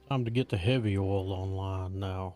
Time to get the heavy oil online now.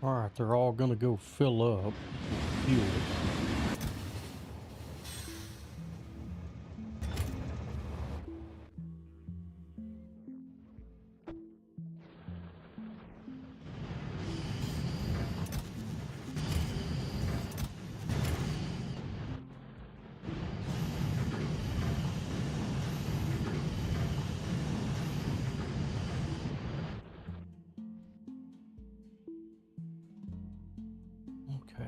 Alright, they're all gonna go fill up fuel. Okay.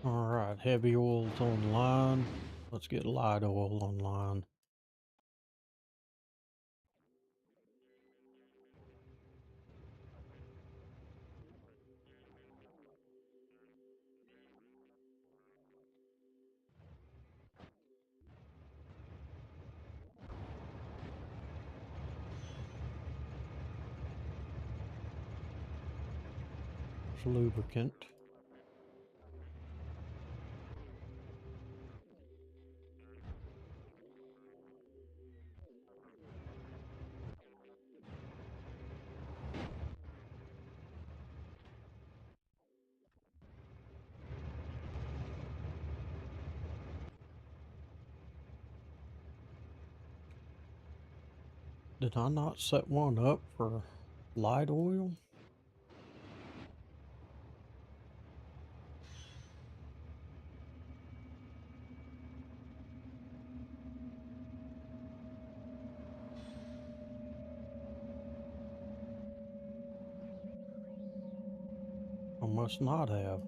Alright, heavy oil's online. Let's get light oil online. There's lubricant. Did I not set one up for light oil? I must not have.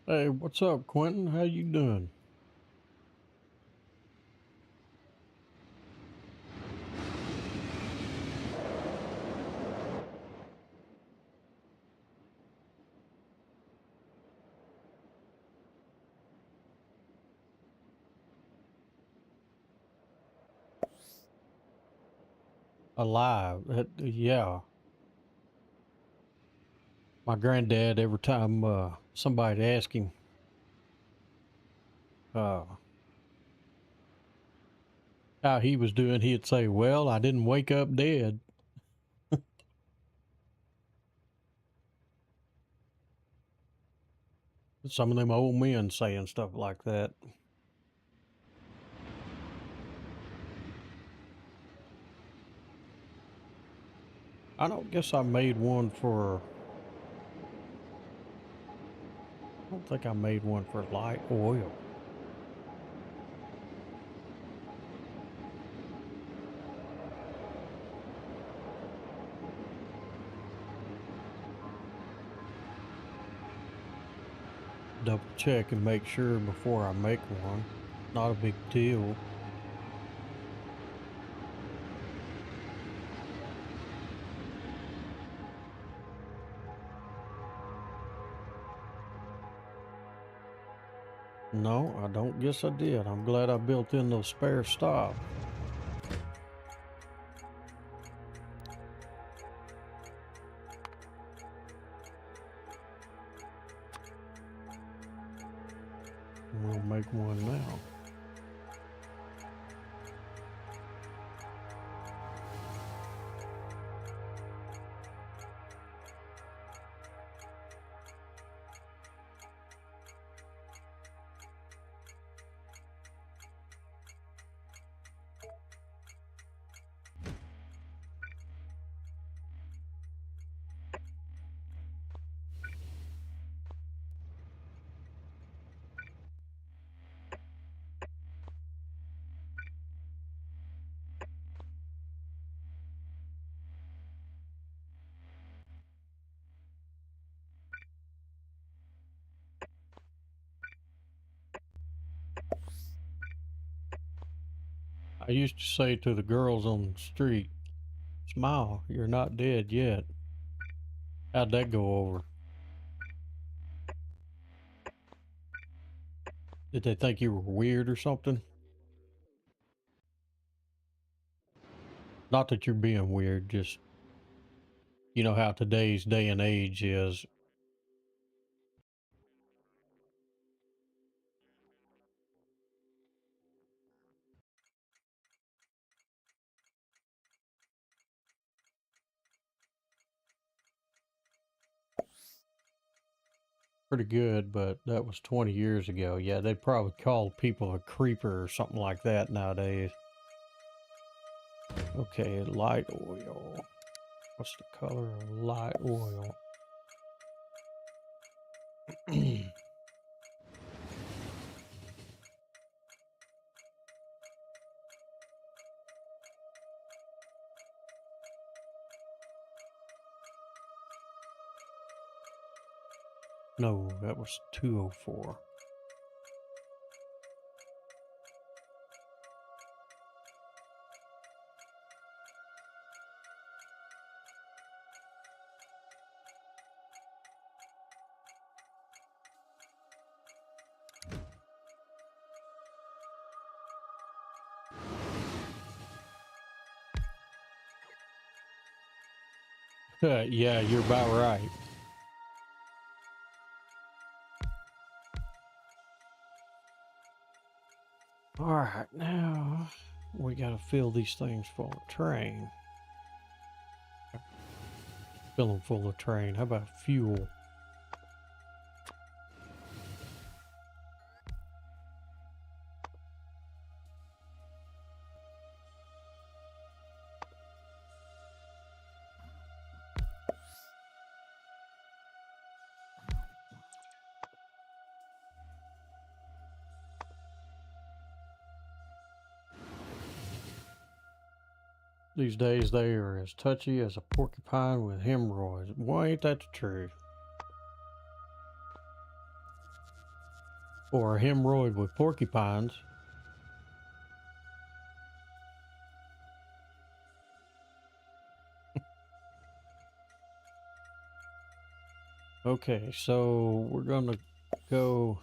Hey, what's up, Quentin? How you doing? Alive. Yeah. My granddad, every time somebody asked him uh, how he was doing, he'd say, "Well, I didn't wake up dead." Some of them old men saying stuff like that. I don't guess I made one for. I don't think I made one for light oil. Double check and make sure before I make one. Not a big deal. No, I don't guess I did. I'm glad I built in those spare stops. We'll make one now. I used to say to the girls on the street, "Smile, you're not dead yet." How'd that go over? Did they think you were weird or something? Not that you're being weird, just you know how today's day and age is. Pretty good, but that was 20 years ago. Yeah, they'd probably call people a creeper or something like that nowadays. Okay, light oil. What's the color of light oil? No, that was 204. Yeah, you're about right. All right, now we gotta fill these things full of train. Fill them full of train. How about fuel? These days they are as touchy as a porcupine with hemorrhoids. Boy, ain't that the truth? Or a hemorrhoid with porcupines. Okay, so we're gonna go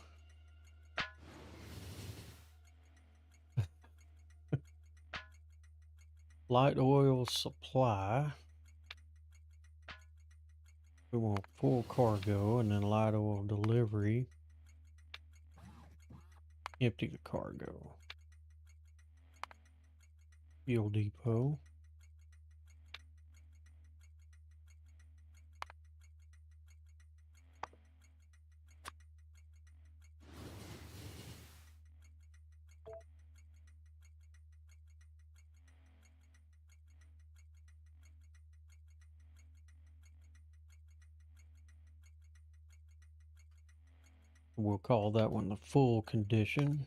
light oil supply. We want full cargo, and then light oil delivery. Empty the cargo. Fuel depot. We'll call that one the full condition.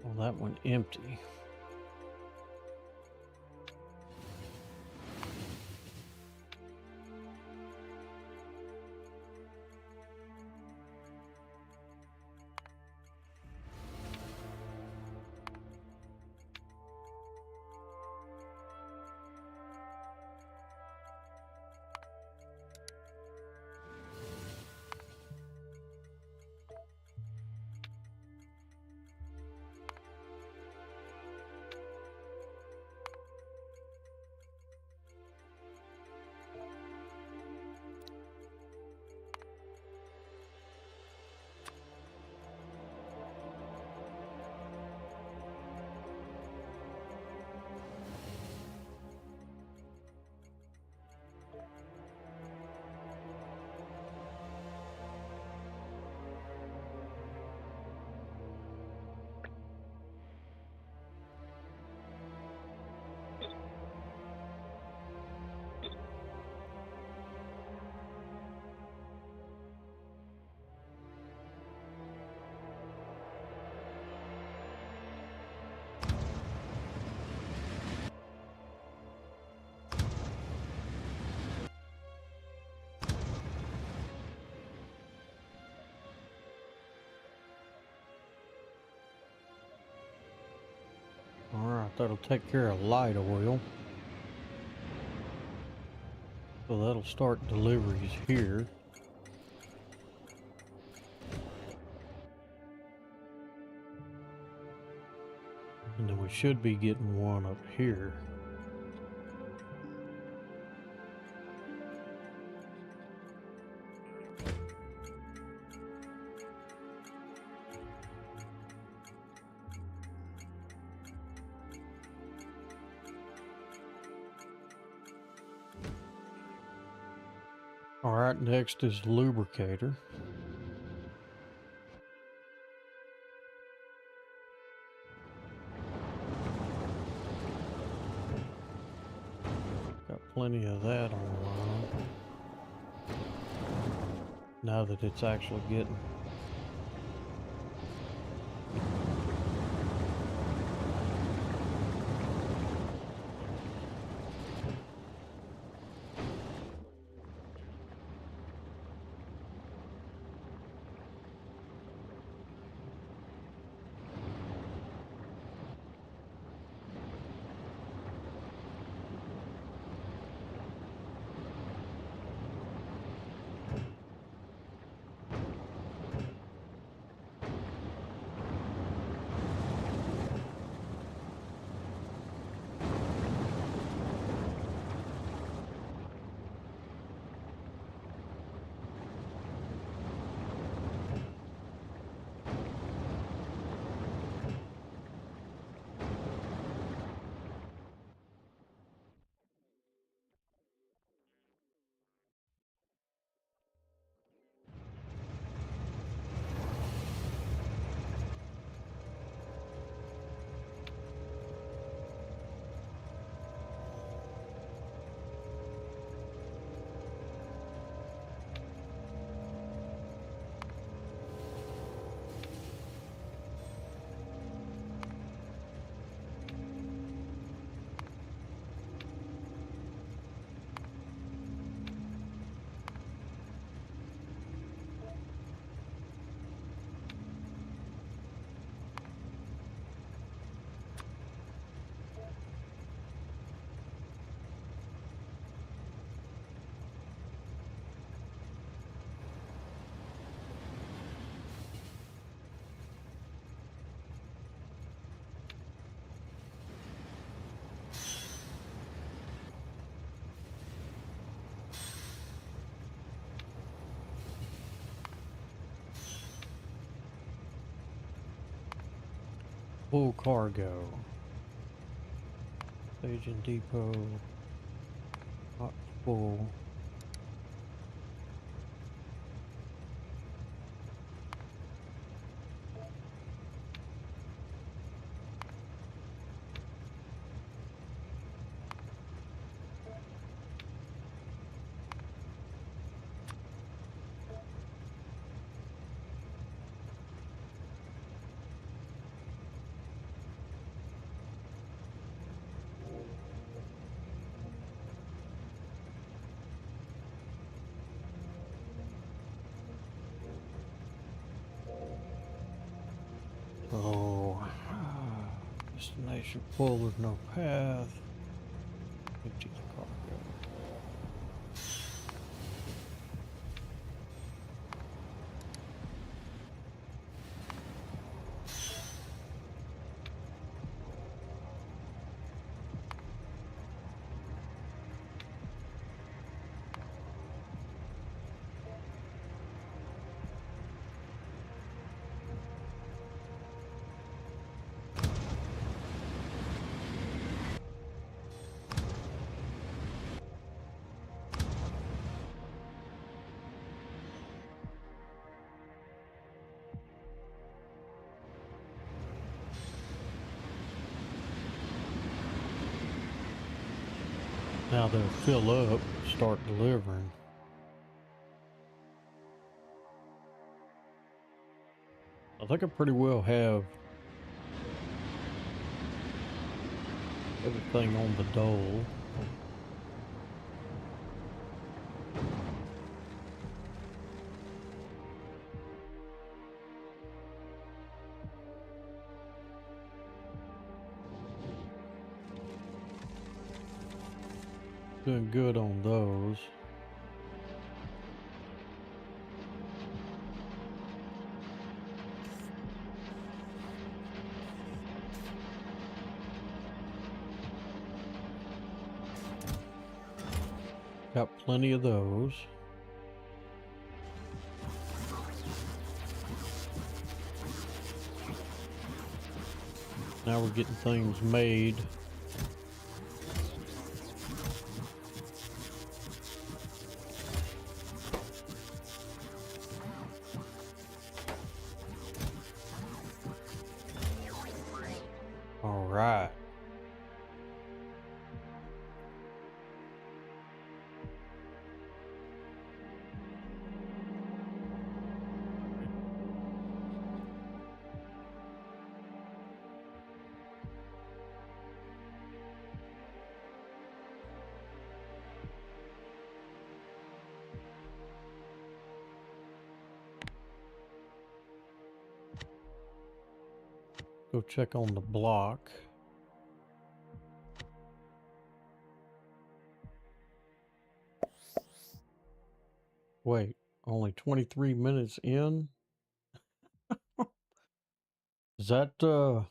Well, that one empty. Alright, that'll take care of light oil. So that'll start deliveries here. And then we should be getting one up here. Alright, next is lubricator. Got plenty of that online. Now that it's actually getting Full cargo. Staging depot. Not full. So, destination full with no path. Empty the cargo. Now they'll fill up, start delivering. I think I pretty well have everything on the dole. Doing good on those. Got plenty of those. Now we're getting things made. All right. Go check on the block. Wait, only 23 minutes in? Is that, oh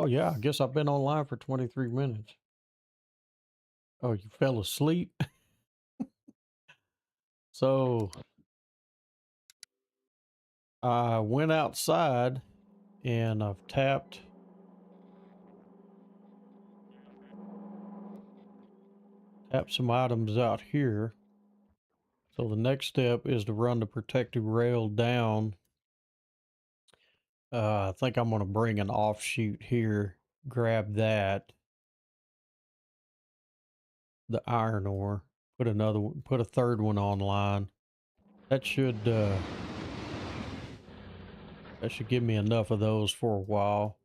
yeah, I guess I've been online for 23 minutes. Oh, you fell asleep? So, I went outside and I've tapped some items out here. So the next step is to run the protective rail down. I think I'm going to bring an offshoot here, grab that, the iron ore, put another one, put a third one online. That should give me enough of those for a while.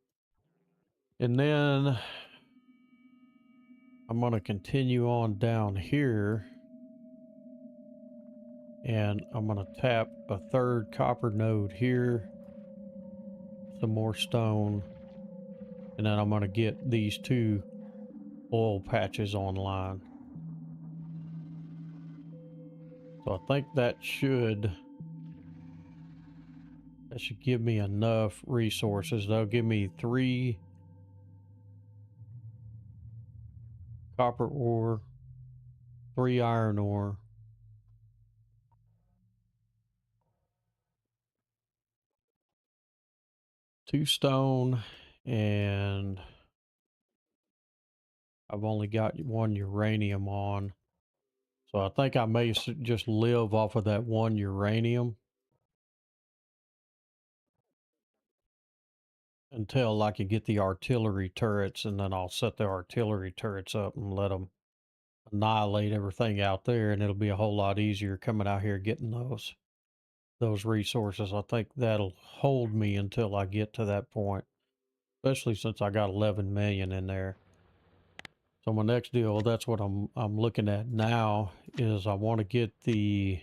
And then I'm going to continue on down here and I'm going to tap a third copper node here, some more stone, and then I'm going to get these two oil patches online. So I think that should give me enough resources. That'll give me 3 copper ore, 3 iron ore, 2 stone, and I've only got 1 uranium on. So I think I may just live off of that 1 uranium until I can get the artillery turrets, and then I'll set the artillery turrets up and let them annihilate everything out there, and it'll be a whole lot easier coming out here getting those resources. I think that'll hold me until I get to that point, especially since I got 11 million in there. So my next deal, that's what I'm looking at now, is I want to get the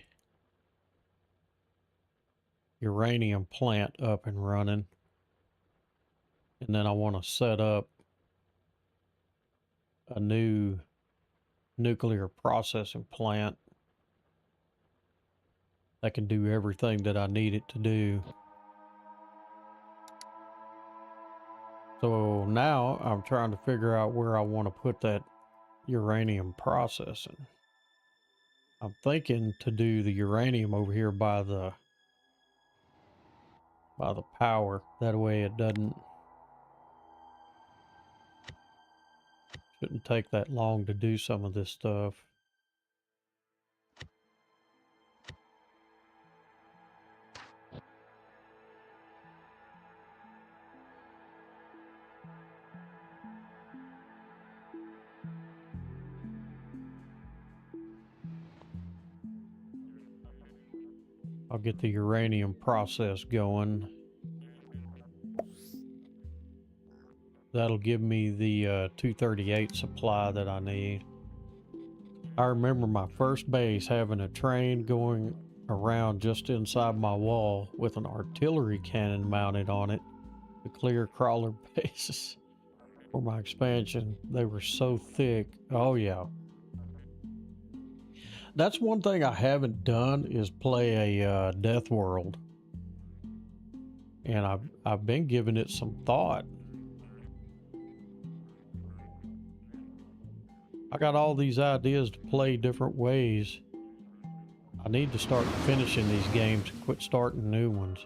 uranium plant up and running, and then I want to set up a new nuclear processing plant that can do everything that I need it to do. So now I'm trying to figure out where I want to put that uranium processing. I'm thinking to do the uranium over here by the power. That way it shouldn't take that long to do some of this stuff. I'll get the uranium process going. That'll give me the 238 supply that I need. I remember my first base having a train going around just inside my wall with an artillery cannon mounted on it to clear crawler bases for my expansion. They were so thick. Oh yeah. That's one thing I haven't done, is play a Death World. And I've been giving it some thought. I got all these ideas to play different ways. I need to start finishing these games and quit starting new ones.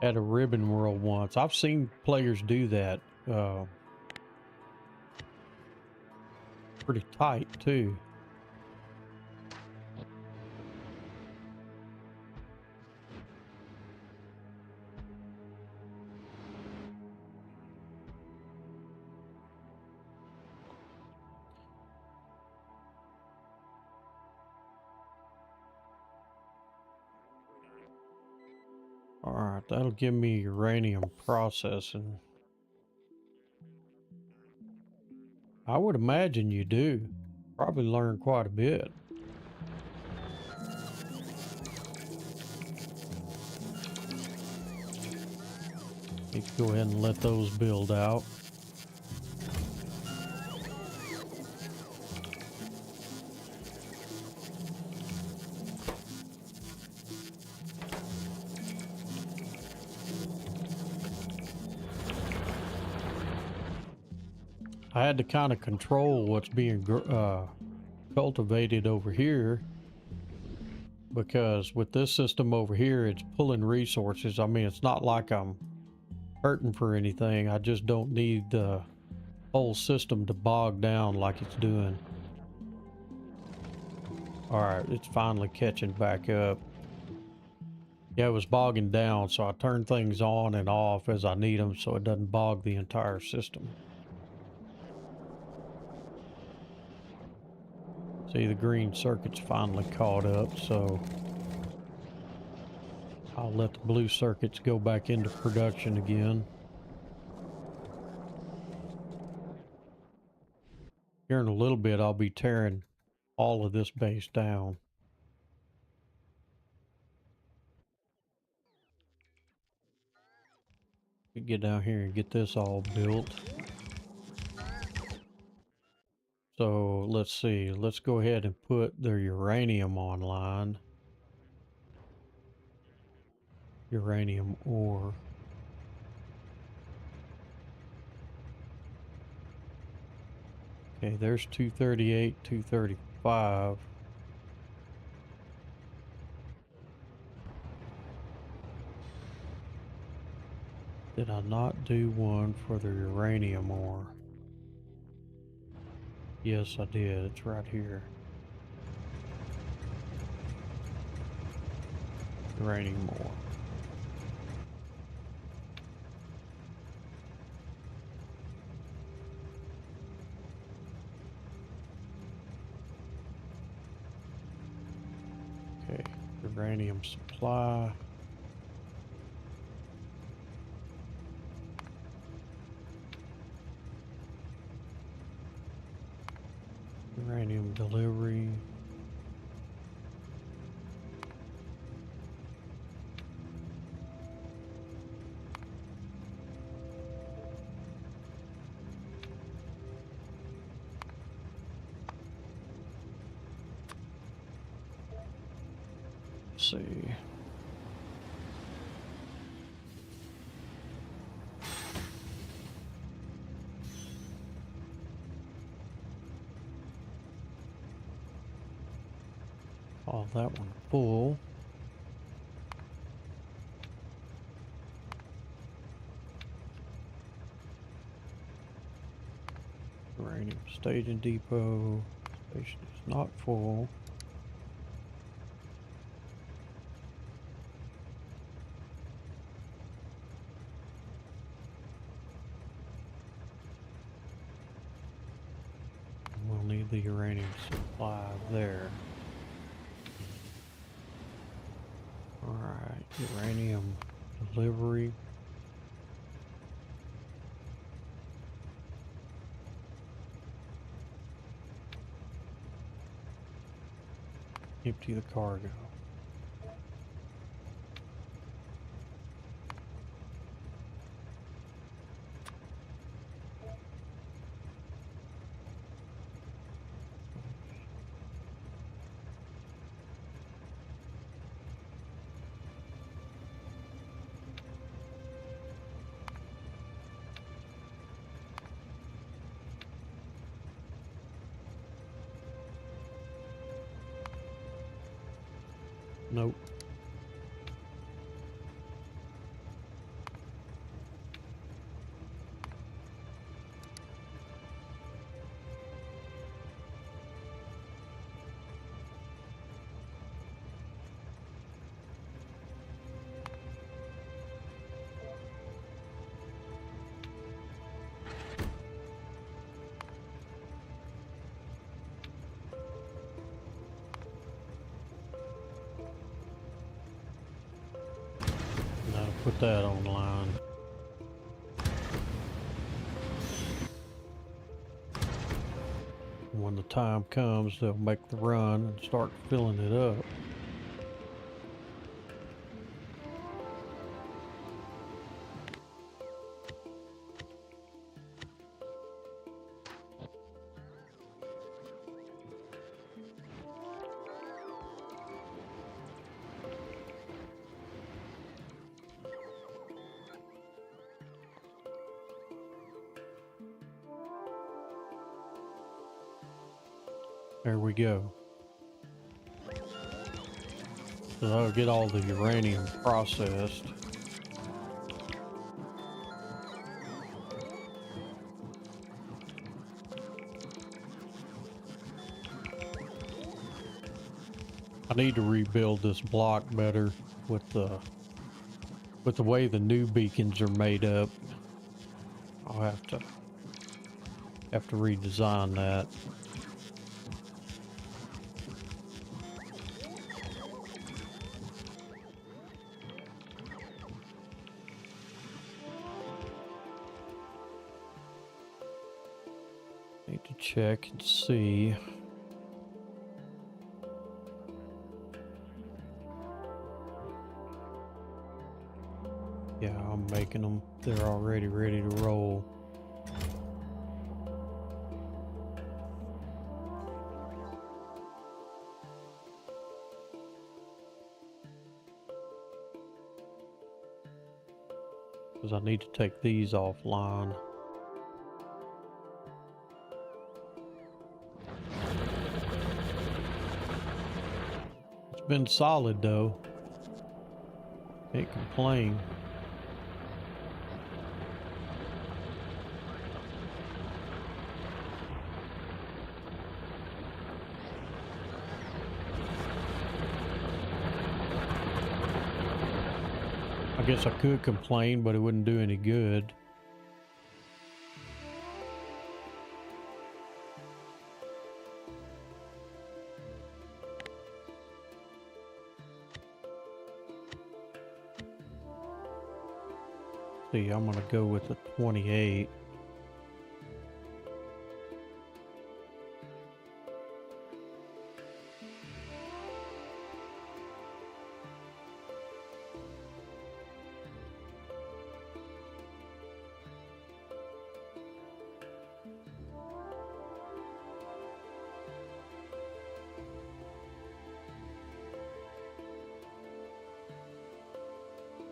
At a Ribbon World once. I've seen players do that. Pretty tight too. All right, that'll give me uranium processing. I would imagine you do. Probably learn quite a bit. Need to go ahead and let those build out. I had to kind of control what's being cultivated over here, because with this system over here, it's pulling resources. I mean, it's not like I'm hurting for anything. I just don't need the whole system to bog down like it's doing. All right, it's finally catching back up. Yeah, it was bogging down, so I turned things on and off as I need them so it doesn't bog the entire system. See, the green circuit's finally caught up, so I'll let the blue circuits go back into production again. Here in a little bit, I'll be tearing all of this base down. Get down here and get this all built. So let's see, let's go ahead and put the uranium online. Uranium ore. Okay, there's 238, 235. Did I not do one for the uranium ore? Yes, I did. It's right here. Uranium ore. Okay, uranium supply. Uranium delivery. Let's see. Call that one full. Uranium staging depot. Station is not full. We'll need the uranium supply there. Alright, uranium delivery. Empty the cargo. Nope. Now put that online. When the time comes, they'll make the run and start filling it up. There we go. So that'll get all the uranium processed. I need to rebuild this block better with the way the new beacons are made up. I'll have to redesign that. Need to check and see. Yeah, I'm making them. They're already ready to roll. Because I need to take these offline. It's been solid though. Can't complain. I guess I could complain, but it wouldn't do any good. See, I'm gonna go with the 28.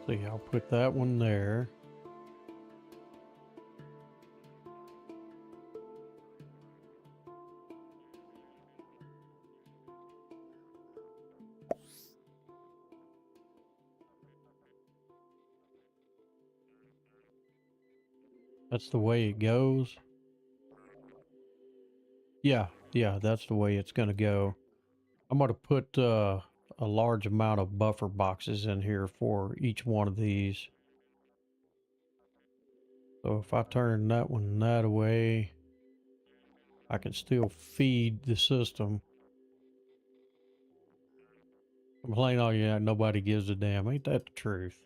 See, I'll put that one there. That's the way it goes. Yeah, that's the way it's gonna go. I'm gonna put a large amount of buffer boxes in here for each one of these. So if I turn that one that way, I can still feed the system. Complain all you want, nobody gives a damn. Ain't that the truth?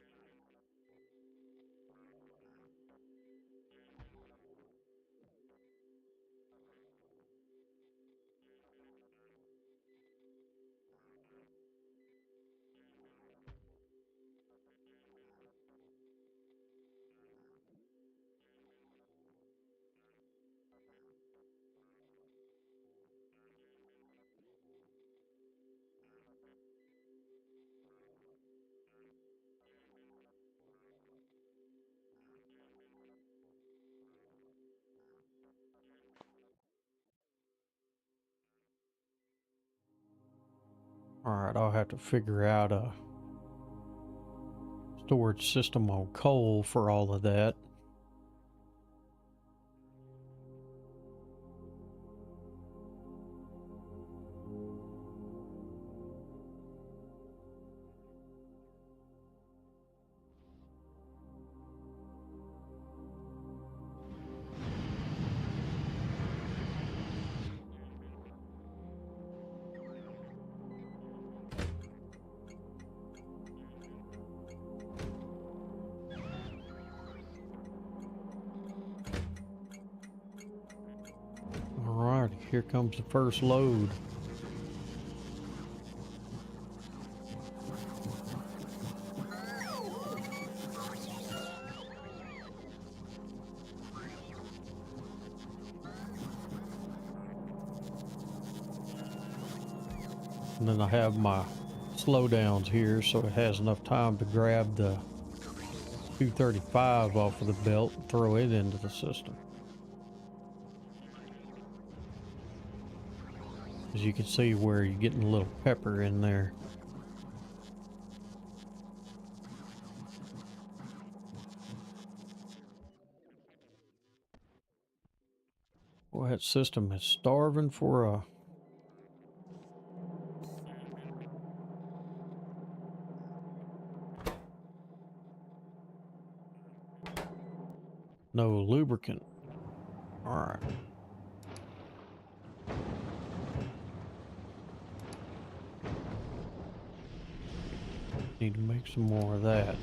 Alright, I'll have to figure out a storage system on coal for all of that. Alright, here comes the first load. And then I have my slowdowns here so it has enough time to grab the 235 off of the belt and throw it into the system. As you can see where you're getting a little pepper in there. Boy, that system is starving for a... no lubricant. Alright. Need to make some more of that.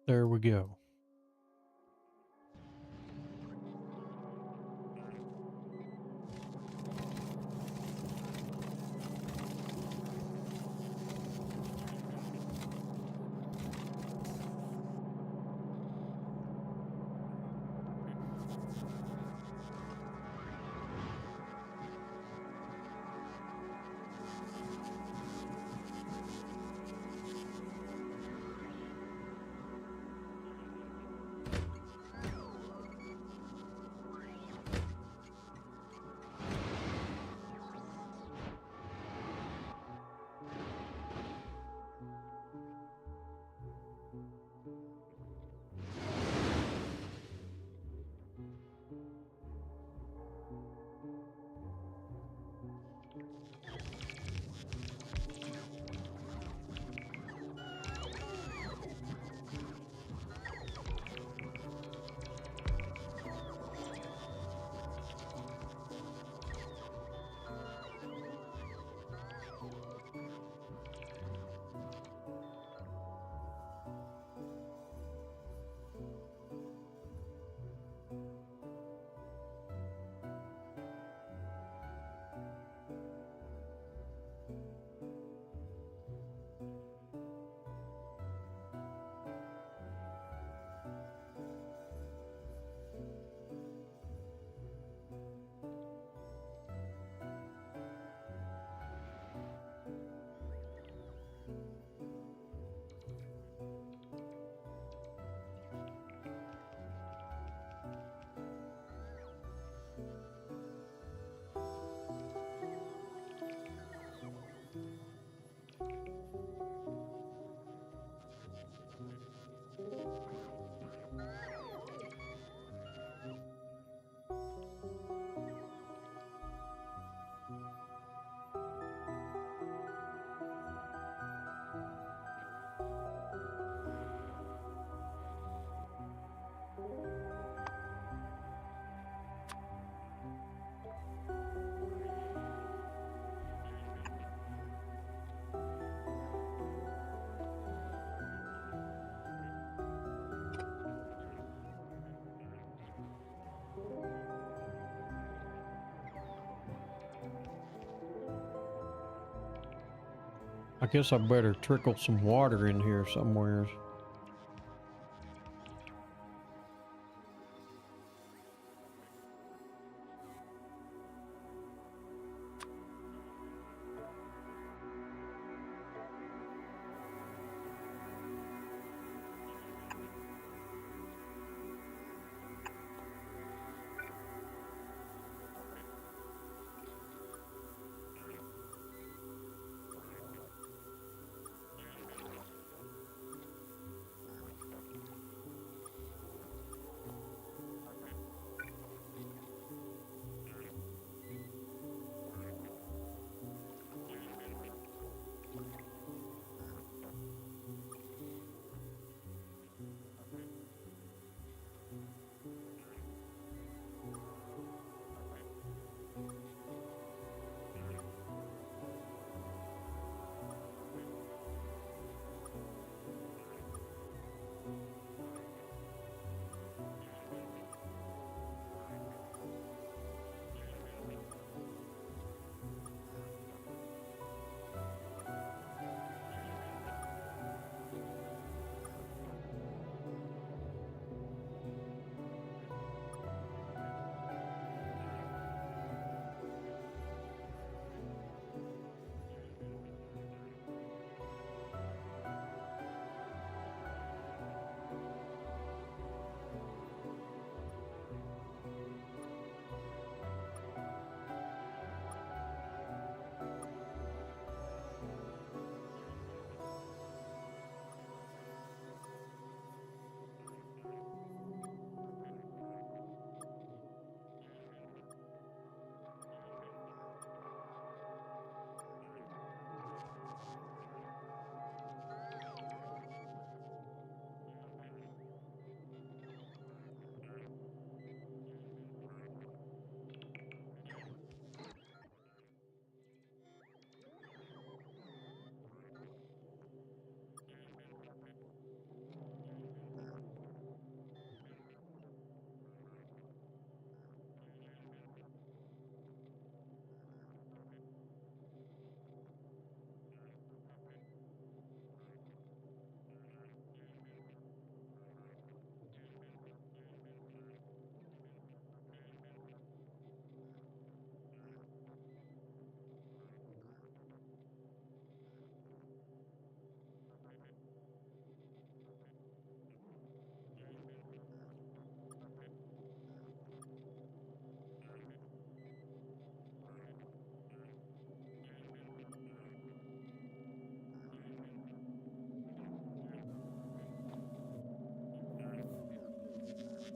There we go. I guess I better trickle some water in here somewhere.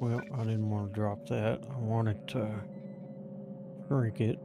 Well, I didn't want to drop that. I wanted to shrink it.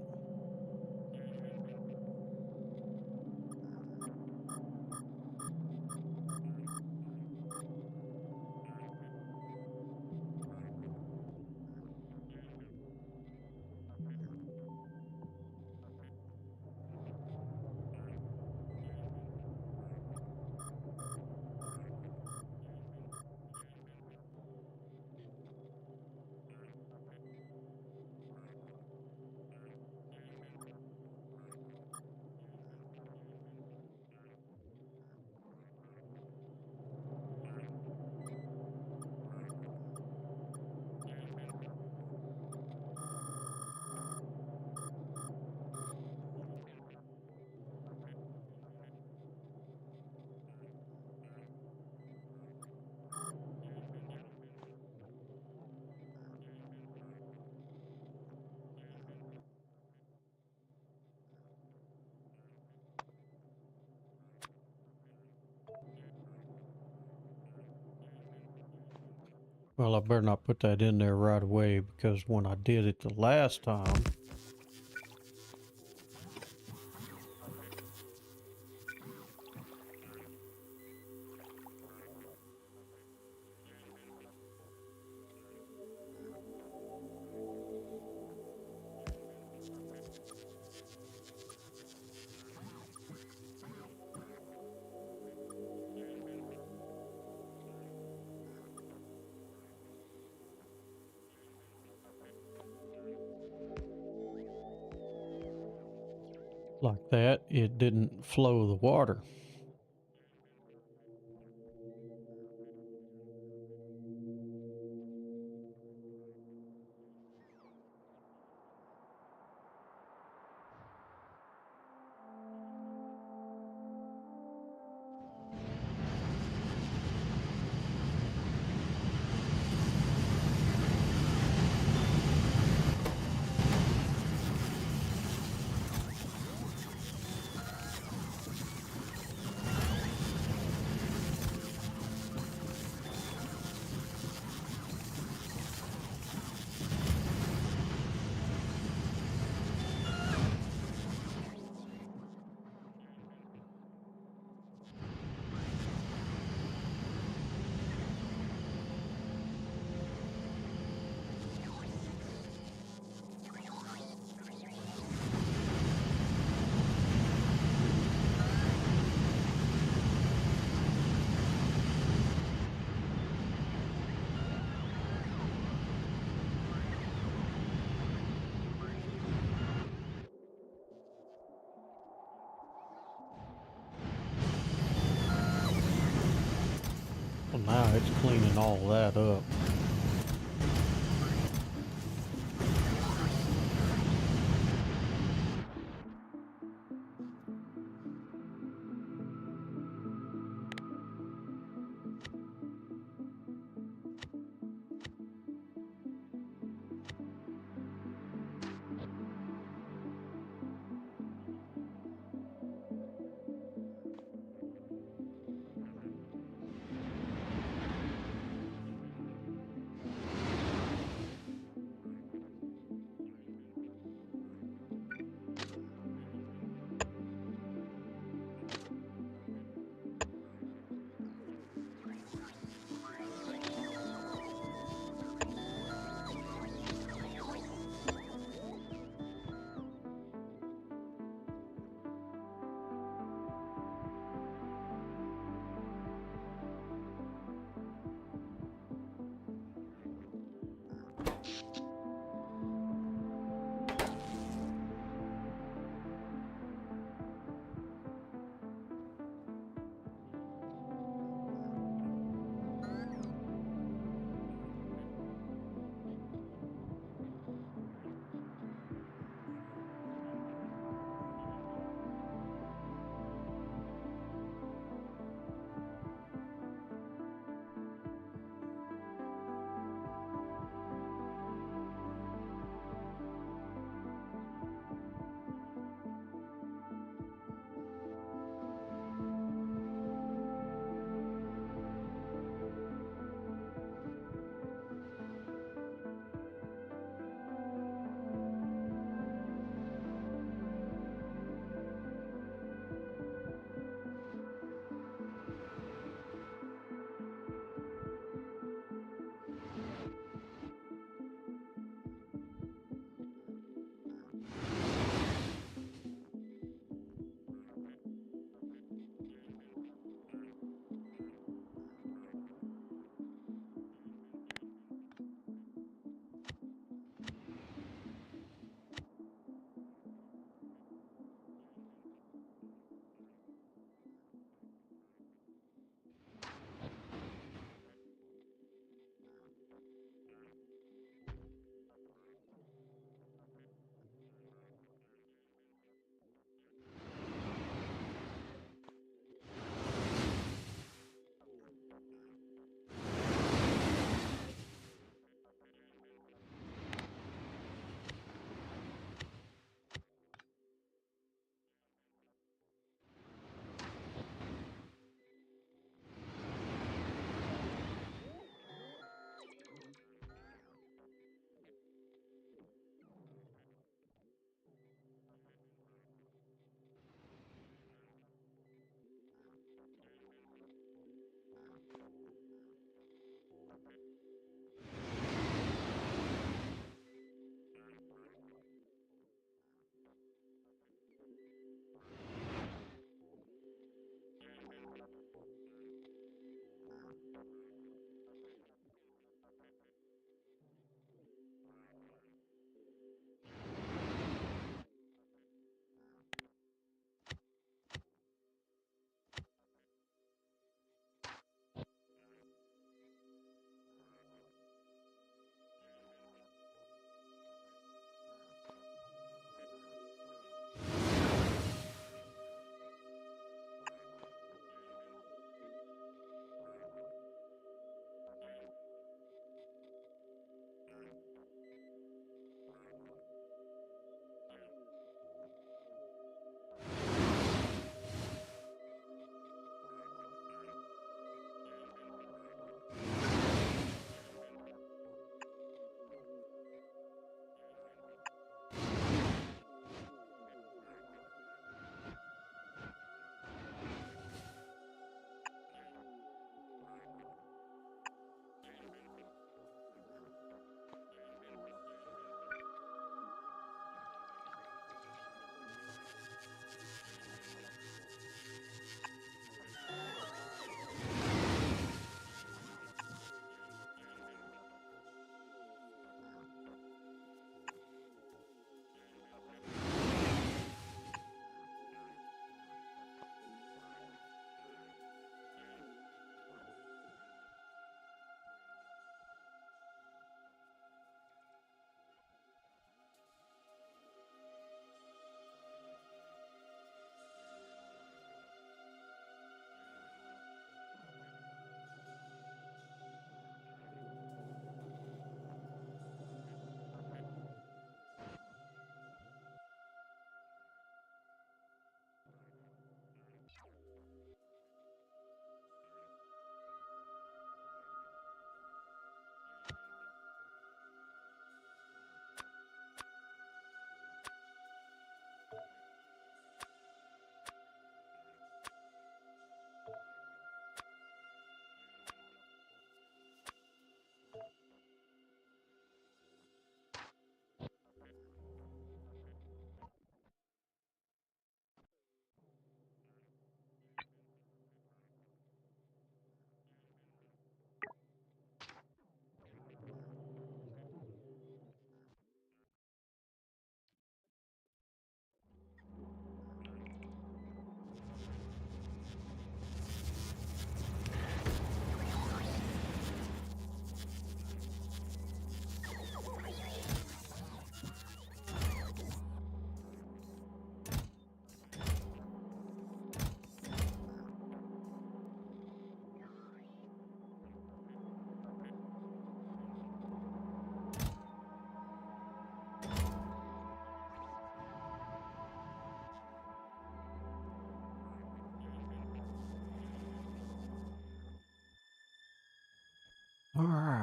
Well, I better not put that in there right away because when I did it the last time, like that, it didn't flow the water. Well, now it's cleaning all that up.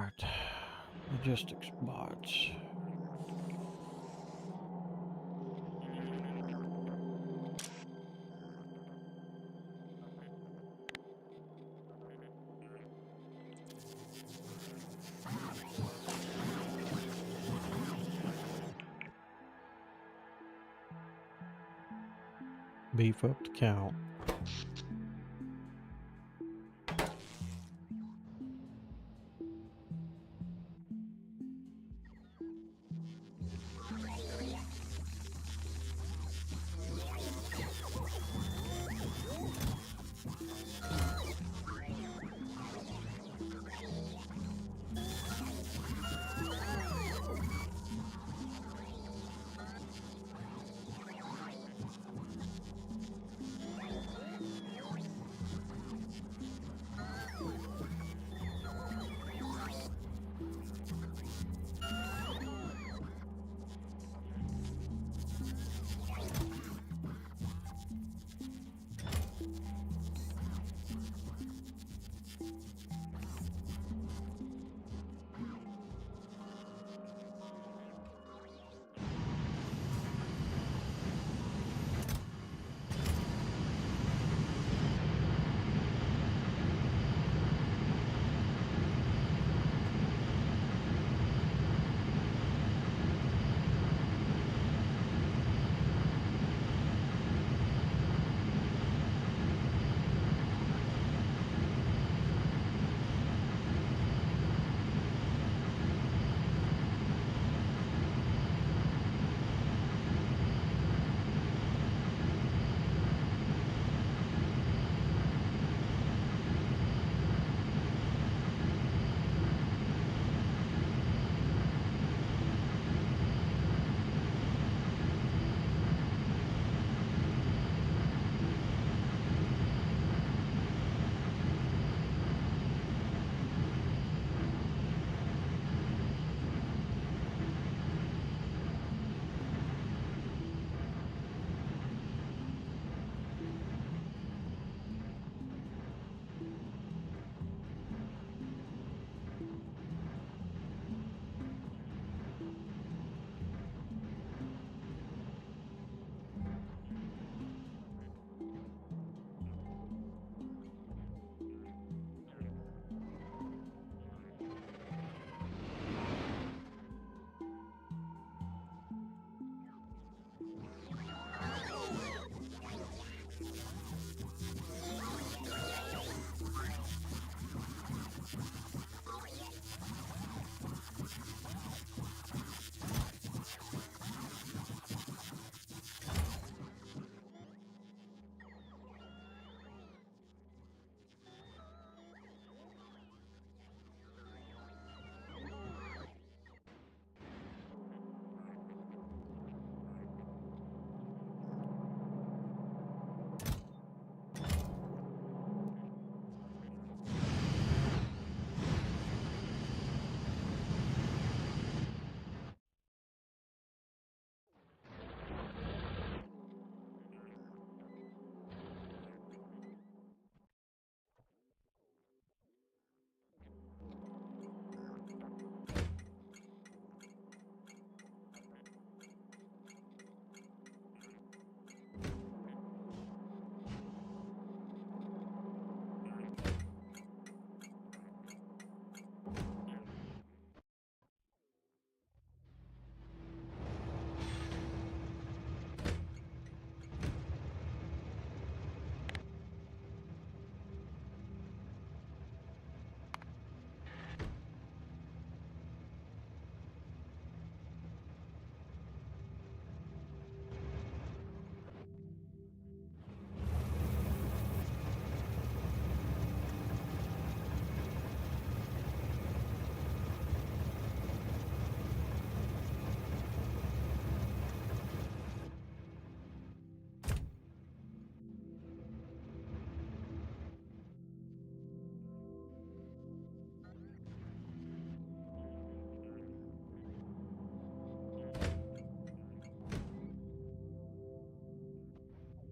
Alright. Logistics bots. Beef up the count.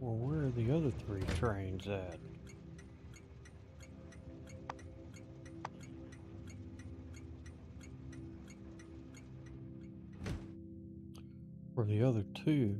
Well, where are the other 3 trains at? for the other two.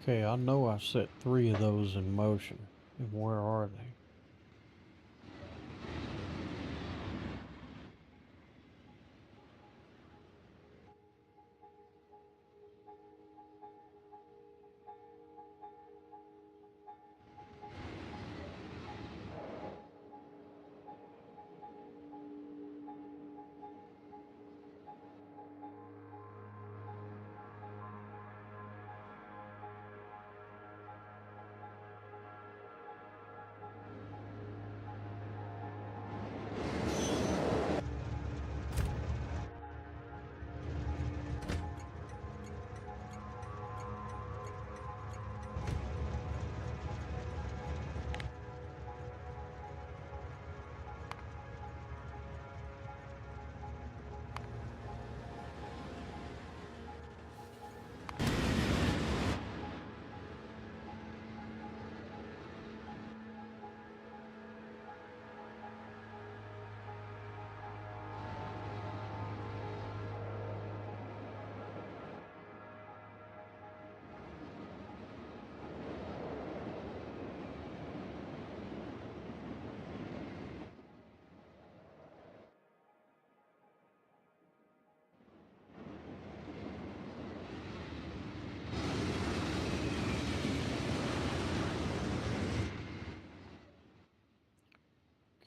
Okay, I know I set 3 of those in motion. And where are they?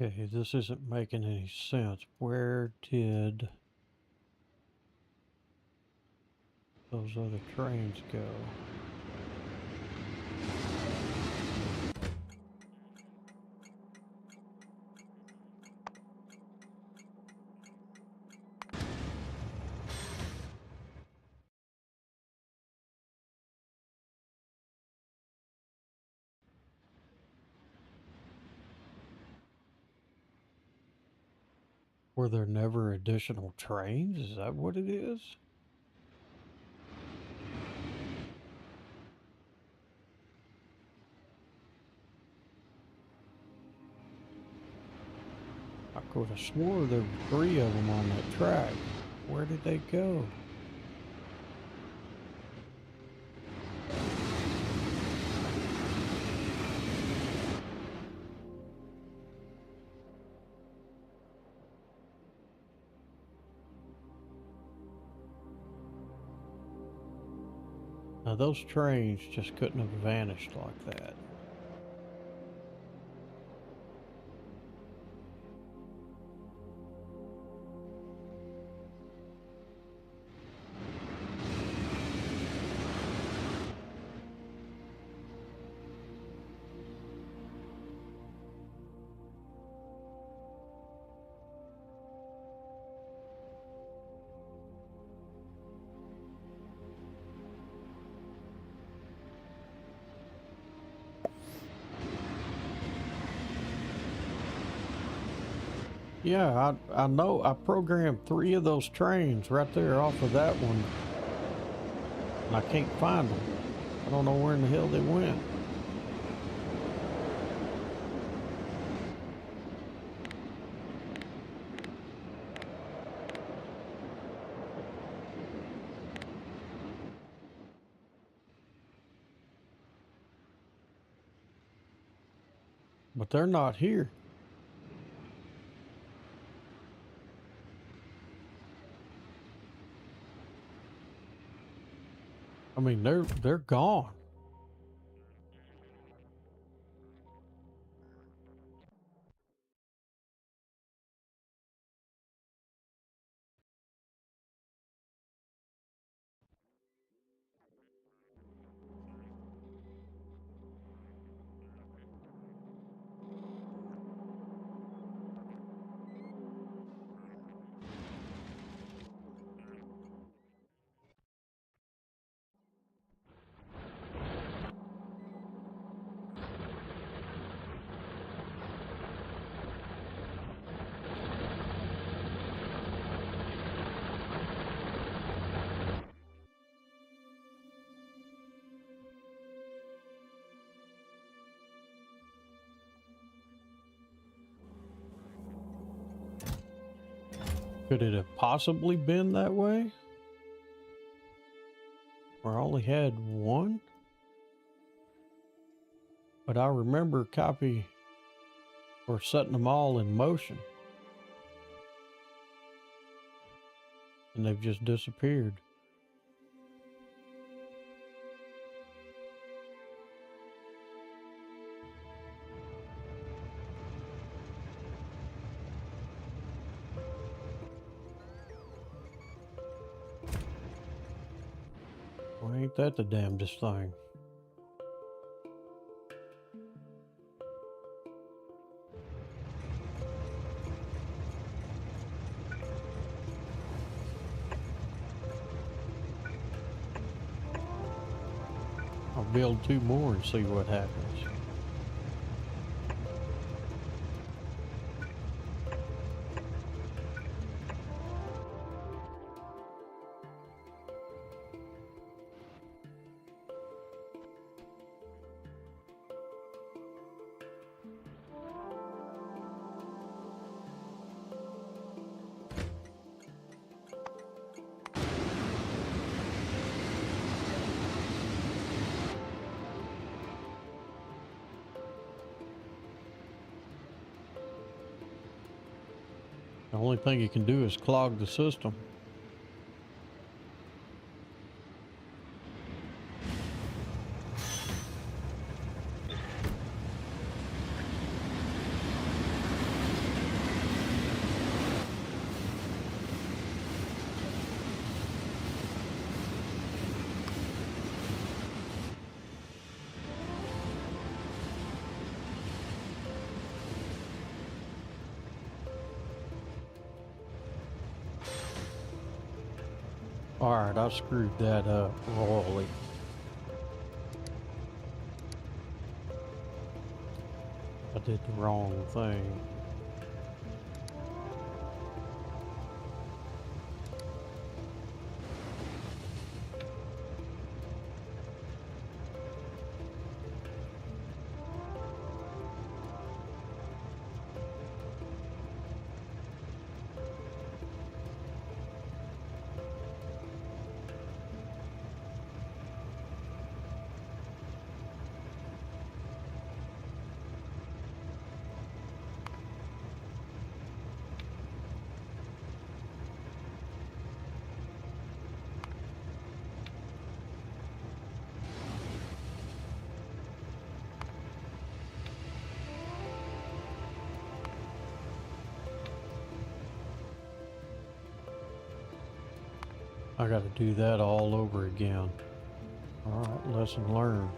Okay, this isn't making any sense. Where did those other trains go? Were there never additional trains? Is that what it is? I could have swore there were 3 of them on that track. Where did they go? Now those trains just couldn't have vanished like that. Yeah, I know. I programmed 3 of those trains right there off of that one, and I can't find them. I don't know where in the hell they went. But they're not here. I mean, they're gone. Could it have possibly been that way? Or I only had one? But I remember copy or setting them all in motion. And they've just disappeared. Well, ain't that the damnedest thing? I'll build two more and see what happens. The only thing you can do is clog the system. Alright, I screwed that up royally. I did the wrong thing. I gotta do that all over again. Alright, lesson learned.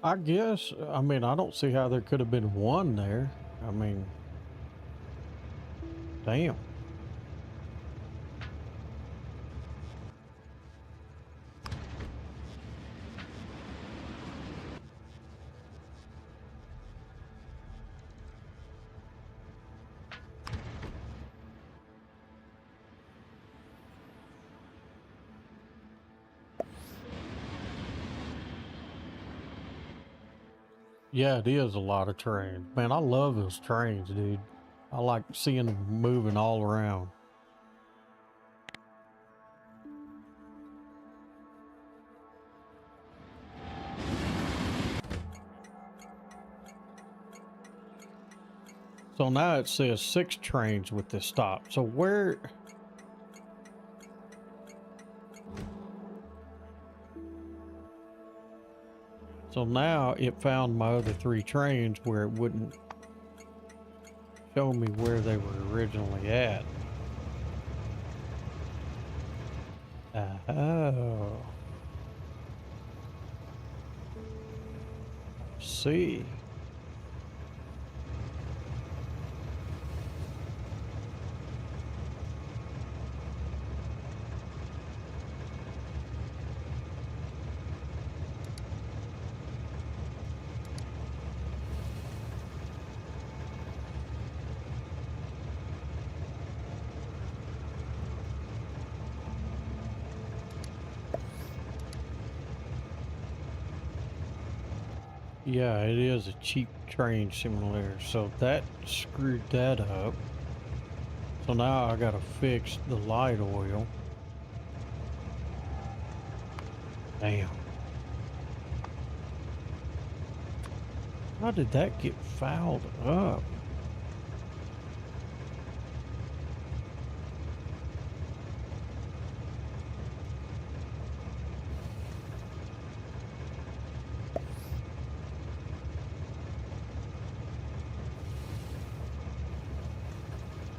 I guess, I mean, I don't see how there could have been one there. I mean, damn. Yeah, it is a lot of trains. Man, I love those trains, dude. I like seeing them moving all around. So now it says 6 trains with this stop. So where... So now it found my other 3 trains where it wouldn't show me where they were originally at. Oh. See. Yeah, it is a cheap train simulator. So that screwed that up. So now I gotta fix the light oil. Damn. How did that get fouled up?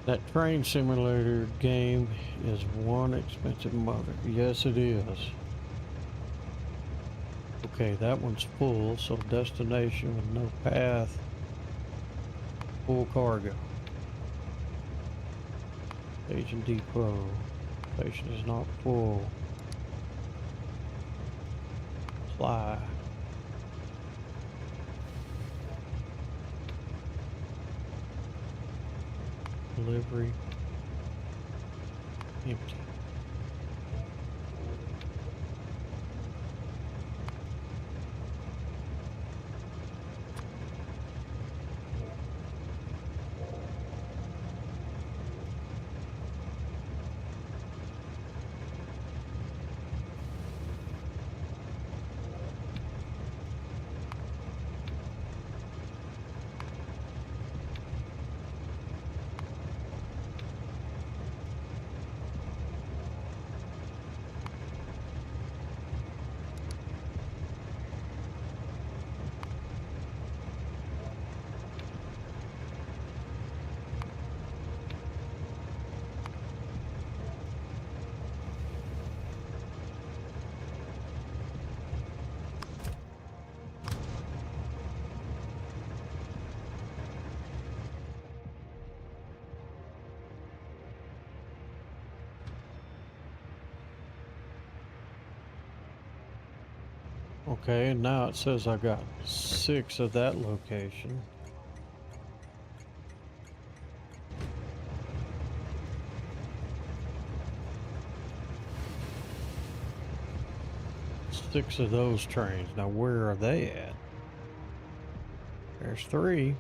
That train simulator game is one expensive mother. Yes, it is. Okay, that one's full, so destination with no path. Full cargo. Station depot. Station is not full. Fly. Delivery. Empty. Okay, and now it says I got 6 of that location. Six of those trains. Now where are they at? There's 3.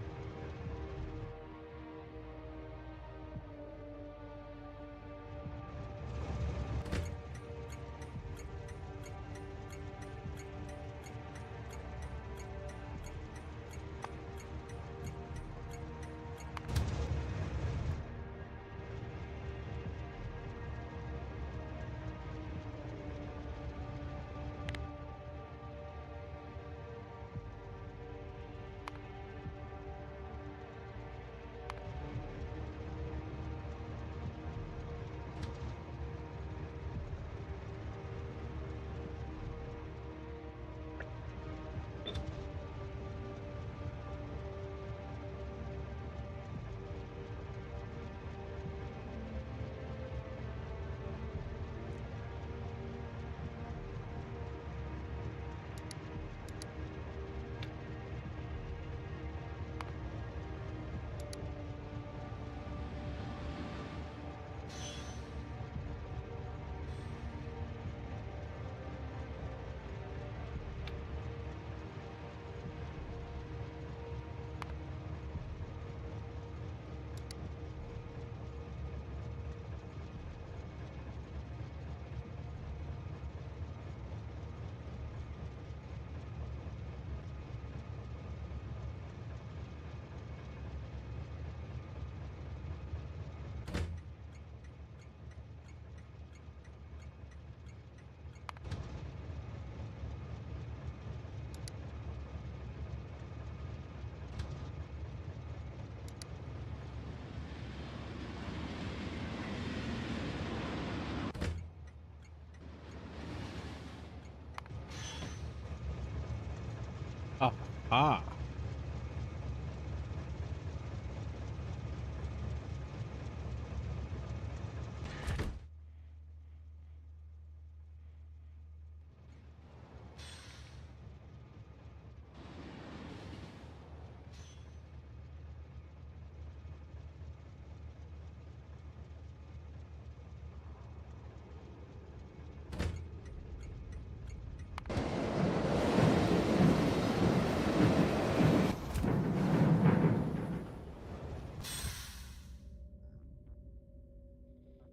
Ah.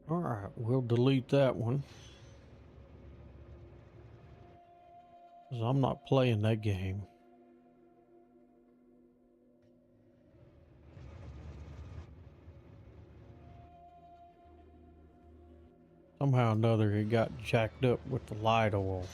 All right, we'll delete that one. 'Cause I'm not playing that game. Somehow or another, it got jacked up with the light oil.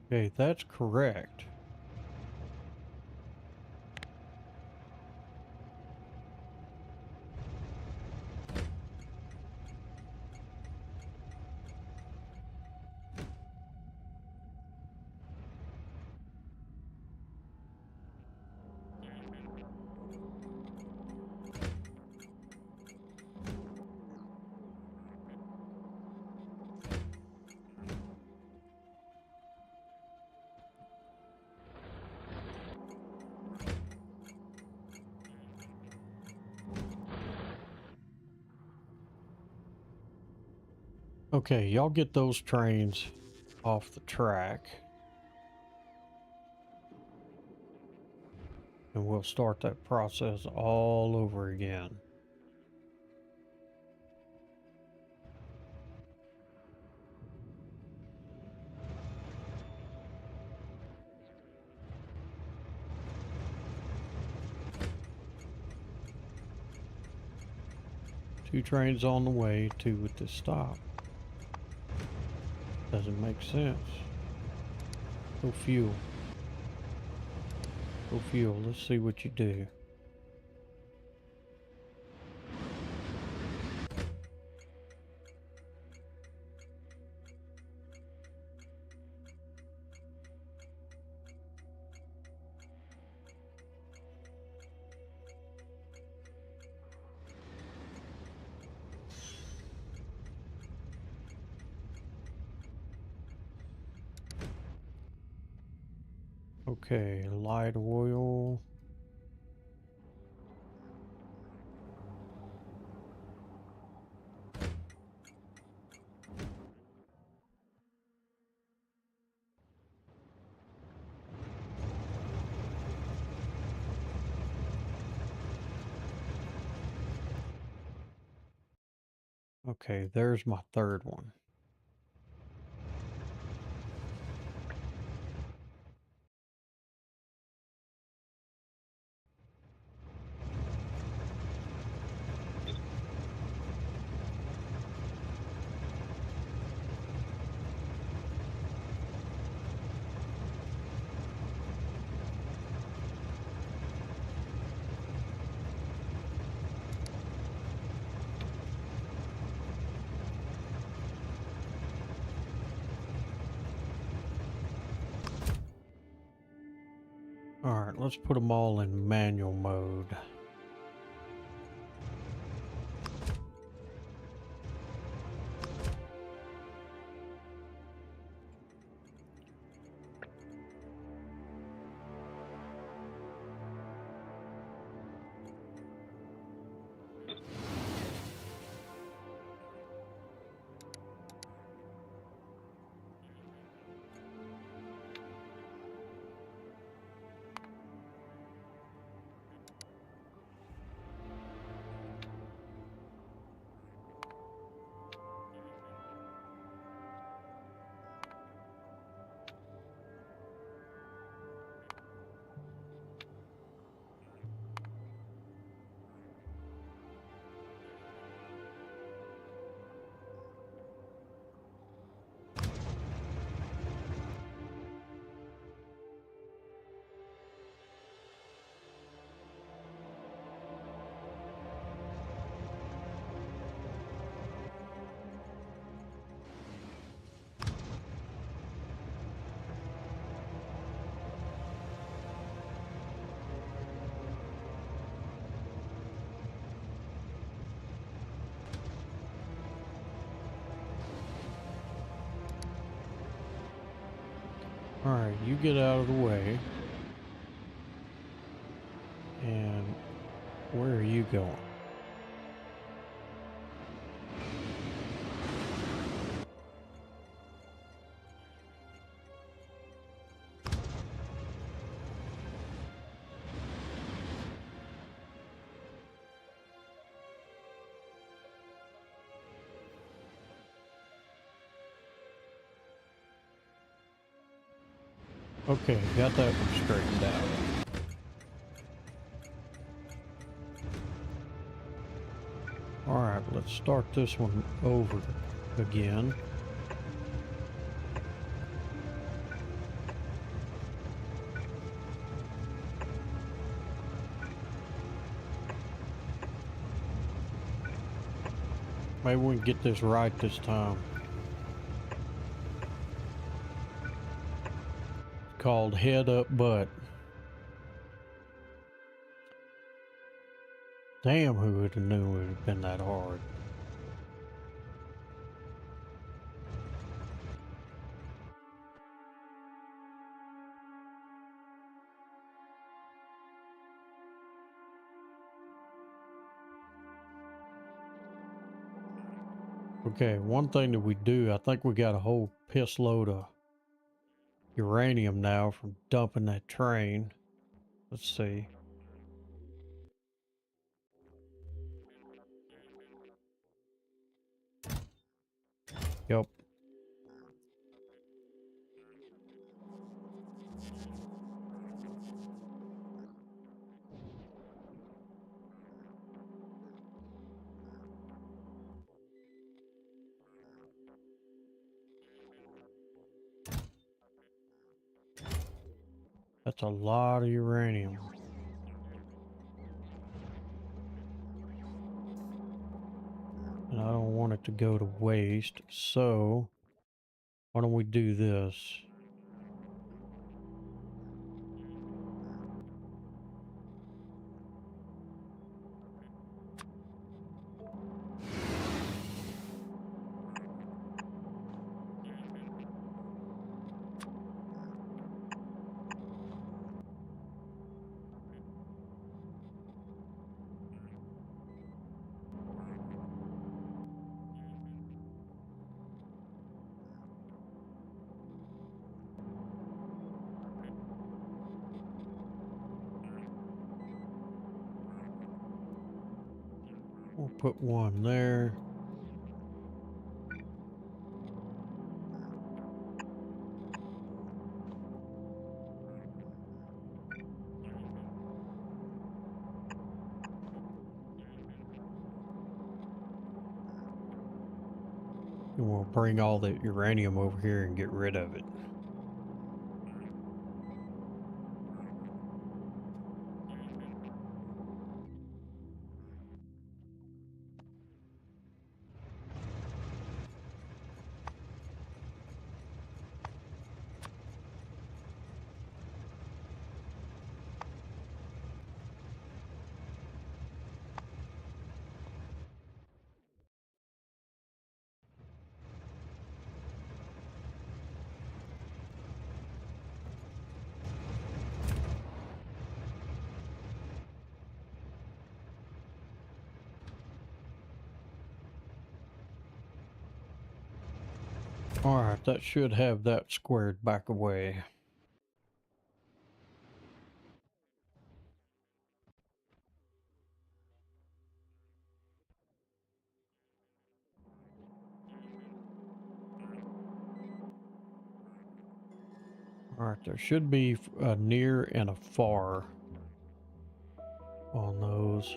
Okay, that's correct. Okay, y'all get those trains off the track. And we'll start that process all over again. Two trains on the way, two at the stop. Doesn't make sense. Go fuel. Go fuel. Let's see what you do. Okay, light oil. Okay, there's my third one. All right, let's put them all in manual mode. Alright, you get out of the way. And where are you going? Okay, got that one straightened out. Alright, let's start this one over again. Maybe we can get this right this time. It's called Head Up Butt. Damn, who would have knew it would have been that hard. Okay, one thing that we do, I think we got a whole piss load of uranium now from dumping that train. Let's see. Yep. That's a lot of uranium. And I don't want it to go to waste, so why don't we do this? We'll put one there. And we'll bring all the uranium over here and get rid of it. Alright, that should have that squared back away. Alright, there should be a near and a far on those.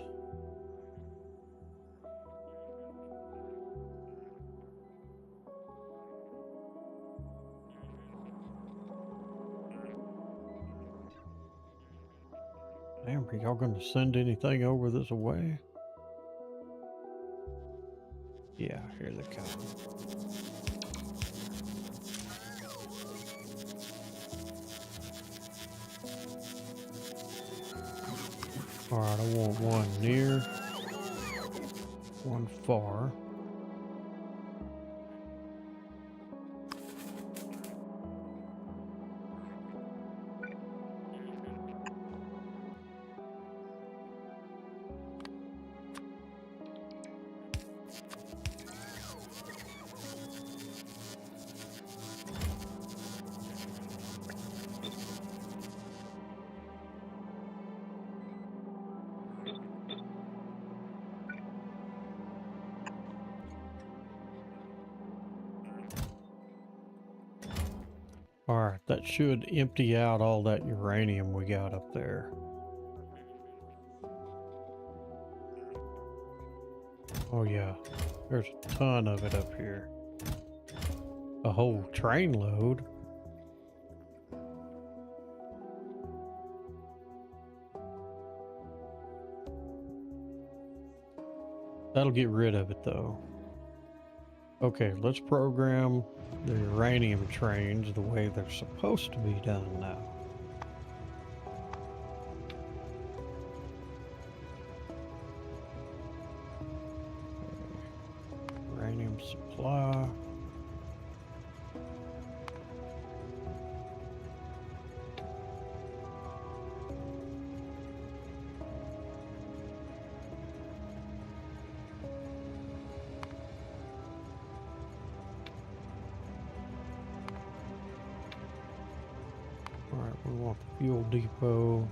Damn, are y'all gonna send anything over this way? Yeah, here they come. Alright, I want one near, one far. Alright, that should empty out all that uranium we got up there. Oh yeah, there's a ton of it up here. A whole train load. That'll get rid of it though. Okay, let's program the uranium trains the way they're supposed to be done now. Uranium supply. Alright, we want the fuel depot.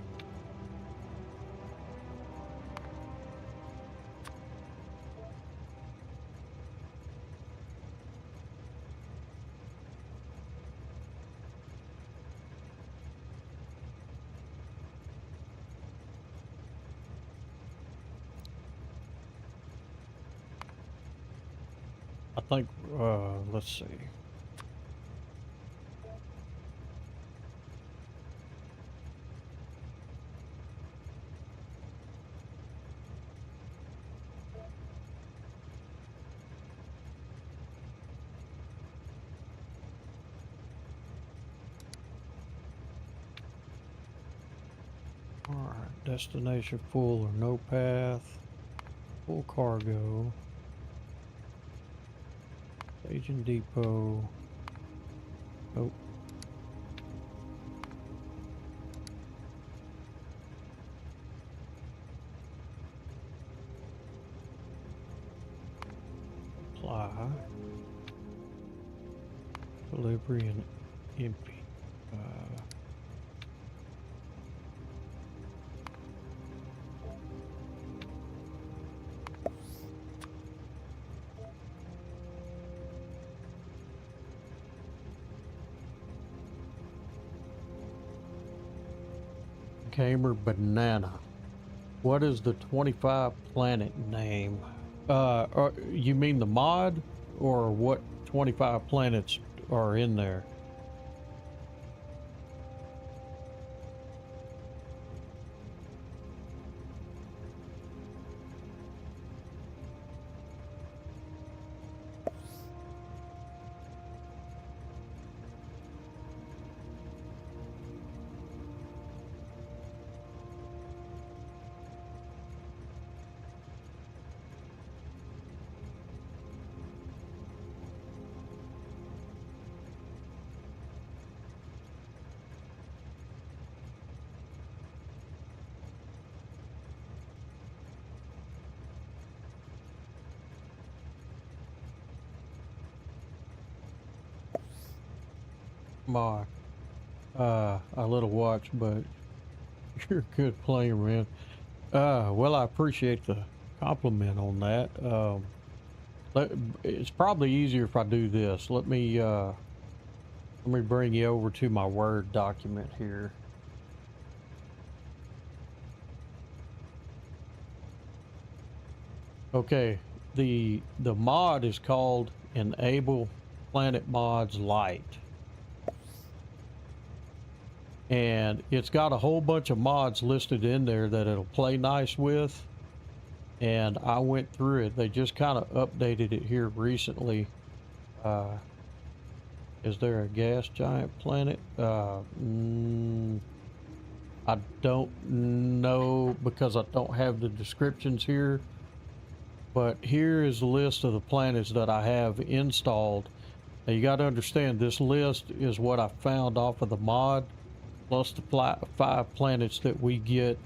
I think, let's see. Alright, destination full or no path. Full cargo. Agent depot. Nope. Supply. Delivery and empty. Gamer Banana. What is the 25 planet name? You mean the mod, or what 25 planets are in there? My a little watch, but you're a good player, man. Well, I appreciate the compliment on that. It's probably easier if I do this. Let me bring you over to my Word document here. Okay, the mod is called Enable Planet Mods Lite. And it's got a whole bunch of mods listed in there that it'll play nice with. And I went through it. They just kind of updated it here recently. Is there a gas giant planet? I don't know because I don't have the descriptions here. But here is the list of the planets that I have installed. Now you got to understand, this list is what I found off of the mod, plus the 5 planets that we get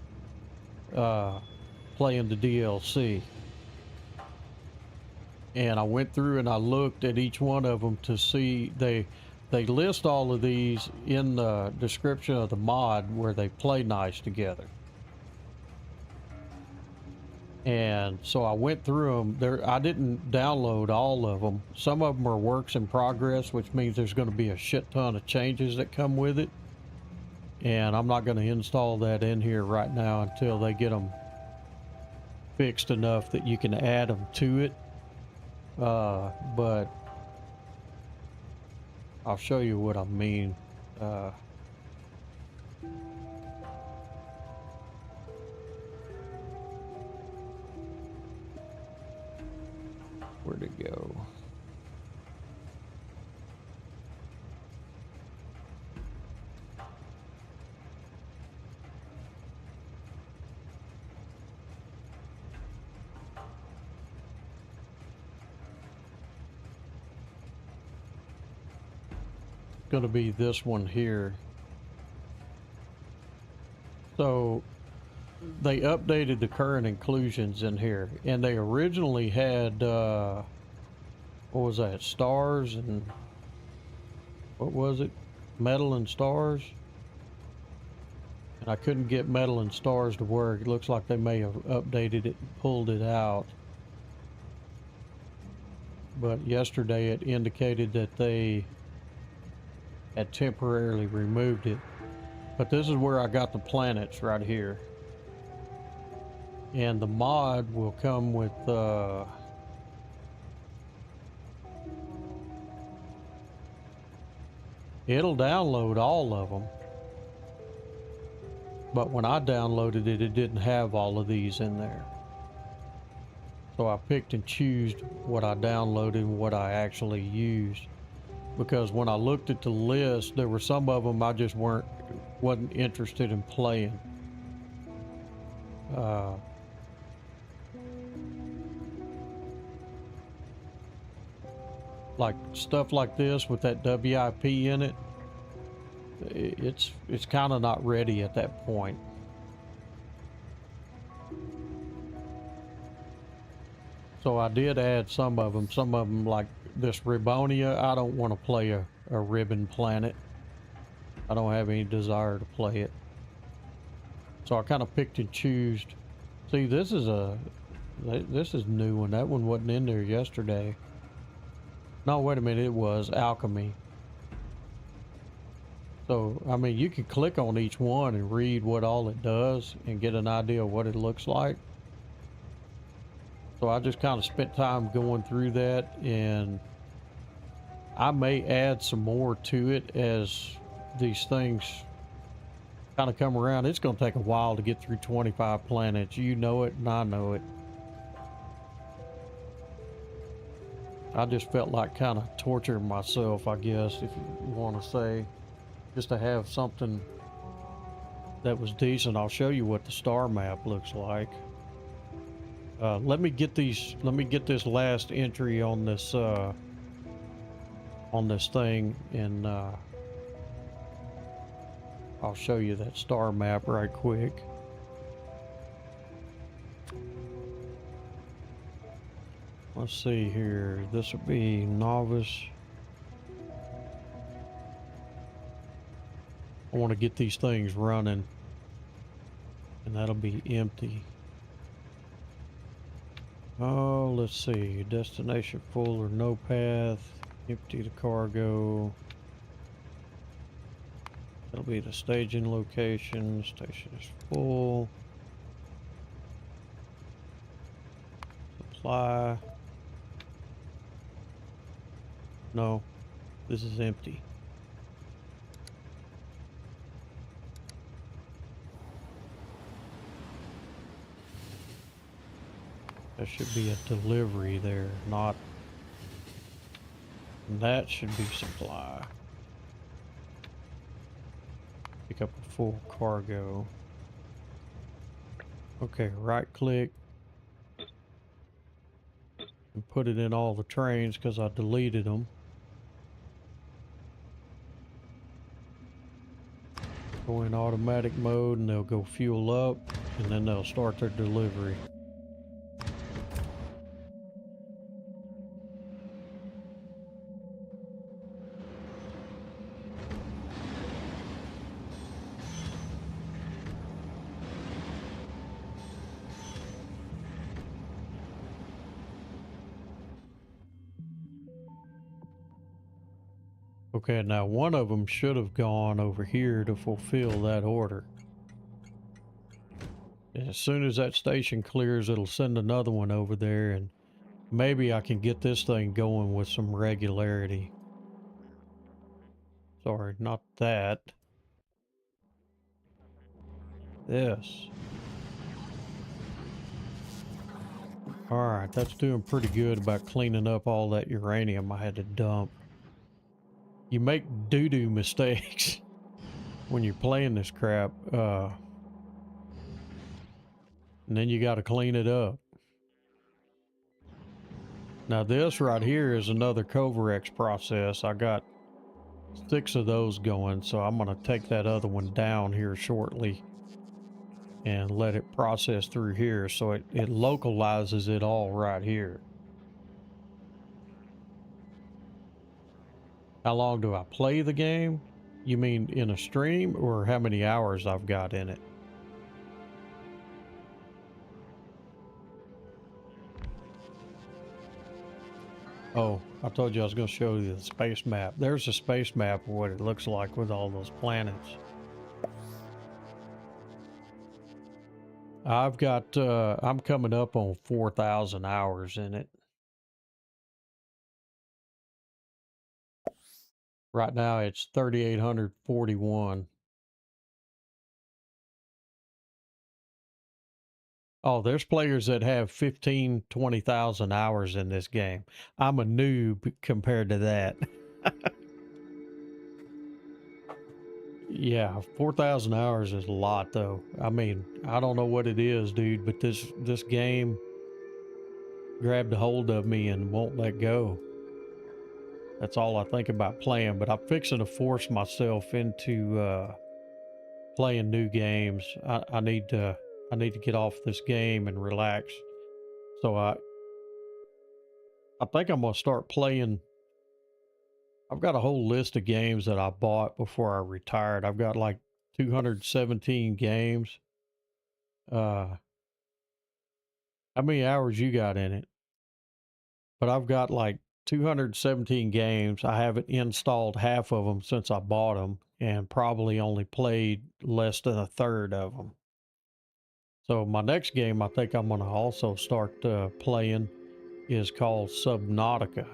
playing the DLC. And I went through and I looked at each one of them to see, they list all of these in the description of the mod where they play nice together. And so I went through them. There, I didn't download all of them. Some of them are works in progress, which means there's going to be a shit ton of changes that come with it. And I'm not going to install that in here right now until they get them fixed enough that you can add them to it. But I'll show you what I mean. Where'd it go? Going to be this one here. So they updated the current inclusions in here, and they originally had what was that, stars and what was it, metal and stars, and I couldn't get metal and stars to work. It looks like they may have updated it and pulled it out, but yesterday it indicated that they had temporarily removed it. But this is where I got the planets right here, and the mod will come with it'll download all of them, but when I downloaded it, it didn't have all of these in there. So I picked and chose what I downloaded and what I actually used, because when I looked at the list, there were some of them I just wasn't interested in playing. Like stuff like this with that WIP in it, it's kind of not ready at that point. So I did add some of them like this Ribonia. I don't want to play a ribbon planet. I don't have any desire to play it. So I kind of picked and chose. See, this is a new one. That one wasn't in there yesterday. No, wait a minute, it was alchemy. So, I mean, you can click on each one and read what all it does and get an idea of what it looks like. So I just kind of spent time going through that, and I may add some more to it as these things kind of come around. It's going to take a while to get through 25 planets. You know it, and I know it. I just felt like kind of torturing myself, I guess, if you want to say, just to have something that was decent. I'll show you what the star map looks like. Let me get this last entry on this thing, and I'll show you that star map right quick. Let's see here. This would be Nauvis. I want to get these things running, and that'll be empty. Oh, let's see. Destination full or no path. Empty the cargo. That'll be the staging location. Station is full. Supply. No, this is empty. That should be a delivery there, not... That should be supply. Pick up a full cargo. Okay, right click. And put it in all the trains because I deleted them. Go in automatic mode and they'll go fuel up, and then they'll start their delivery. Okay, now one of them should have gone over here to fulfill that order. And as soon as that station clears, it'll send another one over there, and maybe I can get this thing going with some regularity. Sorry, not that. This. Alright, that's doing pretty good about cleaning up all that uranium I had to dump. You make doo-doo mistakes when you're playing this crap, and then you gotta clean it up. Now this right here is another Covarex process. I got 6 of those going, so I'm gonna take that other one down here shortly and let it process through here, so it localizes it all right here. How long do I play the game? You mean in a stream, or how many hours I've got in it? Oh, I told you I was going to show you the space map. There's a space map of what it looks like with all those planets. I've got, I'm coming up on 4,000 hours in it. Right now it's 3,841. Oh, there's players that have 15, 20,000 hours in this game. I'm a noob compared to that. Yeah, 4,000 hours is a lot though. I mean, I don't know what it is, dude, but this game grabbed a hold of me and won't let go. That's all I think about playing, but I'm fixing to force myself into playing new games. I need to get off this game and relax. So I think I'm gonna start playing. I've got a whole list of games that I bought before I retired. I've got like 217 games. Uh, how many hours you got in it? But I've got like 217 games. I haven't installed half of them since I bought them, and probably only played less than a third of them. So my next game I think I'm going to also start playing is called Subnautica.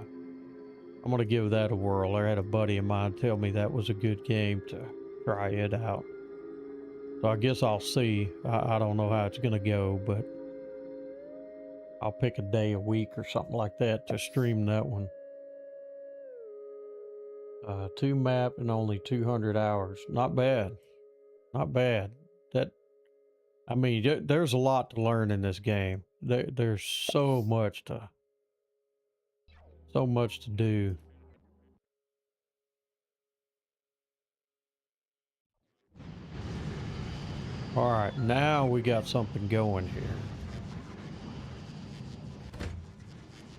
I'm going to give that a whirl. I had a buddy of mine tell me that was a good game to try it out. So I guess I'll see. I don't know how it's going to go, but I'll pick a day a week or something like that to stream that one. 2 map and only 200 hours. Not bad. Not bad. That, I mean, there's a lot to learn in this game. There's so much to do. All right, now we got something going here.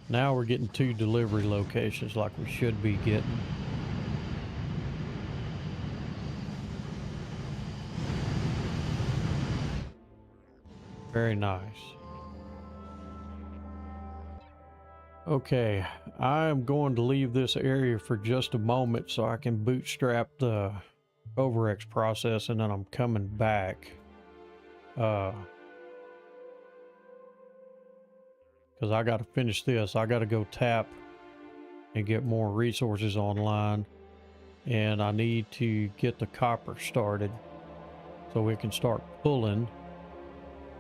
Now we're getting 2 delivery locations like we should be getting. Very nice. Okay, I'm going to leave this area for just a moment so I can bootstrap the Overx process, and then I'm coming back. Because I got to finish this. I got to go tap and get more resources online, and I need to get the copper started so we can start pulling.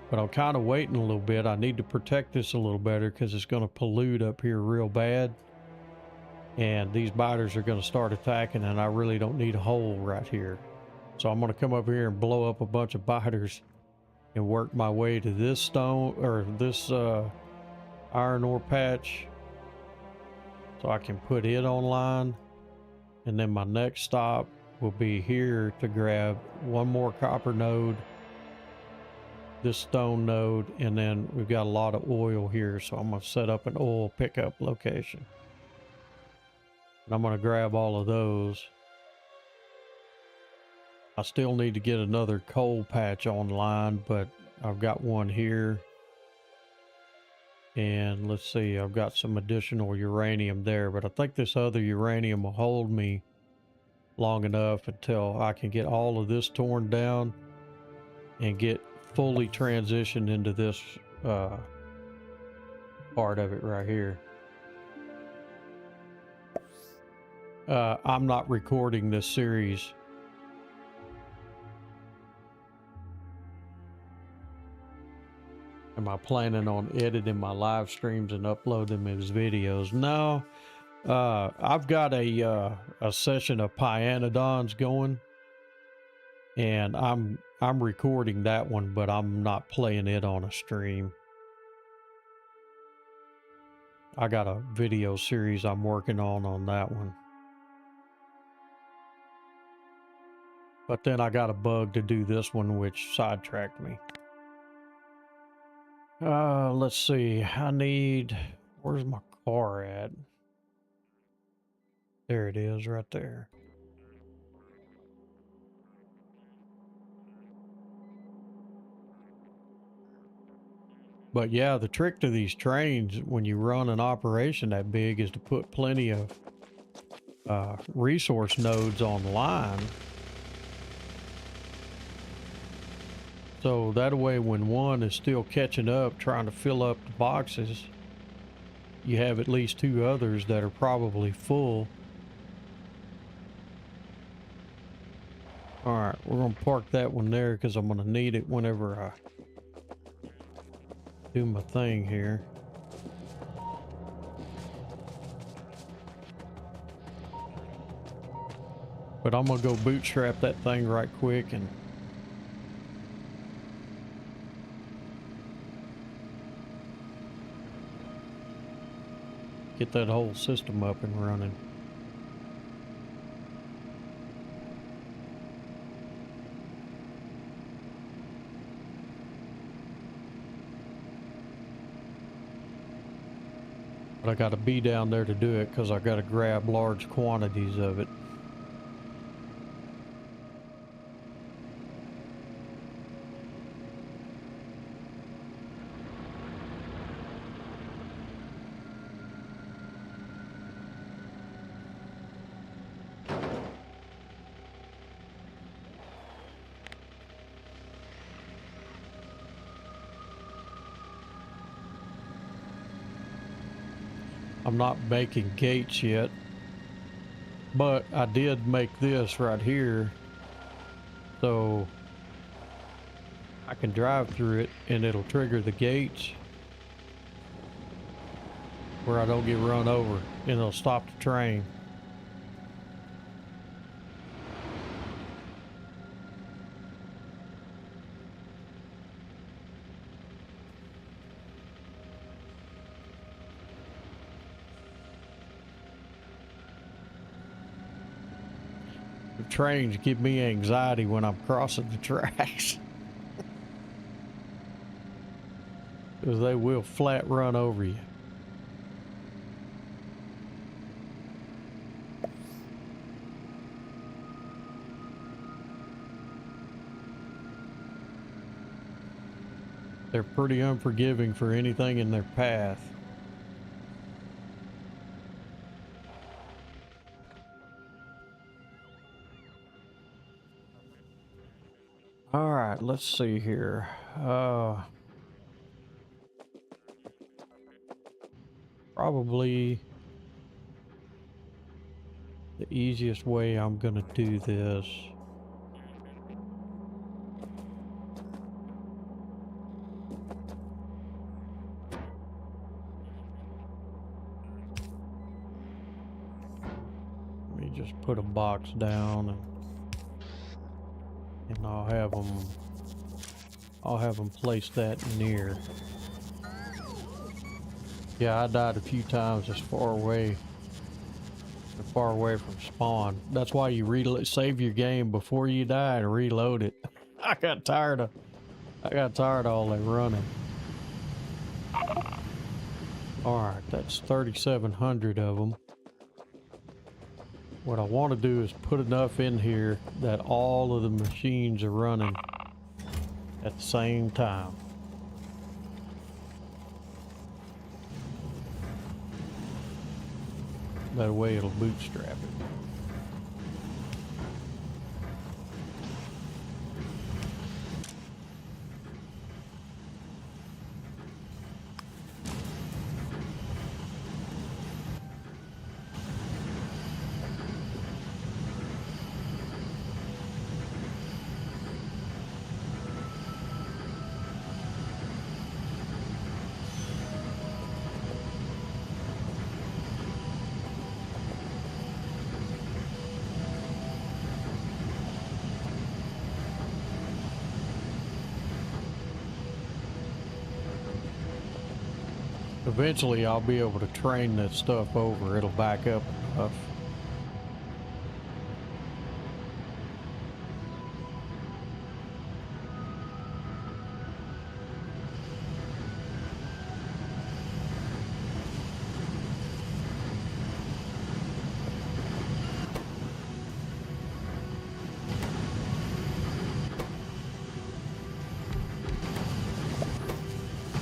But I'm kind of waiting a little bit. I need to protect this a little better because it's going to pollute up here real bad, and these biters are going to start attacking, and I really don't need a hole right here. So I'm going to come up here and blow up a bunch of biters and work my way to this stone, or this iron ore patch, so I can put it online. And then my next stop will be here to grab one more copper node, this stone node, and then we've got a lot of oil here, so I'm going to set up an oil pickup location. And I'm going to grab all of those. I still need to get another coal patch online, but I've got one here. And let's see, I've got some additional uranium there, but I think this other uranium will hold me long enough until I can get all of this torn down and get fully transitioned into this part of it right here. I'm not recording this series. Am I planning on editing my live streams and upload them as videos? No. I've got a session of Pyanodons going, and I'm recording that one, but I'm not playing it on a stream. I got a video series I'm working on that one. But then I got a bug to do this one, which sidetracked me. Let's see. I need... Where's my car at? There it is, right there. But yeah, the trick to these trains when you run an operation that big is to put plenty of resource nodes online. So that way when one is still catching up, trying to fill up the boxes, you have at least two others that are probably full. All right, we're gonna park that one there because I'm gonna need it whenever I do my thing here. But I'm gonna go bootstrap that thing right quick and get that whole system up and running. But I gotta be down there to do it because I gotta grab large quantities of it. I'm not making gates yet, but I did make this right here, so I can drive through it and it'll trigger the gates where I don't get run over, and it'll stop the train. The trains give me anxiety when I'm crossing the tracks. Because they will flat run over you. They're pretty unforgiving for anything in their path. All right, let's see here. Probably the easiest way I'm gonna do this. Let me just put a box down and I'll have them place that near. Yeah, I died a few times this far away from spawn. That's why you save your game before you die and reload it. I got tired of all that running. All right, that's 3,700 of them. What I want to do is put enough in here that all of the machines are running at the same time. That way it'll bootstrap it. Eventually I'll be able to train that stuff over. It'll back up enough.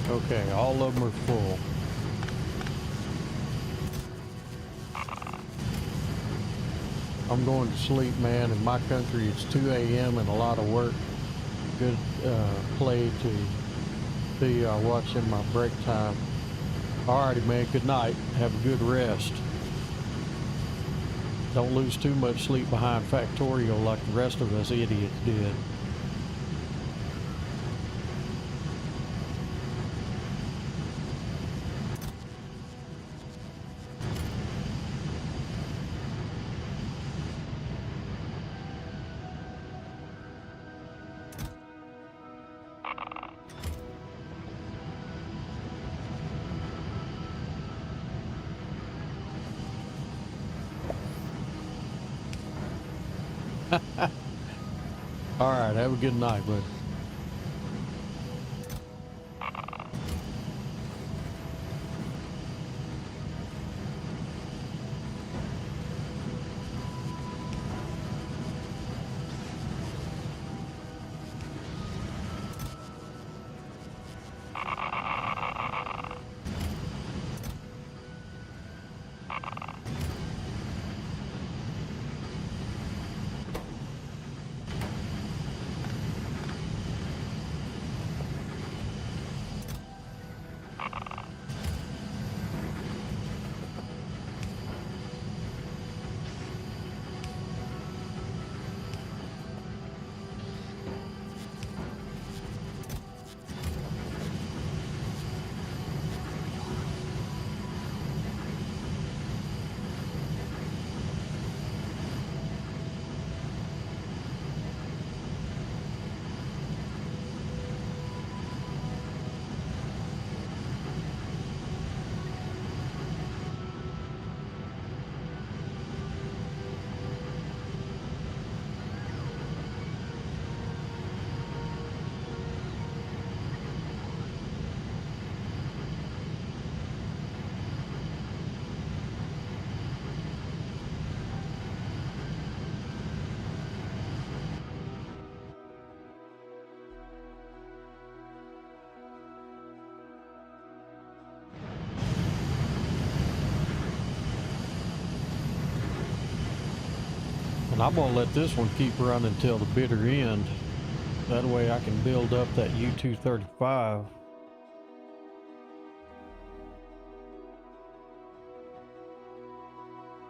Okay, all of them are full. I'm going to sleep, man. In my country, it's 2 a.m. and a lot of work. Good play to be watching my break time. Alrighty, man. Good night. Have a good rest. Don't lose too much sleep behind Factorio like the rest of us idiots did. Alright, have a good night, bud. And I'm gonna let this one keep running till the bitter end. That way I can build up that U-235.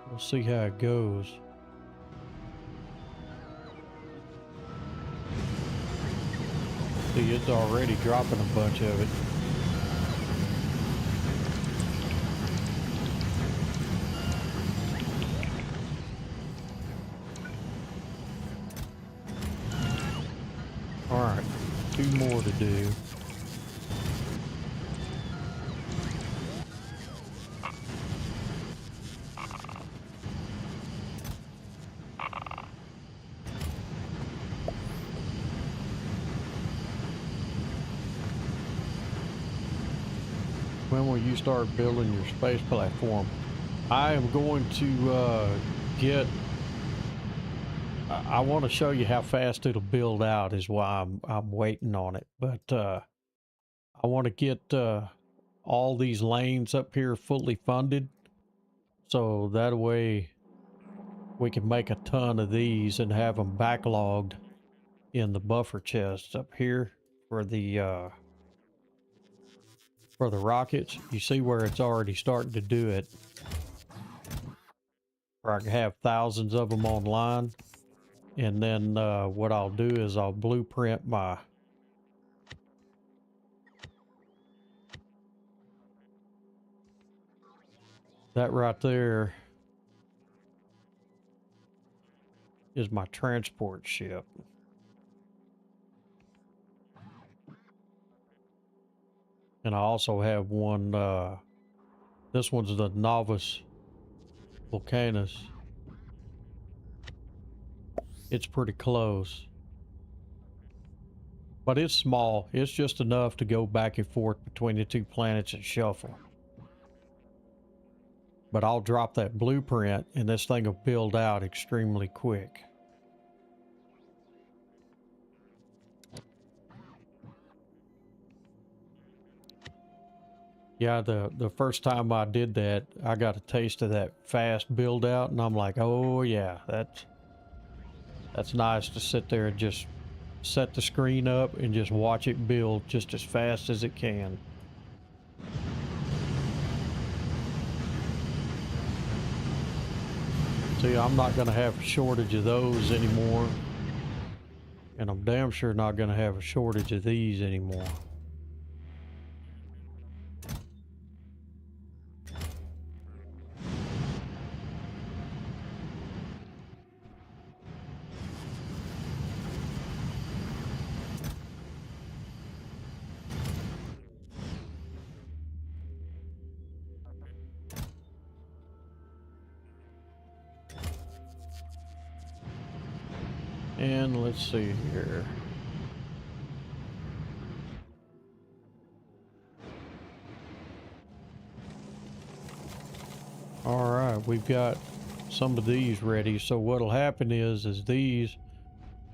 We'll see how it goes. See, it's already dropping a bunch of it. Alright, 2 more to do. When will you start building your space platform? I am going to get... I want to show you how fast it'll build out is why I'm waiting on it. But I want to get all these lanes up here fully funded. So that way we can make a ton of these and have them backlogged in the buffer chests up here for the rockets. You see where it's already starting to do it. Where I can have thousands of them online. And then what I'll do is I'll blueprint my... That right there is my transport ship. And I also have one This one's the Nauvis Vulcanus. It's pretty close. But it's small. It's just enough to go back and forth between the two planets and shuffle. But I'll drop that blueprint and this thing will build out extremely quick. Yeah, the first time I did that, I got a taste of that fast build out, and I'm like, oh yeah, that's nice to sit there and just set the screen up and just watch it build just as fast as it can. See, I'm not going to have a shortage of those anymore, and I'm damn sure not going to have a shortage of these anymore. And let's see here. All right, we've got some of these ready. So what'll happen is these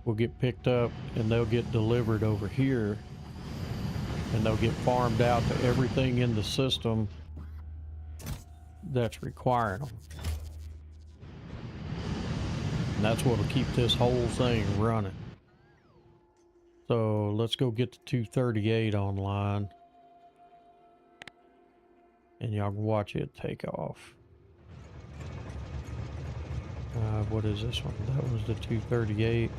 will get picked up and they'll get delivered over here, and they'll get farmed out to everything in the system that's requiring them. And that's what'll keep this whole thing running. So let's go get the 238 online, and y'all can watch it take off. What is this one? That was the 238.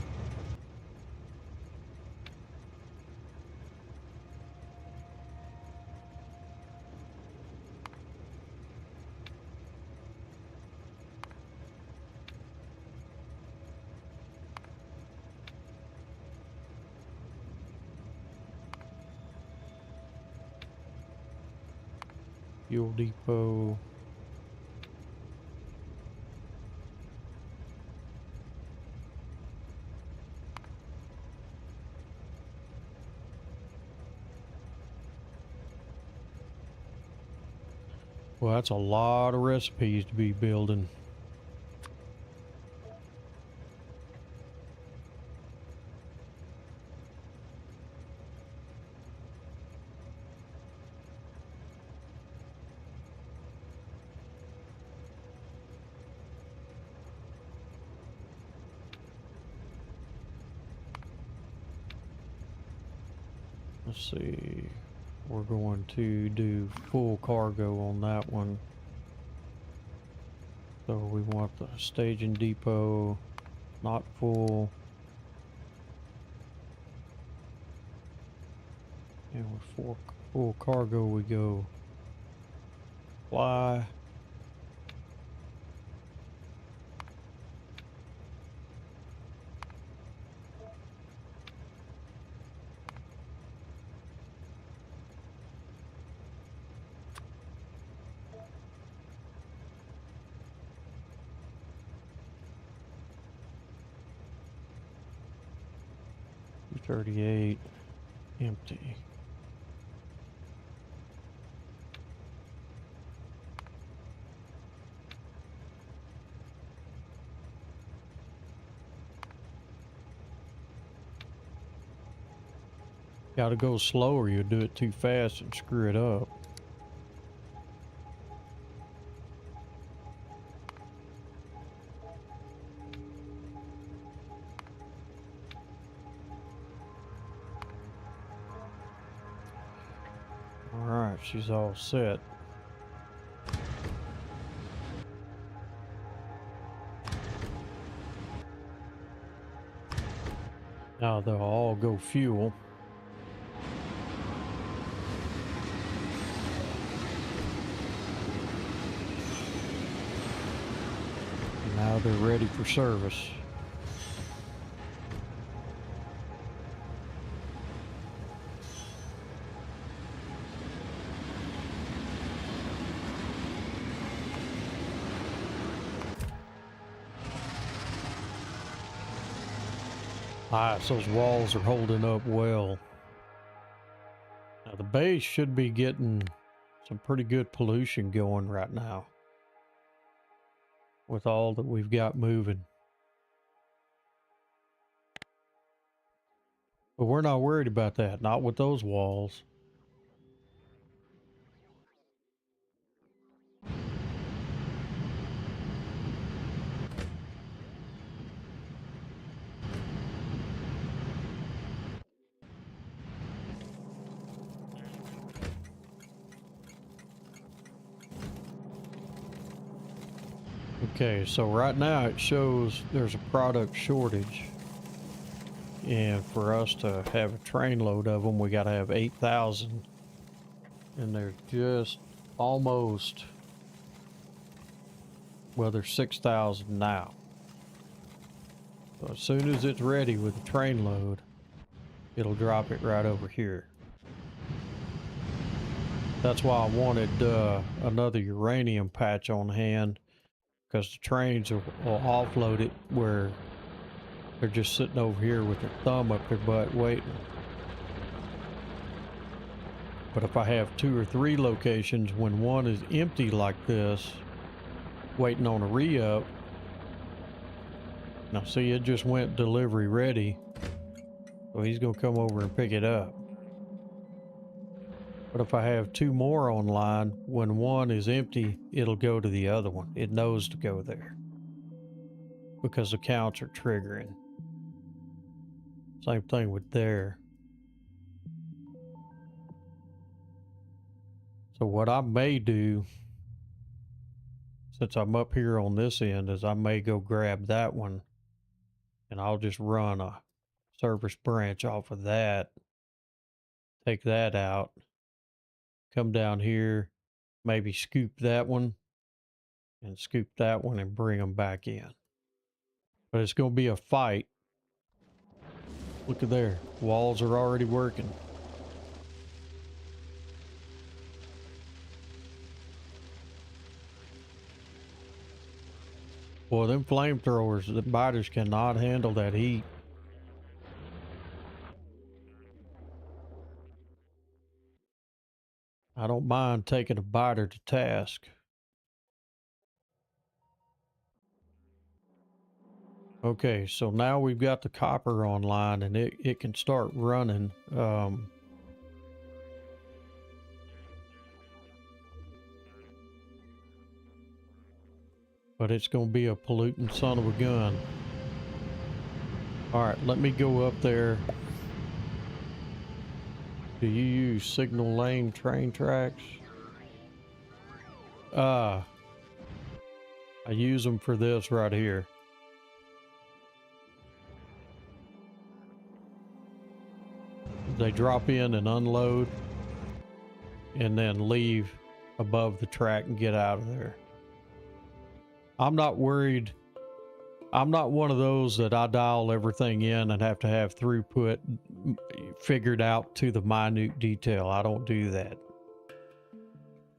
Fuel depot. Well, that's a lot of recipes to be building. Let's see. We're going to do full cargo on that one. So we want the staging depot not full. And with full cargo we go fly. $38 empty. Gotta go slower, you'll do it too fast and screw it up. Alright, she's all set. Now they'll all go fuel. Now they're ready for service. Nice, those walls are holding up well. Now the base should be getting some pretty good pollution going right now with all that we've got moving. But we're not worried about that, not with those walls. Okay, so right now it shows there's a product shortage. And for us to have a train load of them, we got to have 8,000. And they're just almost, well, there's 6,000 now. So as soon as it's ready with the train load, it'll drop it right over here. That's why I wanted another uranium patch on hand, because the trains will offload it where they're just sitting over here with their thumb up their butt waiting. But if I have 2 or 3 locations, when one is empty like this, waiting on a re-up, now see, it just went delivery ready, so he's gonna come over and pick it up. But if I have 2 more online, when one is empty, it'll go to the other one. It knows to go there because the counts are triggering. Same thing with there. So what I may do, since I'm up here on this end, is I may go grab that one and I'll just run a service branch off of that, take that out, come down here, maybe scoop that one and scoop that one and bring them back in. But it's going to be a fight. Look at there, walls are already working. Boy, them flamethrowers, the biters cannot handle that heat. I don't mind taking a biter to task. Okay, so now we've got the copper online and it can start running. But it's going to be a pollutant son of a gun. All right, let me go up there. Do you use signal lane train tracks? I use them for this right here. They drop in and unload and then leave above the track and get out of there. I'm not worried. I'm not one of those that I dial everything in and have to have throughput figured out to the minute detail. I don't do that.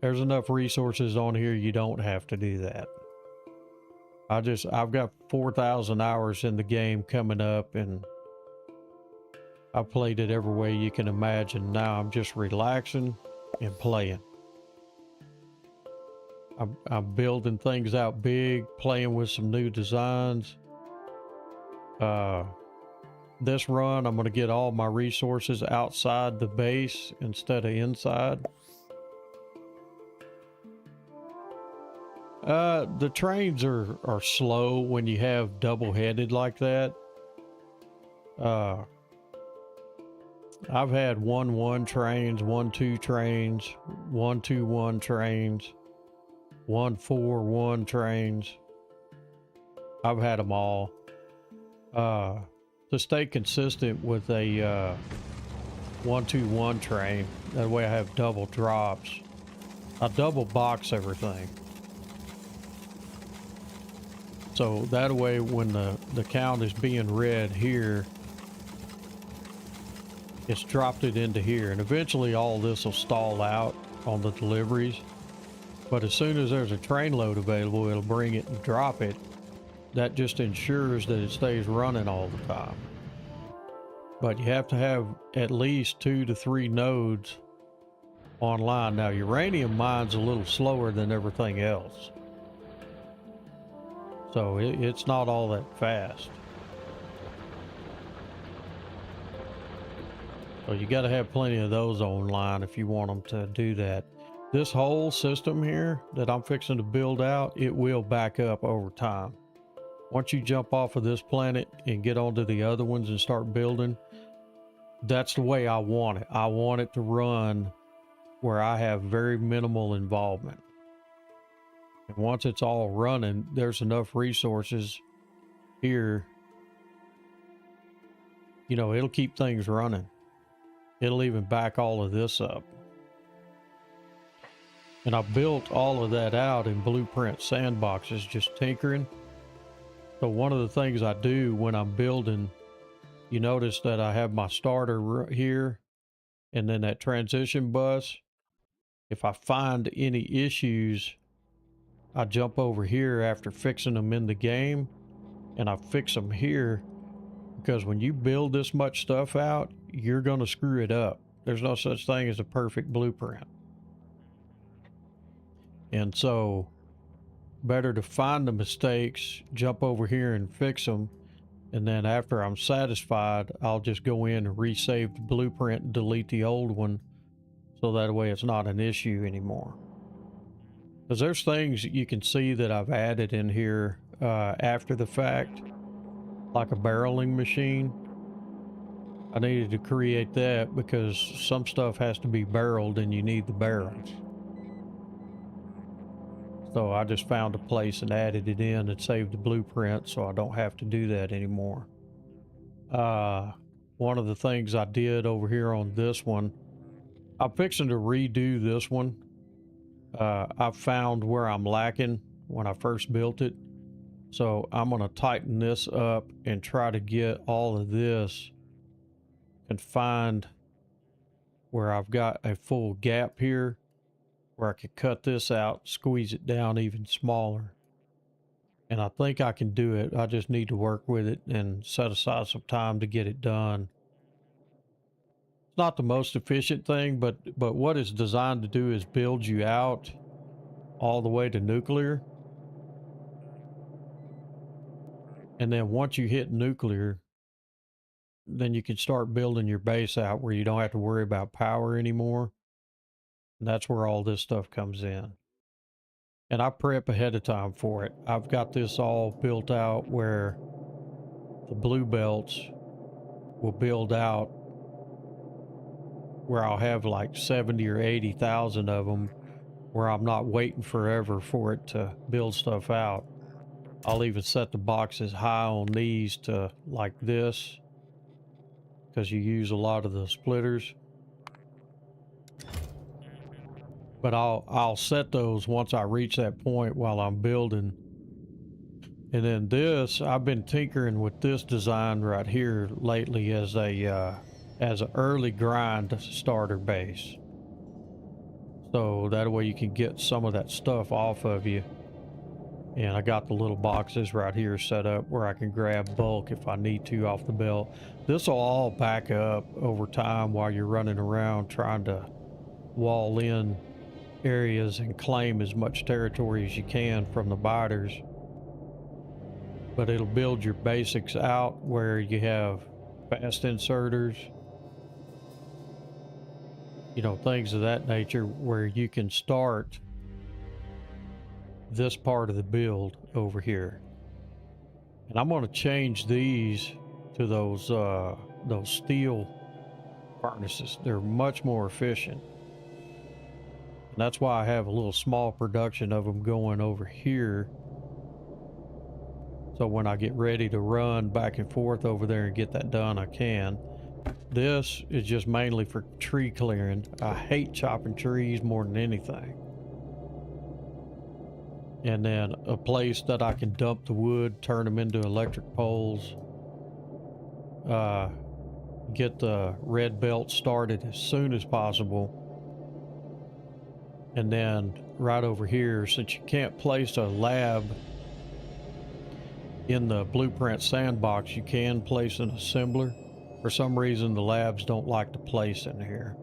There's enough resources on here, you don't have to do that. I've got 4,000 hours in the game coming up and I've played it every way you can imagine. Now I'm just relaxing and playing. I'm building things out big, playing with some new designs. This run, I'm going to get all my resources outside the base instead of inside. The trains are slow when you have double-headed like that. I've had 1-1 trains, 1-2 trains, 1-2-1 trains, 1-4-1 trains. I've had them all. To stay consistent with a 1-2-1 train, that way I have double drops. I double box everything. So that way when the count is being read here, it's dropped it into here, and eventually all this will stall out on the deliveries. But as soon as there's a train load available, it'll bring it and drop it. That just ensures that it stays running all the time. but you have to have at least 2 to 3 nodes online. Now, uranium mine's a little slower than everything else, so it's not all that fast. So you got to have plenty of those online if you want them to do that. This whole system here that I'm fixing to build out, it will back up over time. Once you jump off of this planet and get onto the other ones and start building, that's the way I want it. I want it to run where I have very minimal involvement. And once it's all running, there's enough resources here, you know, it'll keep things running. It'll even back all of this up. And I built all of that out in blueprint sandboxes, just tinkering. So one of the things I do when I'm building, you notice that I have my starter here and then that transition bus. If I find any issues, I jump over here after fixing them in the game, and I fix them here, because when you build this much stuff out, you're going to screw it up. There's no such thing as a perfect blueprint. And so better to find the mistakes, jump over here and fix them, and then after I'm satisfied, I'll just go in and resave the blueprint and delete the old one, so that way it's not an issue anymore. Because there's things you can see that I've added in here after the fact, like a barreling machine. I needed to create that because some stuff has to be barreled and you need the barrels. So I just found a place and added it in and saved the blueprint, so I don't have to do that anymore. One of the things I did over here on this one, I'm fixing to redo this one. I found where I'm lacking when I first built it. So I'm going to tighten this up and try to get all of this confined where I've got a full gap here, where I could cut this out, squeeze it down even smaller. And I think I can do it. I just need to work with it and set aside some time to get it done. It's not the most efficient thing, but what it's designed to do is build you out all the way to nuclear. And then once you hit nuclear, then you can start building your base out where you don't have to worry about power anymore. And that's where all this stuff comes in. And I prep ahead of time for it. I've got this all built out where the blue belts will build out where I'll have like 70 or 80,000 of them, where I'm not waiting forever for it to build stuff out. I'll even set the boxes high on these to like this, because you use a lot of the splitters. But I'll set those once I reach that point while I'm building. And then this, I've been tinkering with this design right here lately as an early grind starter base. So that way you can get some of that stuff off of you. And I got the little boxes right here set up where I can grab bulk if I need to off the belt. This will all back up over time while you're running around trying to wall in areas and claim as much territory as you can from the biters. But it'll build your basics out where you have fast inserters, you know, things of that nature, where you can start this part of the build over here. And I'm going to change these to those steel furnaces. They're much more efficient. And that's why I have a little small production of them going over here. So when I get ready to run back and forth over there and get that done, I can. This is just mainly for tree clearing. I hate chopping trees more than anything. And then a place that I can dump the wood, turn them into electric poles. Get the red belt started as soon as possible. And then right over here, since you can't place a lab in the blueprint sandbox, you can place an assembler. For some reason, the labs don't like to place in here.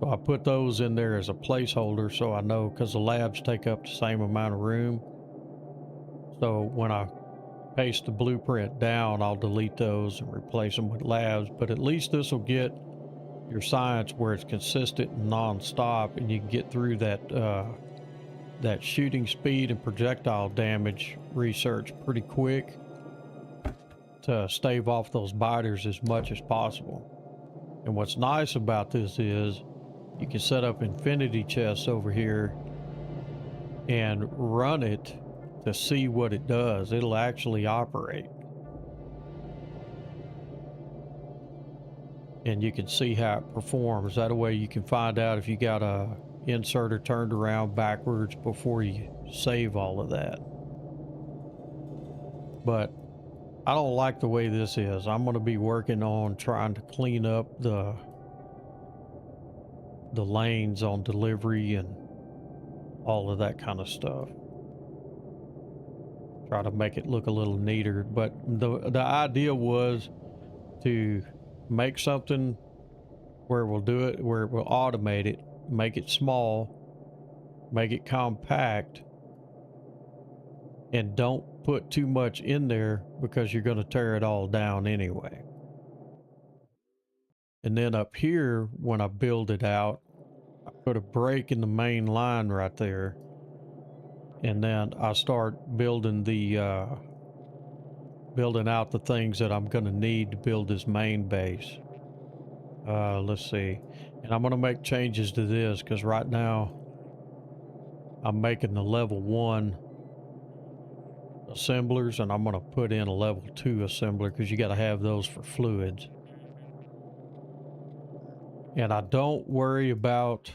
So I put those in there as a placeholder so I know, because the labs take up the same amount of room. So when I paste the blueprint down, I'll delete those and replace them with labs. But at least this will get your science where it's consistent and non-stop, and you can get through that that shooting speed and projectile damage research pretty quick to stave off those biters as much as possible. And what's nice about this is you can set up infinity chests over here and run it to see what it does. It'll actually operate. And you can see how it performs. That way you can find out if you got a inserter turned around backwards before you save all of that. But I don't like the way this is. I'm going to be working on trying to clean up the lanes on delivery and all of that kind of stuff. Try to make it look a little neater. But the idea was to make something where we'll do it, where we'll automate it, make it small, make it compact, and don't put too much in there because you're going to tear it all down anyway. And then up here, when I build it out, I put a break in the main line right there, and then I start building the building out the things that I'm going to need to build this main base. Let's see. And I'm going to make changes to this because right now I'm making the level 1 assemblers, and I'm going to put in a level 2 assembler because you got to have those for fluids. And I don't worry about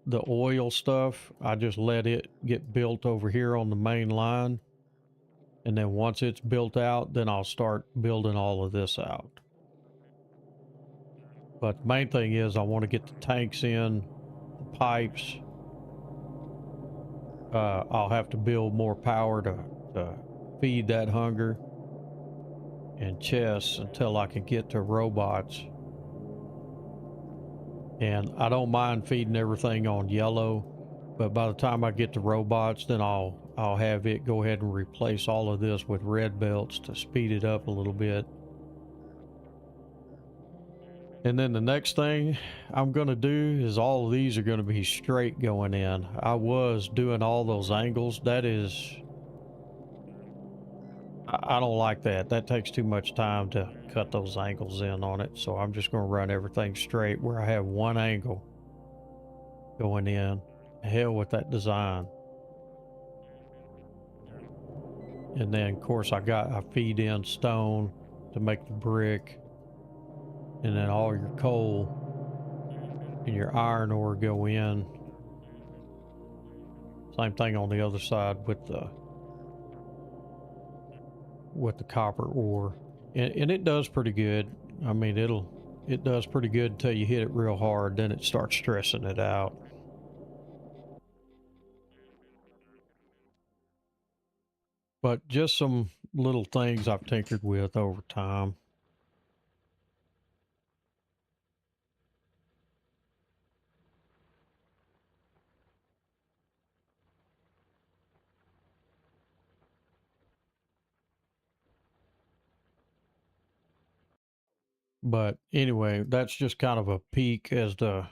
the oil stuff. I just let it get built over here on the main line. And then once it's built out, then I'll start building all of this out. But the main thing is I want to get the tanks in, the pipes. I'll have to build more power to feed that hunger, and chests until I can get to robots. And I don't mind feeding everything on yellow, but by the time I get to robots, then I'll have it go ahead and replace all of this with red belts to speed it up a little bit. And then the next thing I'm going to do is all of these are going to be straight going in. I was doing all those angles. That is, I don't like that. That takes too much time to cut those angles in on it. So I'm just going to run everything straight where I have one angle going in. Hell with that design. And then of course I feed in stone to make the brick. And then all your coal and your iron ore go in. Same thing on the other side with the copper ore. And it does pretty good. I mean, it does pretty good until you hit it real hard, then it starts stressing it out. But just some little things I've tinkered with over time. But anyway, that's just kind of a peek as to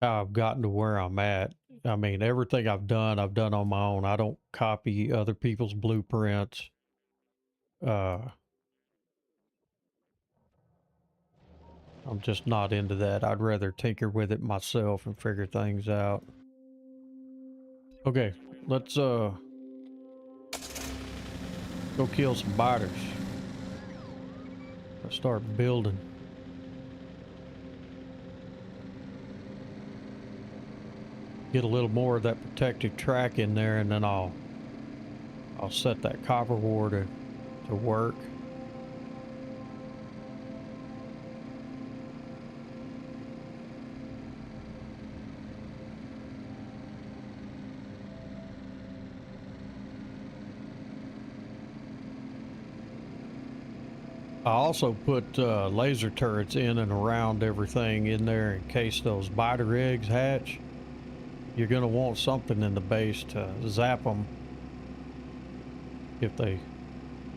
how I've gotten to where I'm at. I mean, everything I've done on my own. I don't copy other people's blueprints. I'm just not into that. I'd rather tinker with it myself and figure things out. Okay, let's go kill some biters. Let's start building. Get a little more of that protected track in there, and then I'll set that copper ore to work. I also put laser turrets in and around everything in there in case those biter eggs hatch. You're going to want something in the base to zap them if they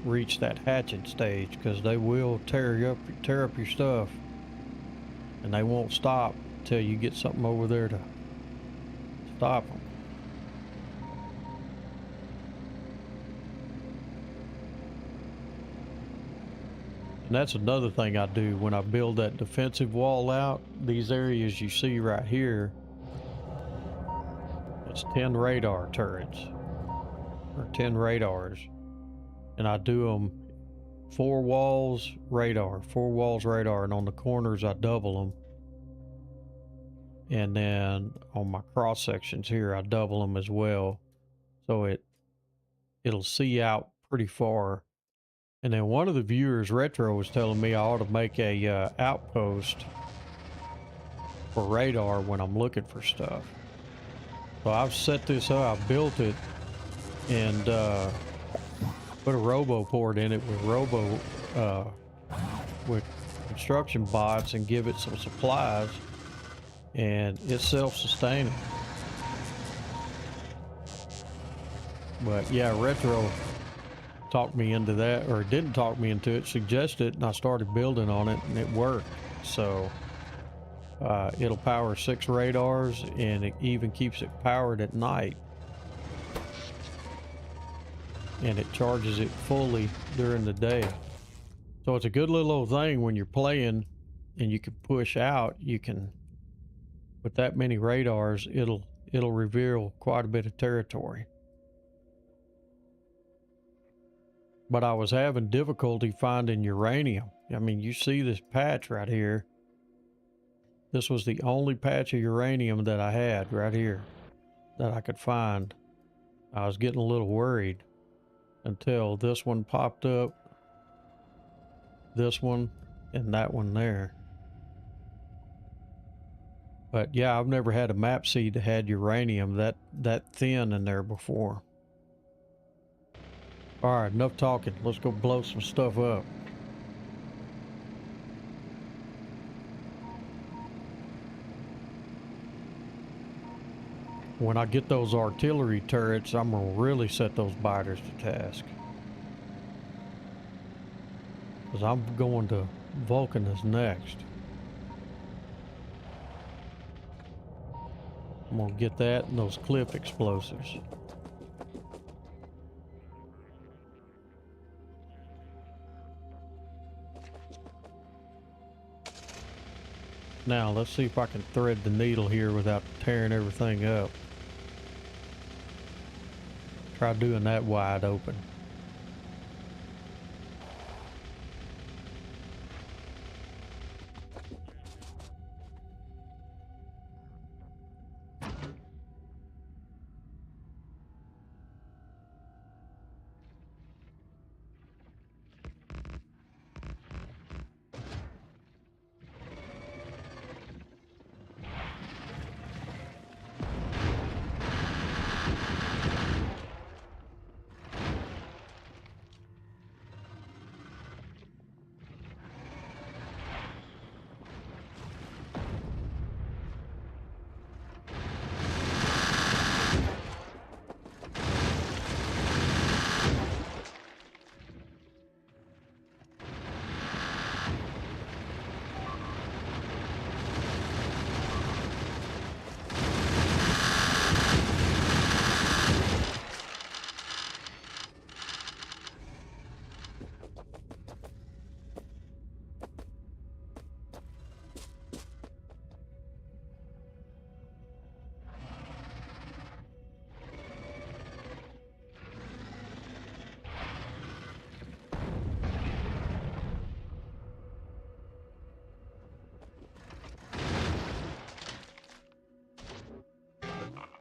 reach that hatching stage, because they will tear up your stuff, and they won't stop until you get something over there to stop them. And that's another thing I do when I build that defensive wall out. These areas you see right here, it's 10 radar turrets, or 10 radars. And I do them 4 walls radar, and on the corners I double them. And then on my cross sections here, I double them as well. So it'll see out pretty far. And then one of the viewers, Retro, was telling me I ought to make a outpost for radar when I'm looking for stuff. So I've set this up, I built it, and put a robo port in it with construction bots, and give it some supplies, and it's self-sustaining. But yeah, Retro talked me into that, or didn't talk me into it, suggested it, and I started building on it, and it worked. So it'll power 6 radars, and it even keeps it powered at night, and it charges it fully during the day. So it's a good little old thing when you're playing and you can push out. You can, with that many radars, it'll reveal quite a bit of territory. But I was having difficulty finding uranium. I mean, you see this patch right here. This was the only patch of uranium that I had right here that I could find. I was getting a little worried until this one popped up, this one, and that one there. But yeah, I've never had a map seed that had uranium that thin in there before. All right, enough talking. Let's go blow some stuff up. When I get those artillery turrets, I'm gonna really set those biters to task. Because I'm going to Vulcanus next. I'm gonna get that and those cliff explosives. Now, let's see if I can thread the needle here without tearing everything up. Try doing that wide open.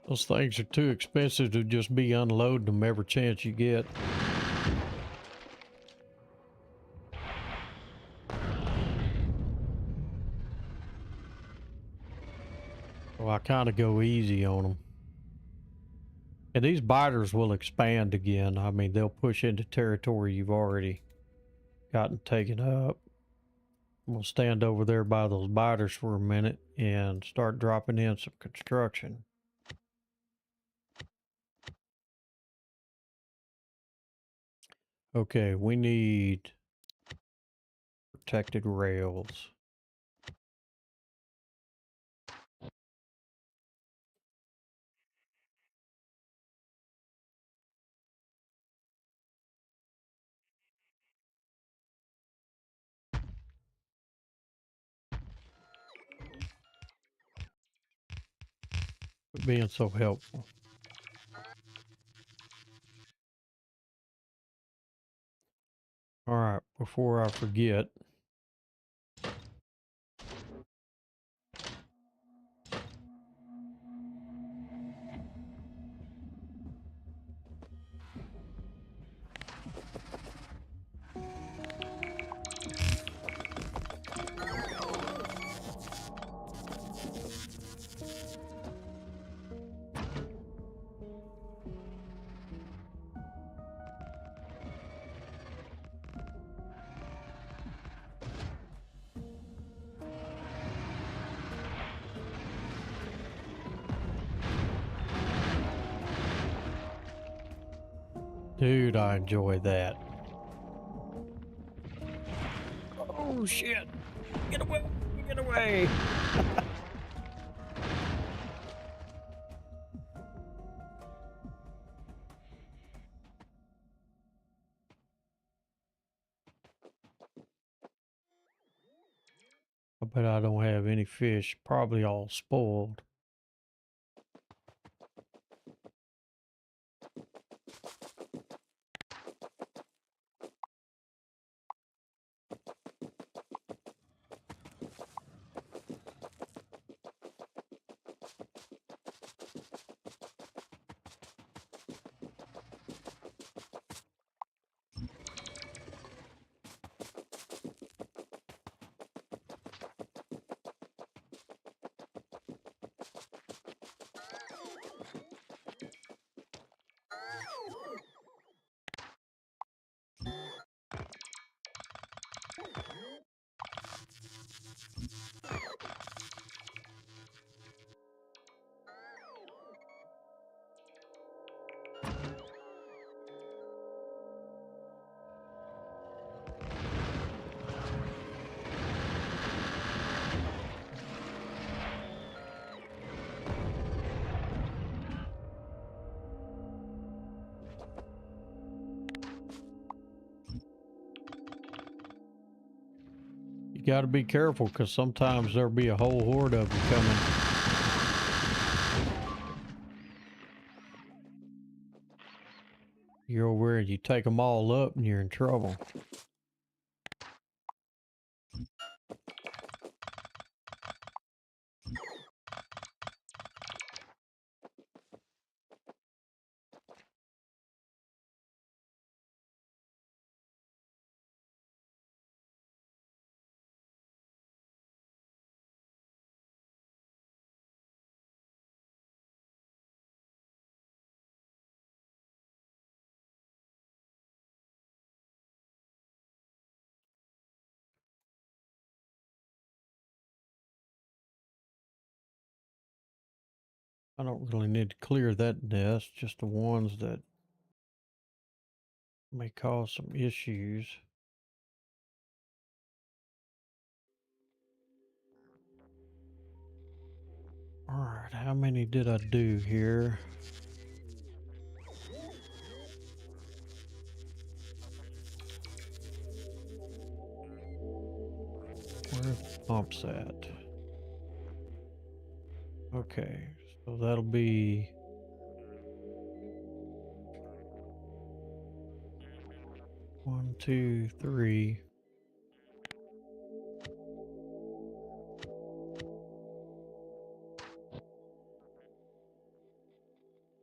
Those things are too expensive to just be unloading them every chance you get. So I kind of go easy on them. And these biters will expand again. I mean, they'll push into territory you've already gotten taken up. We'll stand over there by those biters for a minute and start dropping in some construction. Okay, we need protected rails. For being so helpful. All right, before I forget, dude, I enjoy that. Oh shit! Get away! Get away! I bet I don't have any fish. Probably all spoiled. You got to be careful because sometimes there'll be a whole horde of them coming. You're over and you take them all up and you're in trouble. I don't really need to clear that nest, just the ones that may cause some issues. All right, how many did I do here? Where are the pumps at? Okay, so that'll be 1, 2, 3,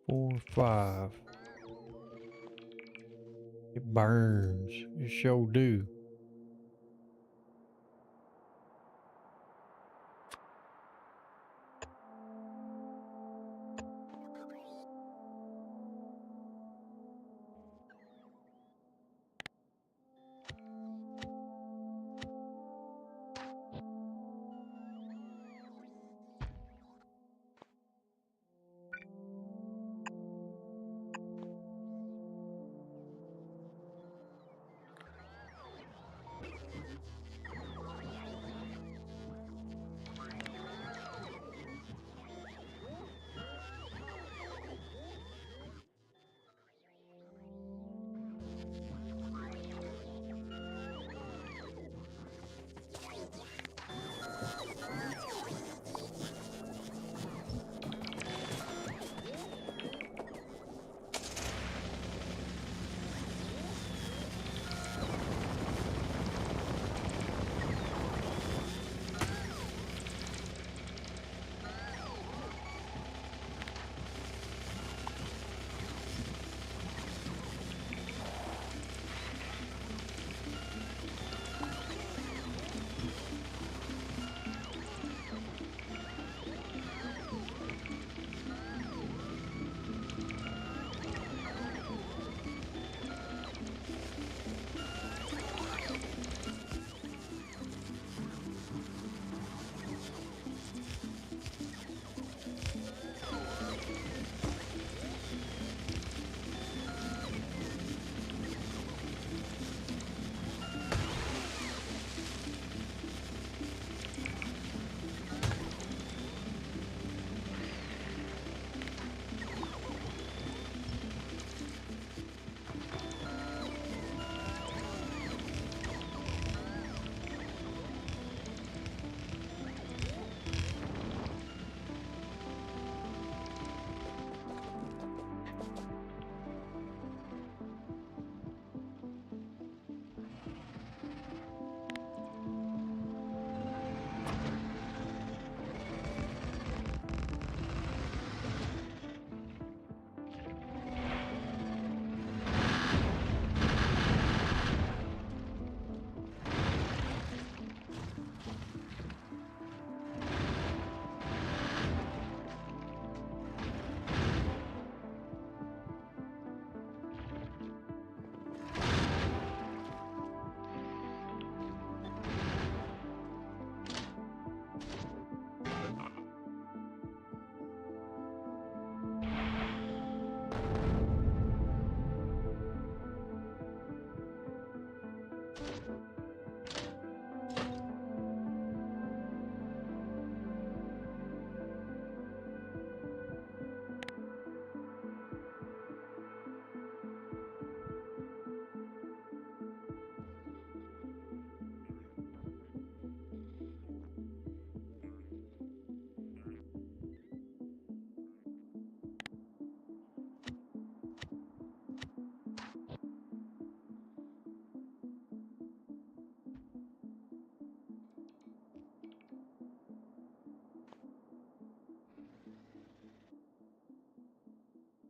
4, 5. It burns. It sure do.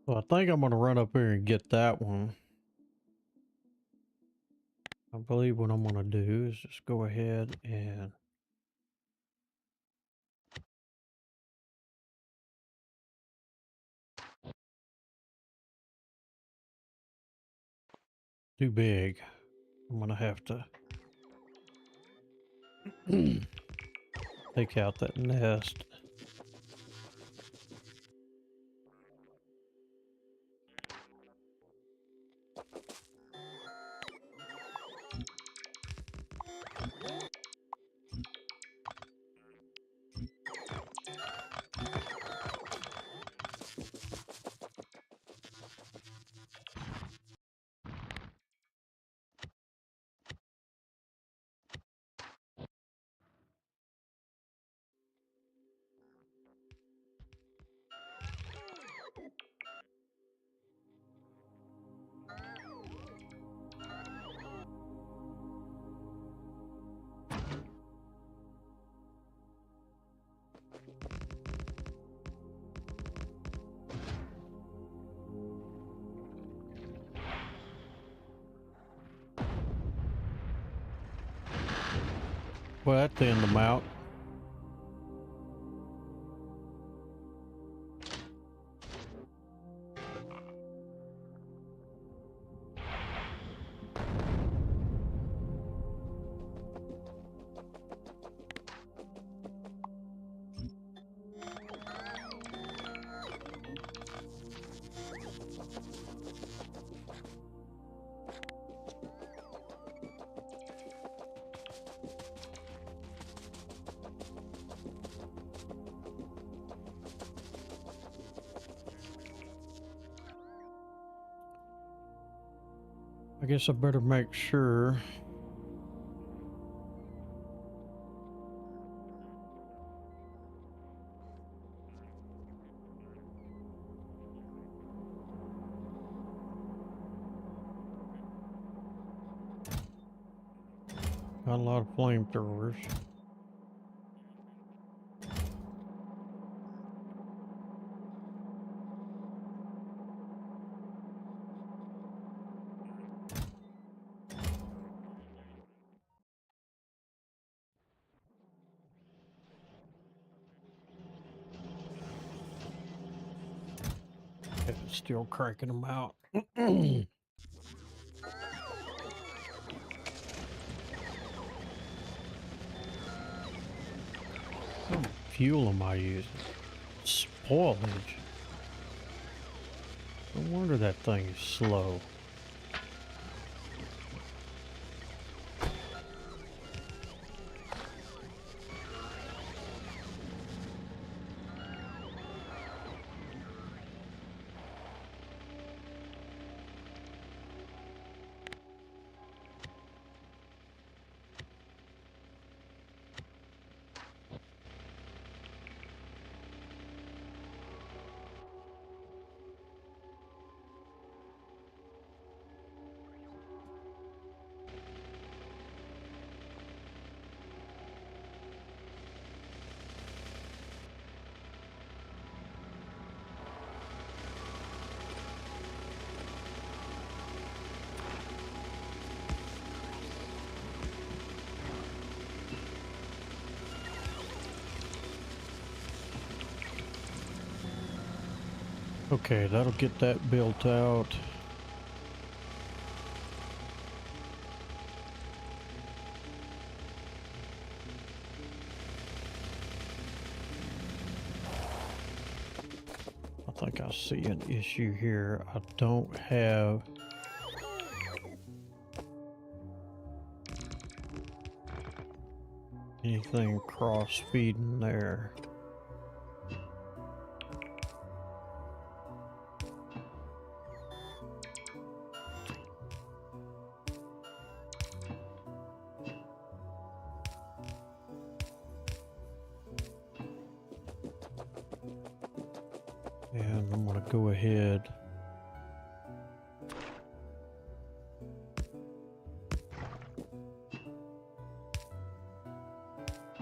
So I think I'm gonna run up here and get that one. I believe what I'm gonna do is just go ahead and too big. I'm gonna have to take out that nest. Well, that thinned them out. I guess I better make sure. Got a lot of flamethrowers. It's still cranking them out. What fuel am I using? Spoilage. No wonder that thing is slow. Okay, that'll get that built out. I think I see an issue here. I don't have anything cross feeding there. And I'm gonna go ahead.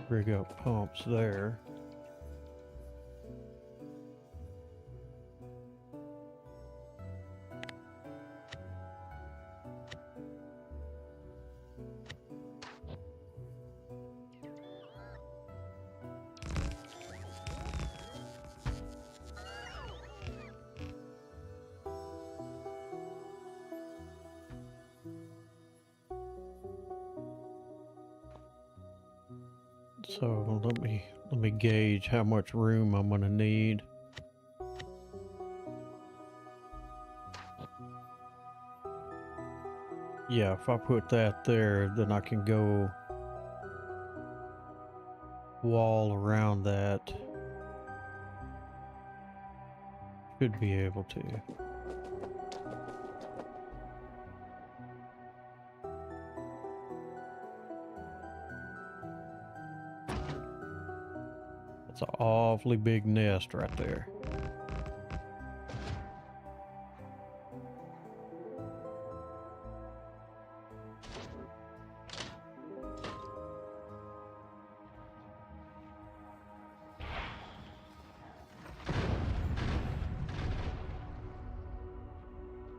Rig up pumps there. So let me gauge how much room I'm gonna need. Yeah, if I put that there, then I can go wall around that. Should be able to. That's an awfully big nest right there.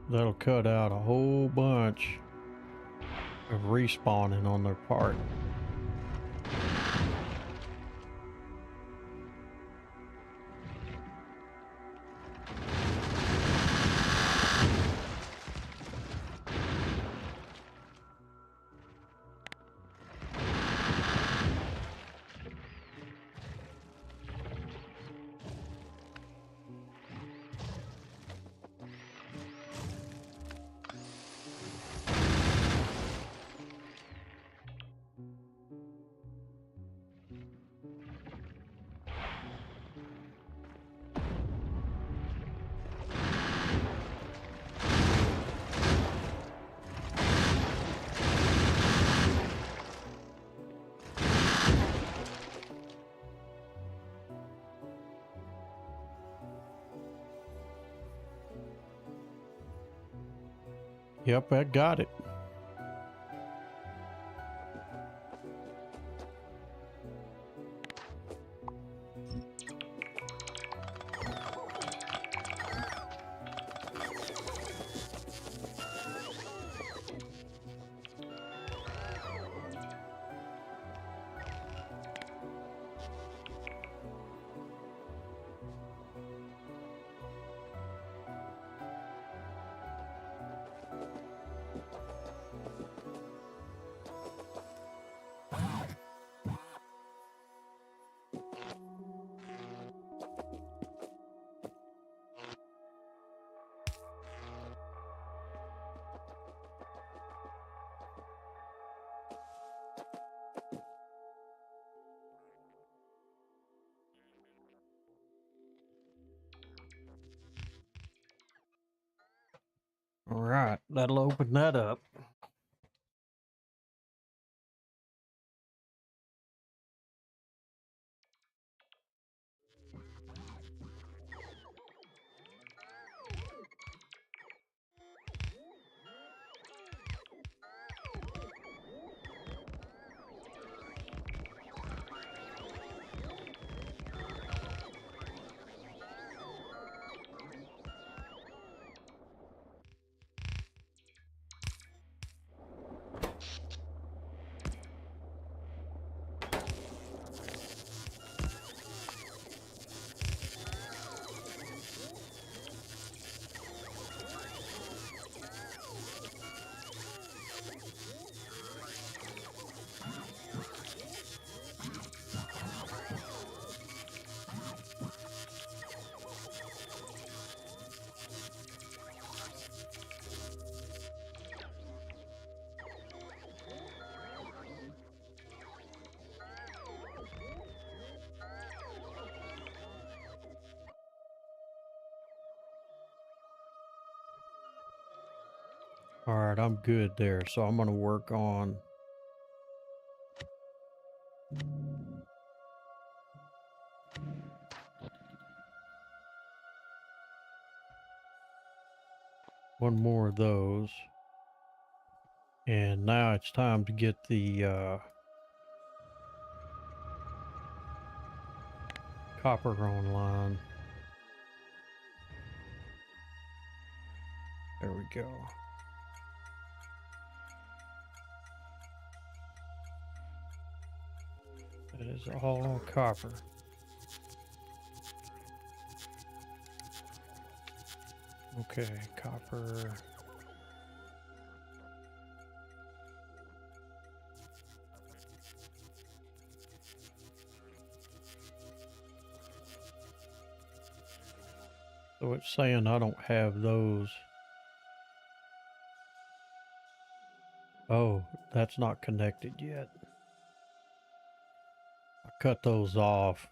That'll cut out a whole bunch of respawning on their part. Yep, I got it. All right, that'll open that up. All right, I'm good there. So I'm going to work on one more of those. And now it's time to get the copper online. There we go. It is all copper. Okay, copper. So it's saying I don't have those. Oh, that's not connected yet. I cut those off.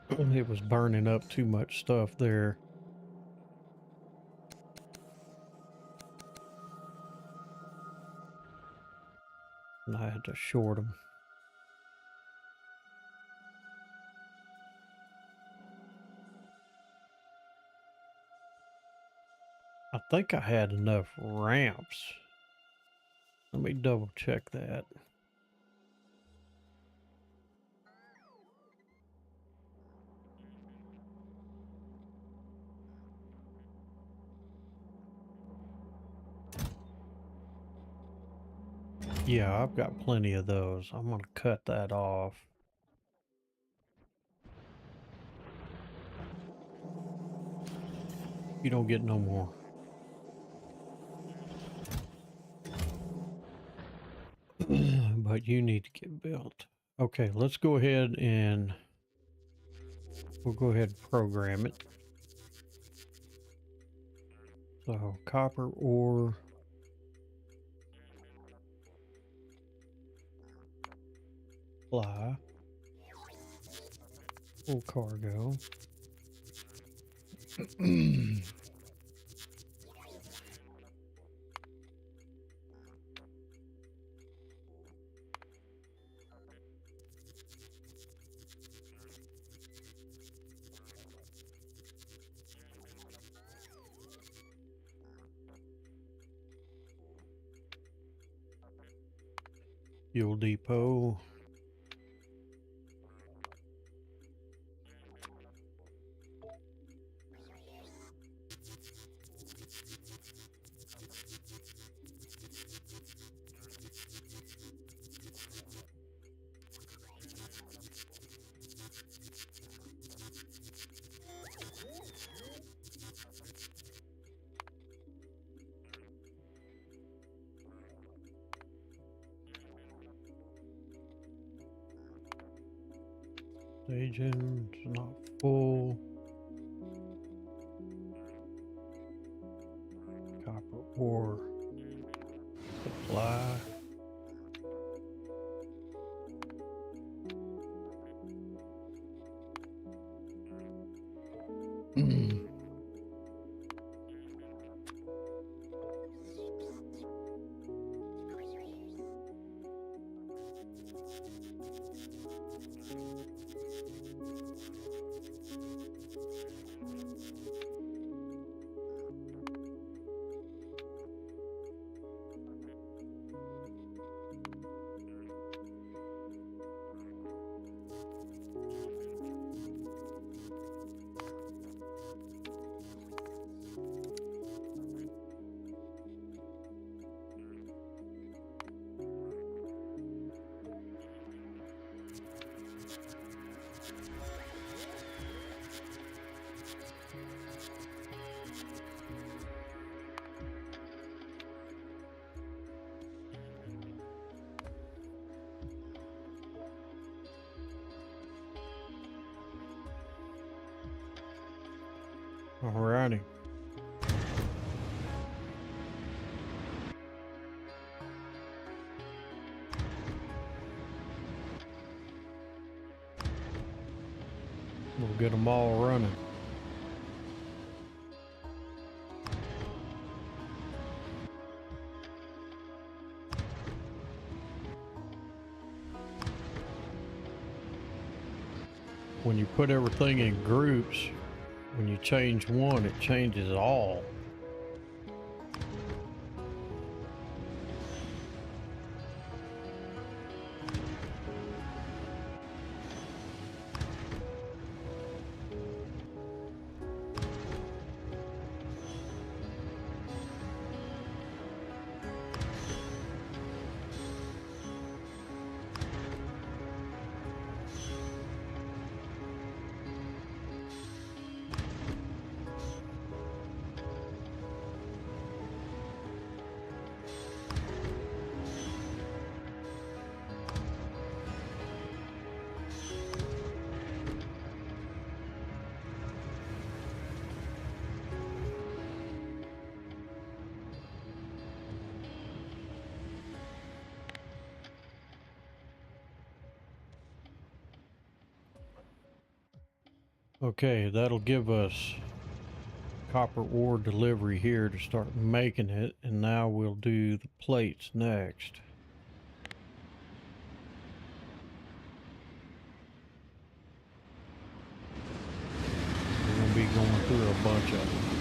It was burning up too much stuff there. And I had to short them. I think I had enough ramps. Let me double check that. Yeah, I've got plenty of those. I'm gonna cut that off. You don't get no more. But you need to get built. Okay, let's go ahead and we'll go ahead and program it. So copper ore. Fly. Full cargo. Fuel depot. Agent not full. Copper ore supply. Alrighty. We'll get them all running. When you put everything in groups, when you change one, it changes all. Okay, that'll give us copper ore delivery here to start making it, and now we'll do the plates next. We're gonna be going through a bunch of them.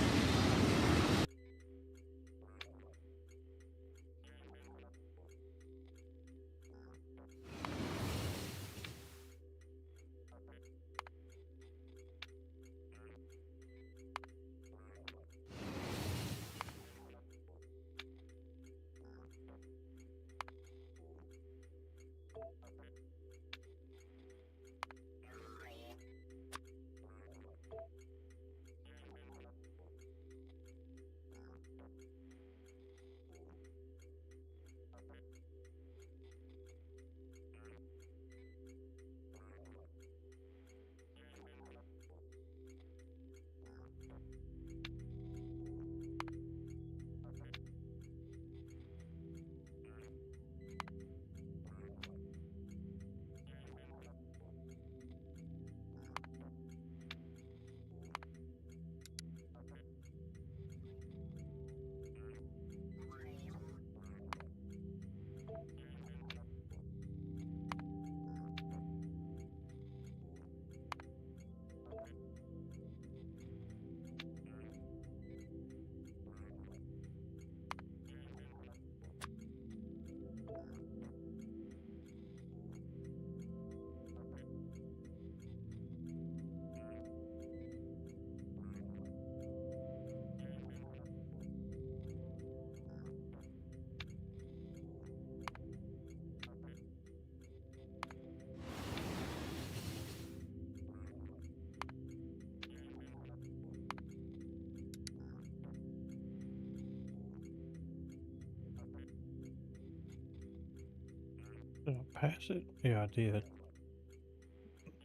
Did I pass it? Yeah, I did.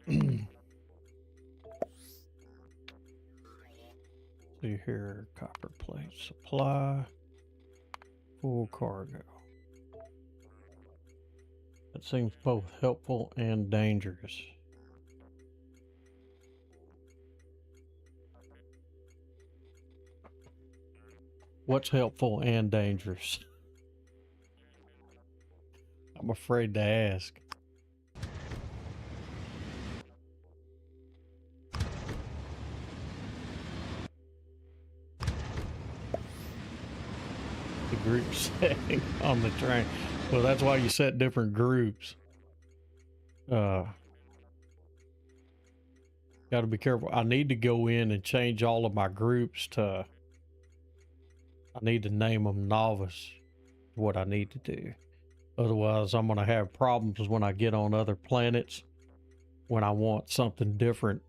See here, copper plate supply, full cargo. That seems both helpful and dangerous. What's helpful and dangerous? I'm afraid to ask. The group setting on the train. Well, that's why you set different groups. Got to be careful. I need to go in and change all of my groups to, I need to name them Nauvis, what I need to do. Otherwise, I'm going to have problems when I get on other planets. When I want something different,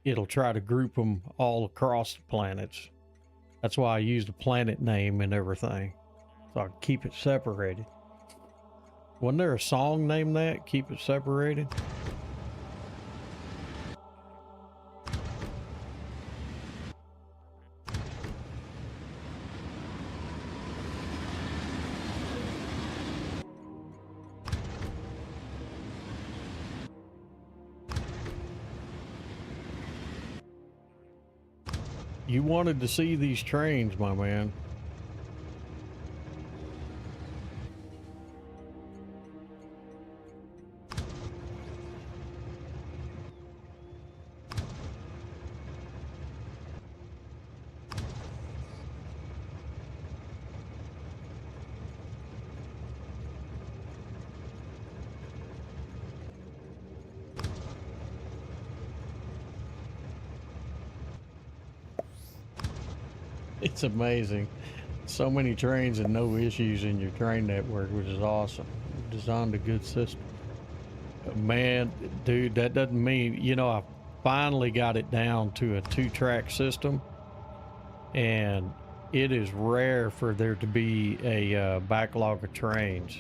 it'll try to group them all across the planets. That's why I use the planet name and everything, so I can keep it separated. Wasn't there a song named that? Keep it separated? You wanted to see these trains, my man. It's amazing. So many trains and no issues in your train network, which is awesome. You've designed a good system. Man, dude, that doesn't mean, you know, I finally got it down to a 2-track system, and it is rare for there to be a backlog of trains.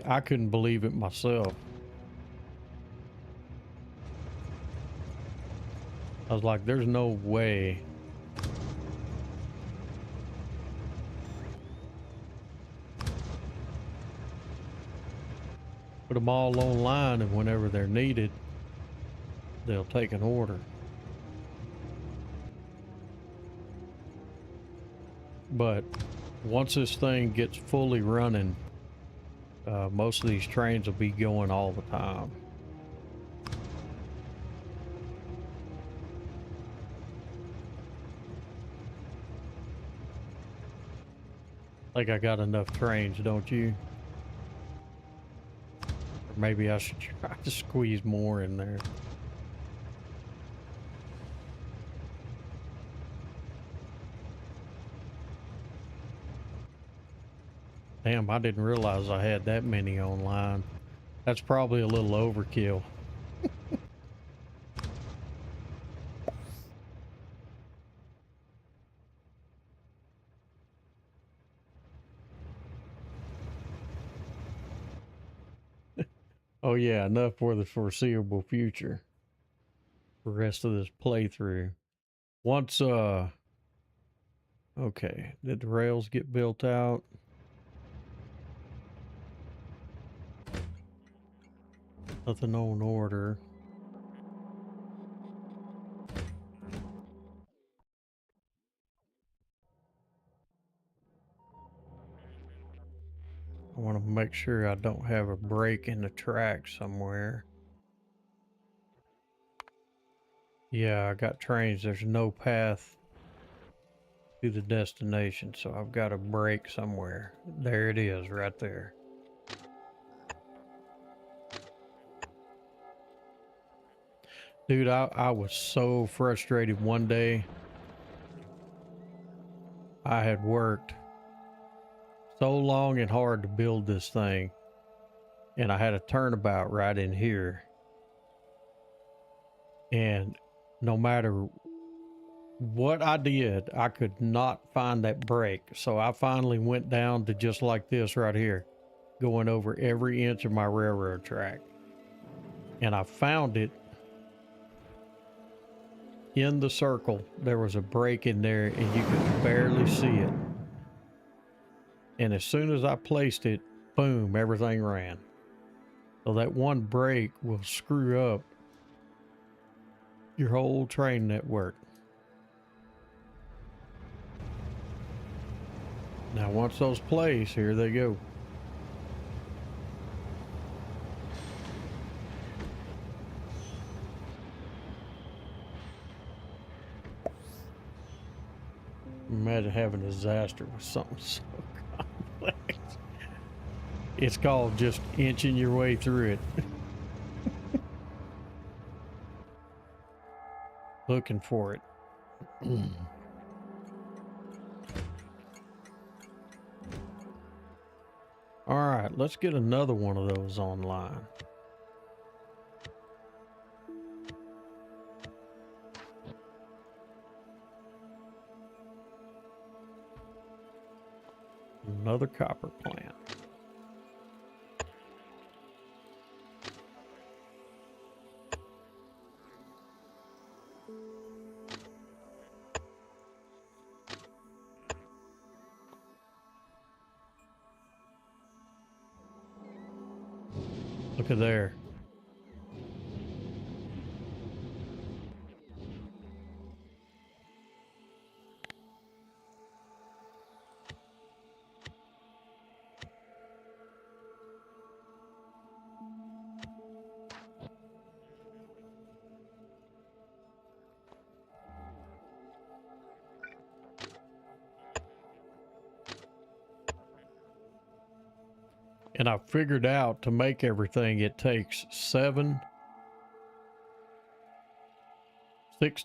I couldn't believe it myself. I was like, there's no way. Put them all online, and whenever they're needed, they'll take an order. But once this thing gets fully running, most of these trains will be going all the time. Like I got enough trains, don't you? Or maybe I should try to squeeze more in there. Damn, I didn't realize I had that many online. That's probably a little overkill. Oh yeah, enough for the foreseeable future. The rest of this playthrough. Once, okay, did the rails get built out? Nothing on order. I want to make sure I don't have a break in the track somewhere. Yeah, I got trains. There's no path to the destination, so I've got a break somewhere. There it is, right there. Dude, I was so frustrated one day. I had worked so long and hard to build this thing, and I had a turnabout right in here. And no matter what I did, I could not find that break. So I finally went down to just like this right here, going over every inch of my railroad track. And I found it in the circle. There was a break in there and you could barely see it. And as soon as I placed it, boom, everything ran. So that one break will screw up your whole train network. Now, once those place, here they go. Imagine having a disaster with something so complex. It's called just inching your way through it. Looking for it. All right, let's get another one of those online. Another copper plant. Look at there. And I figured out to make everything, it takes 6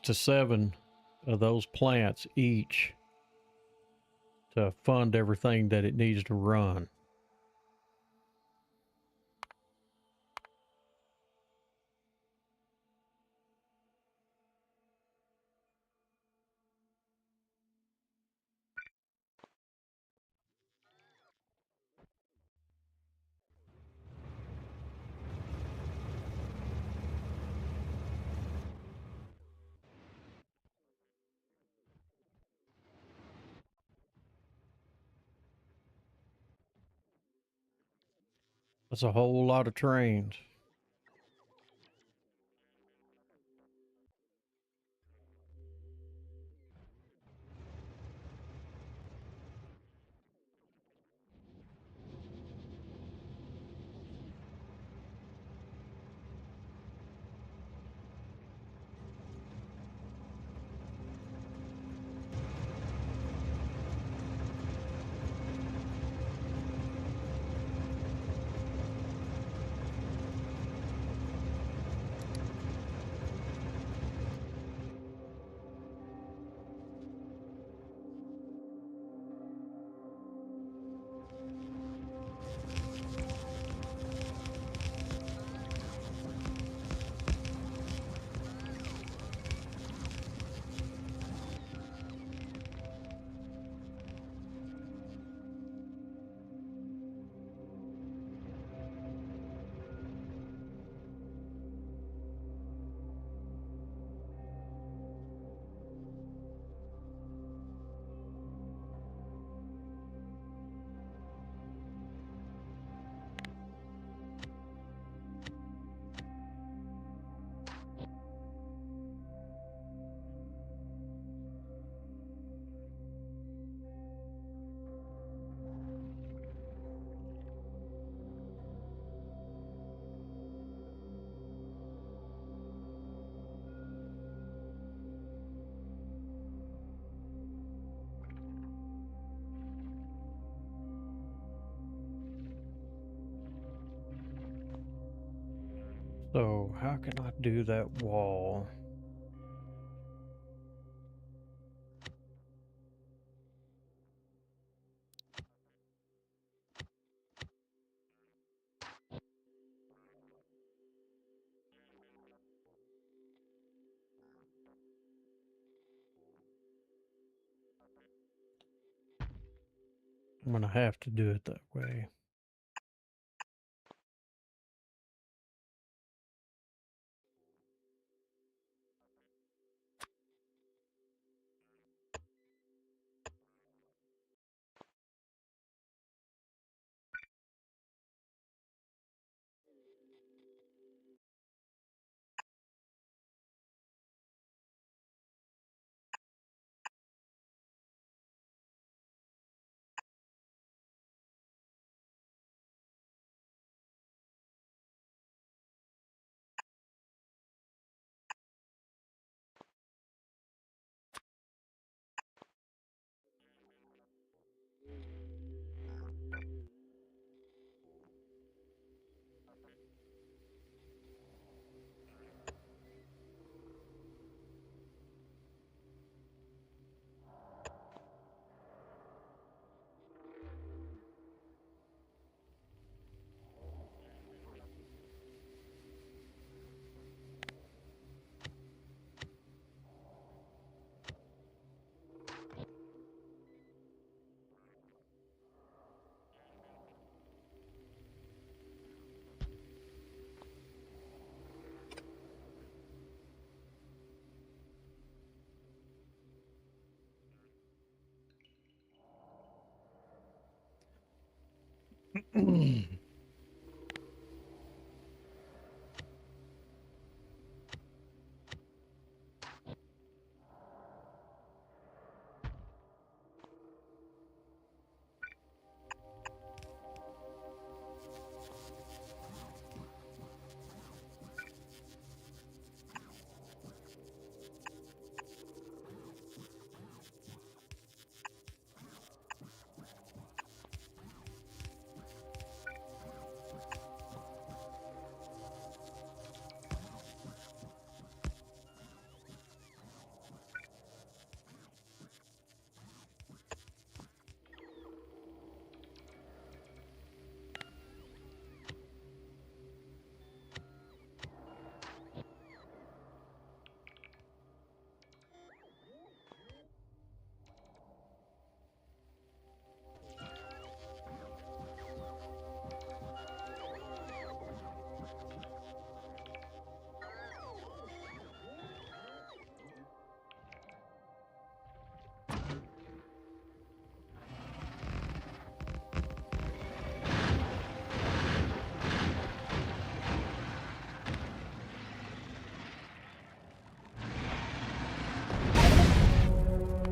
to 7 of those plants each to fund everything that it needs to run. That's a whole lot of trains. So how can I do that wall? I'm gonna have to do it that way.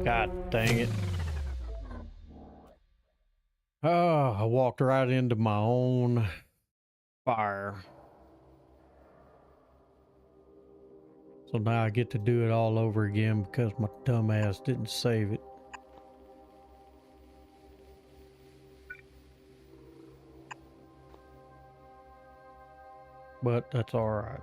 God dang it. Oh, I walked right into my own fire. So now I get to do it all over again because my dumb ass didn't save it. But that's all right.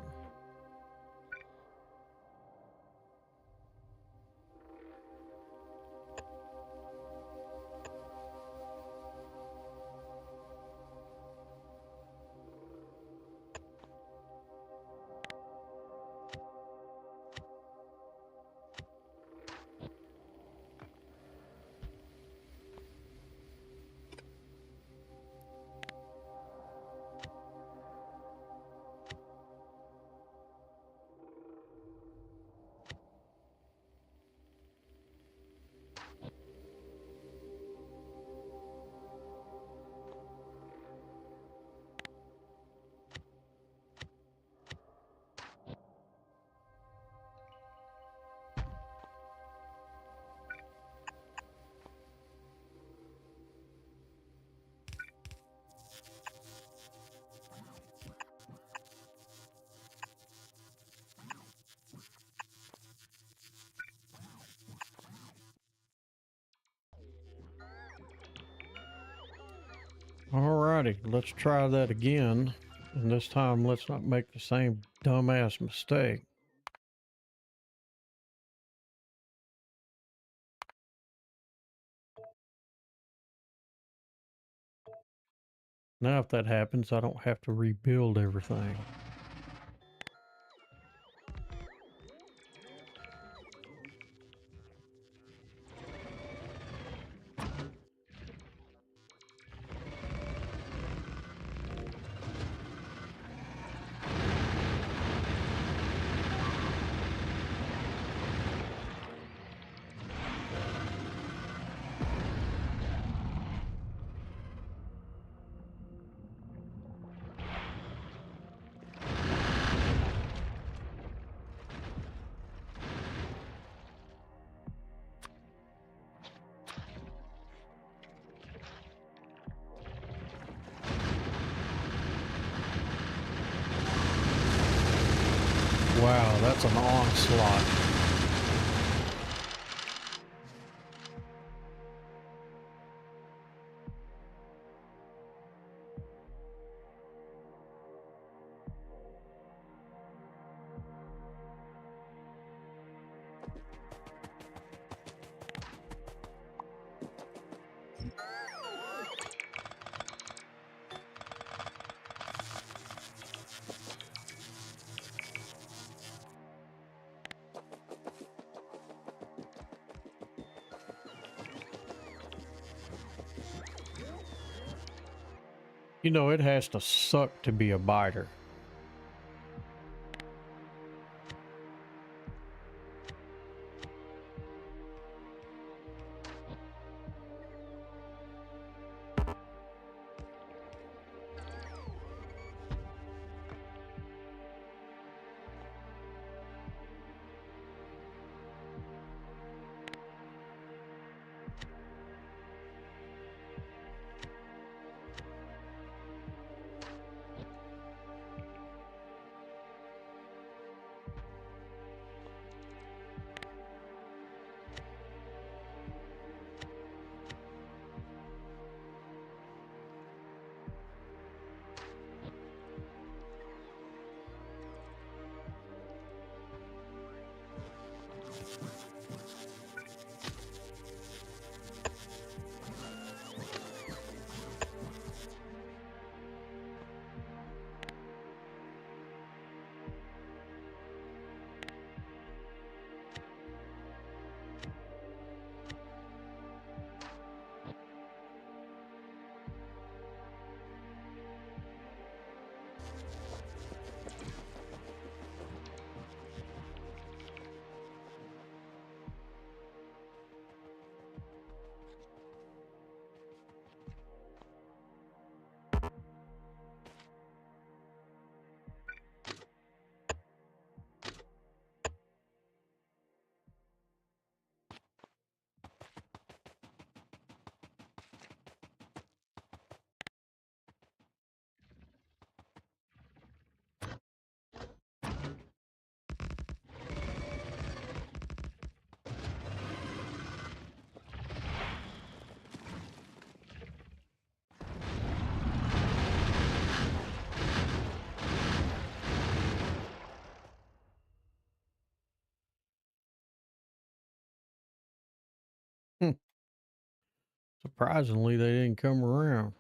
Alrighty, let's try that again. And this time, let's not make the same dumbass mistake. Now, if that happens, I don't have to rebuild everything. Wow, that's an onslaught. You know, it has to suck to be a biter. Surprisingly, they didn't come around.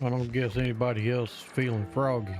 I don't guess anybody else is feeling froggy.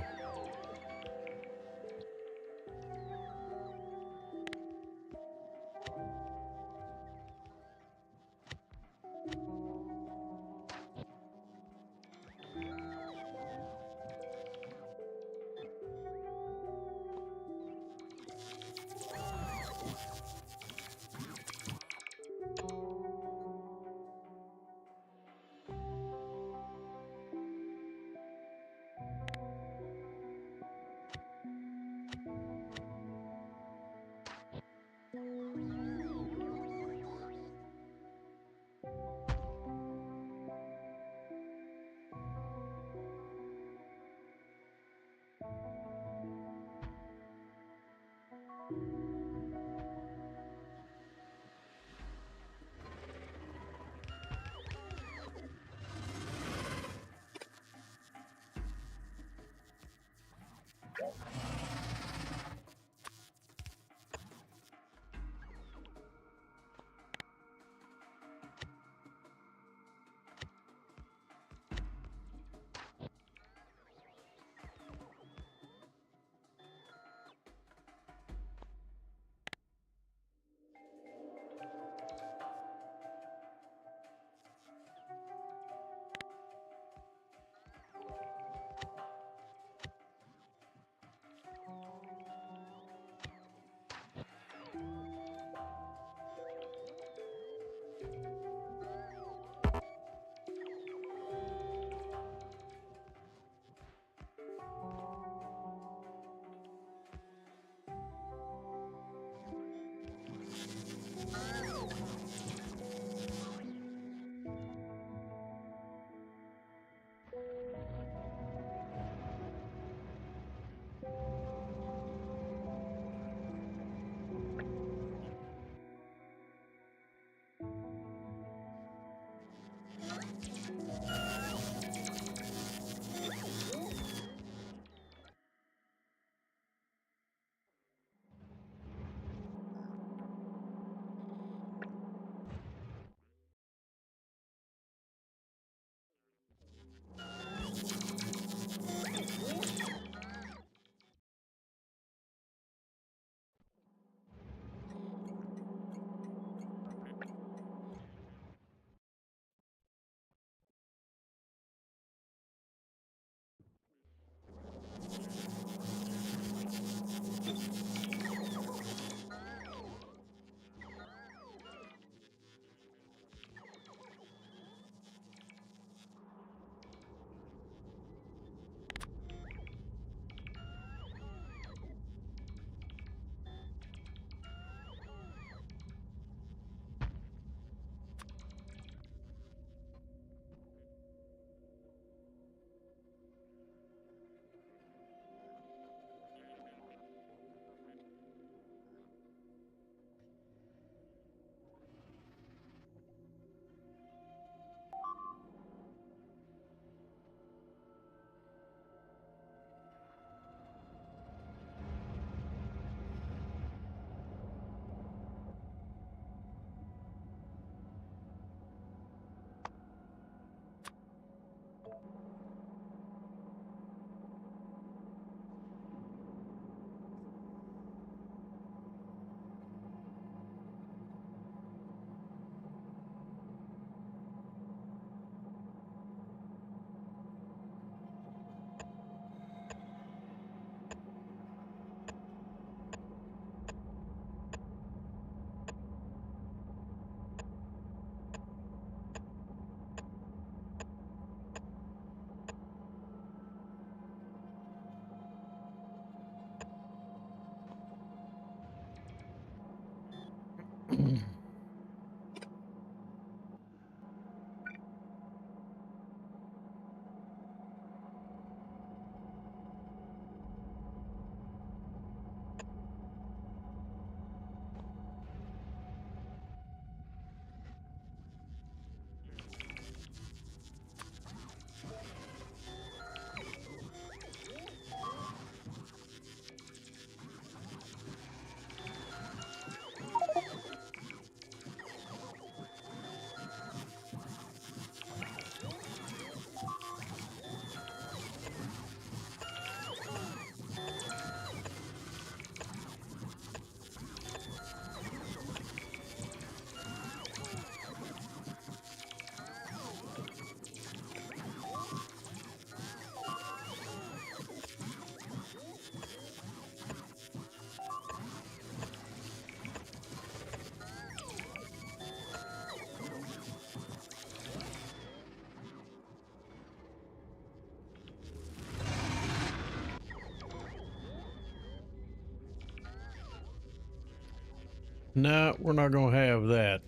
No, we're not gonna have that.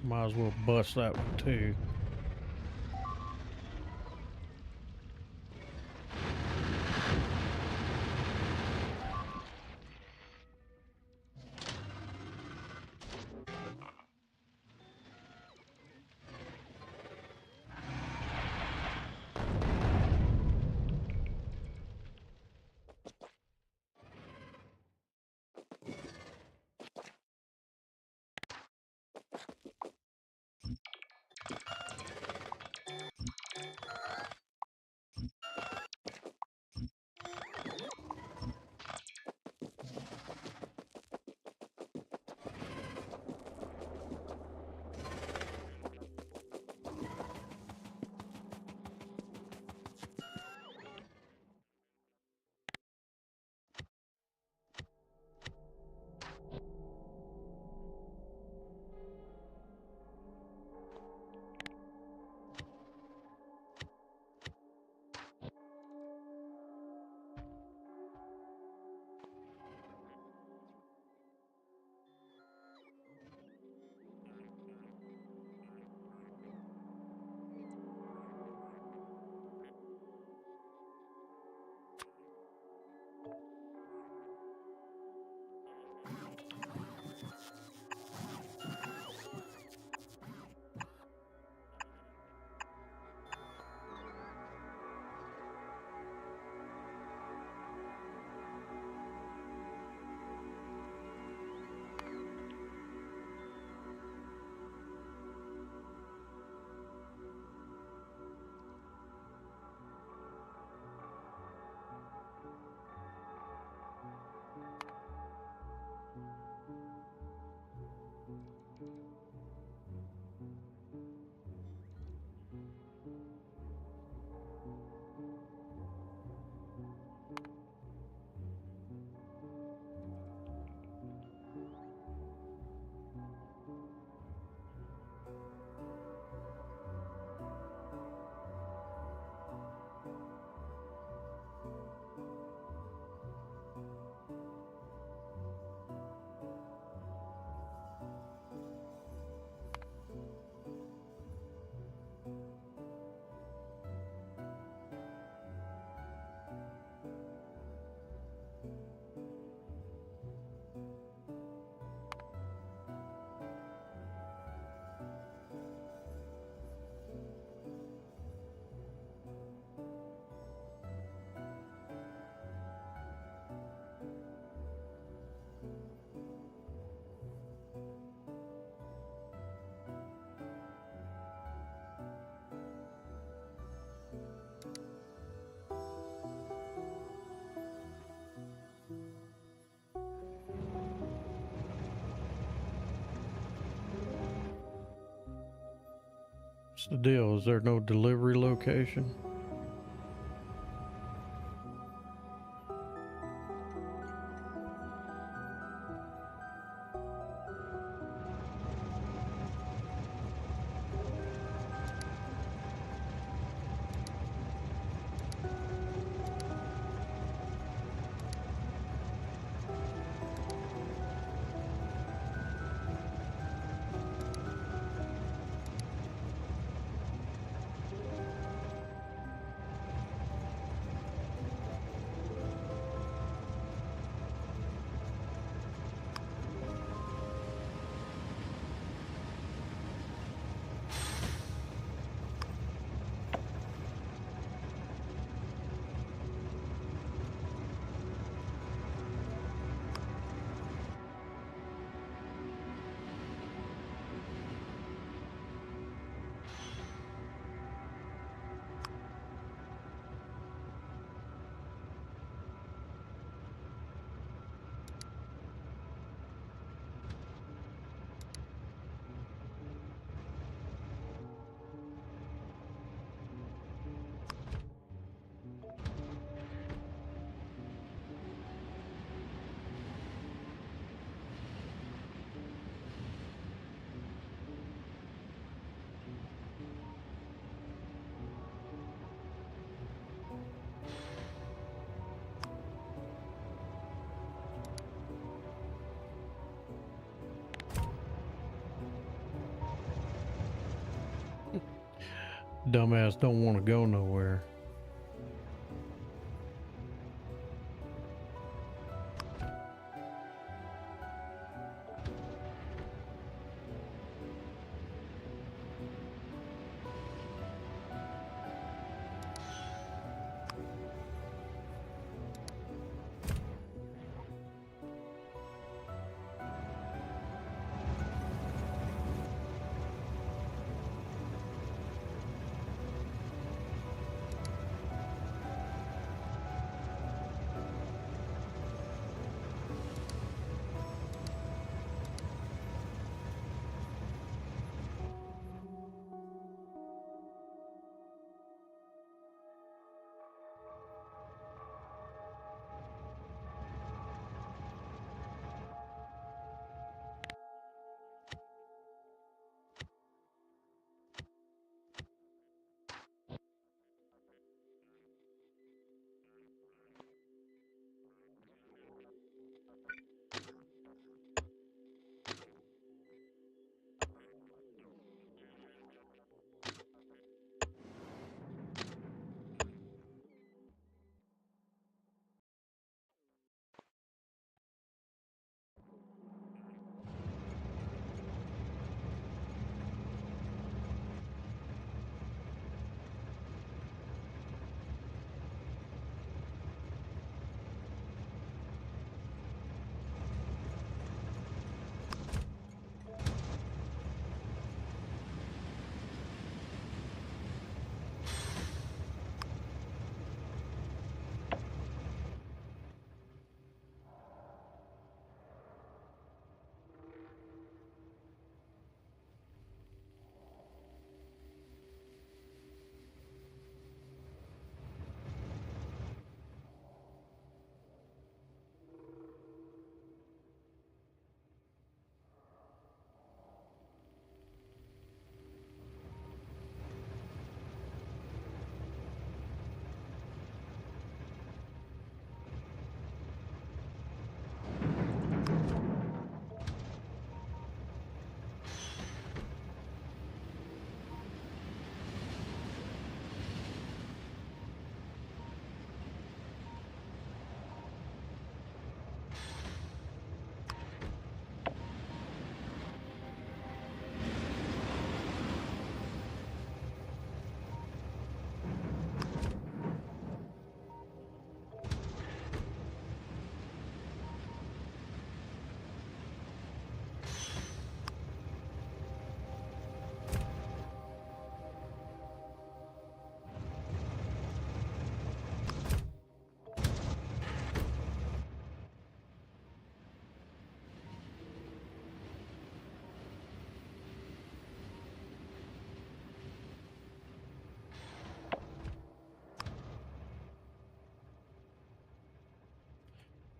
Might as well bust that one too. What's the deal? Is there no delivery location? Dumbass don't want to go nowhere.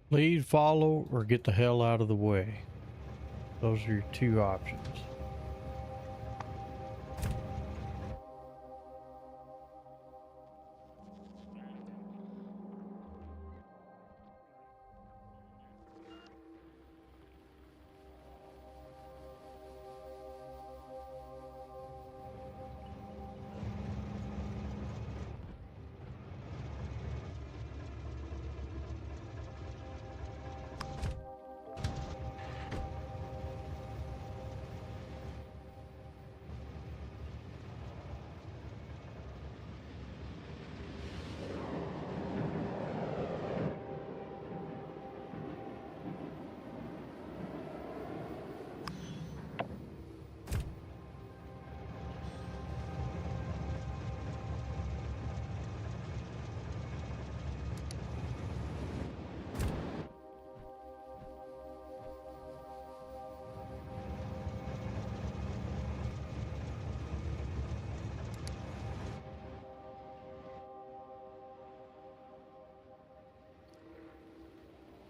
Lead, follow, or get the hell out of the way. Those are your two options.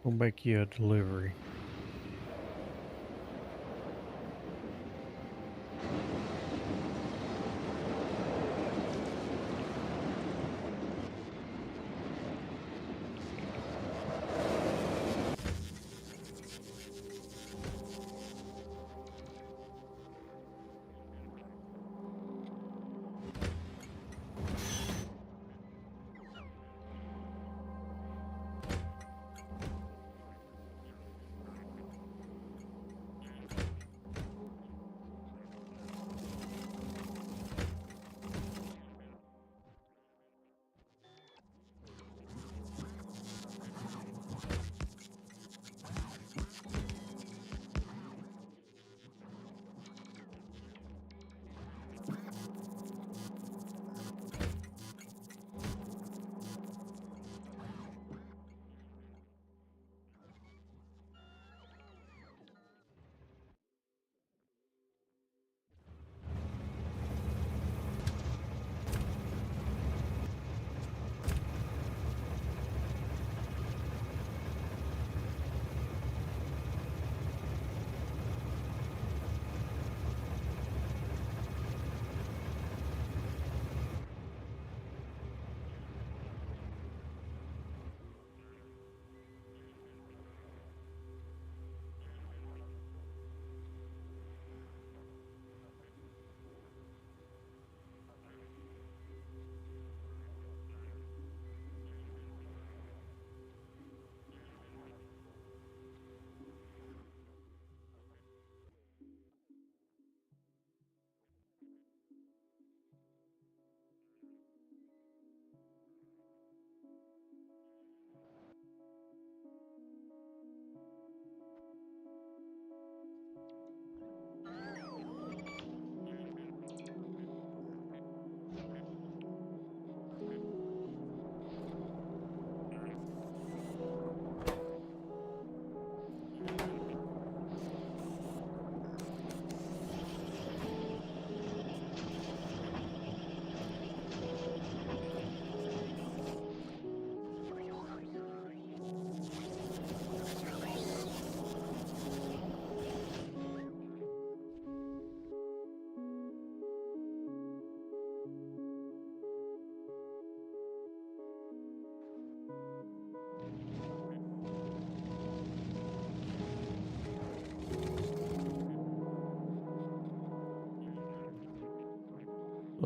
We'll make you a delivery.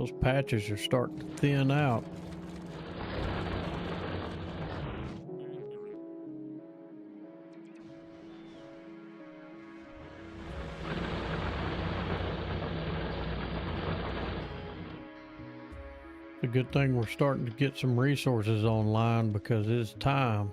Those patches are starting to thin out. It's a good thing we're starting to get some resources online because it's time.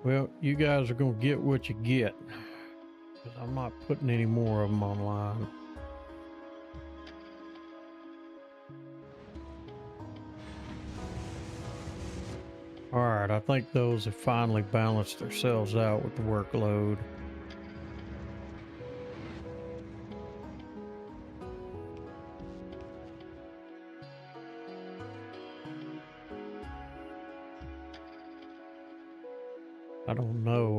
Well, you guys are going to get what you get, because I'm not putting any more of them online. All right, I think those have finally balanced themselves out with the workload. I don't know.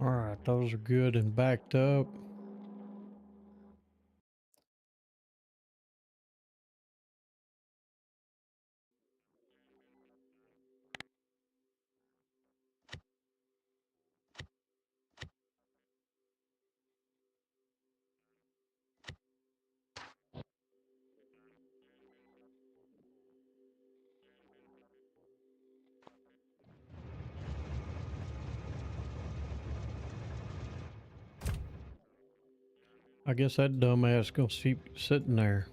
All right, those are good and backed up. I guess that dumbass gonna keep sitting there.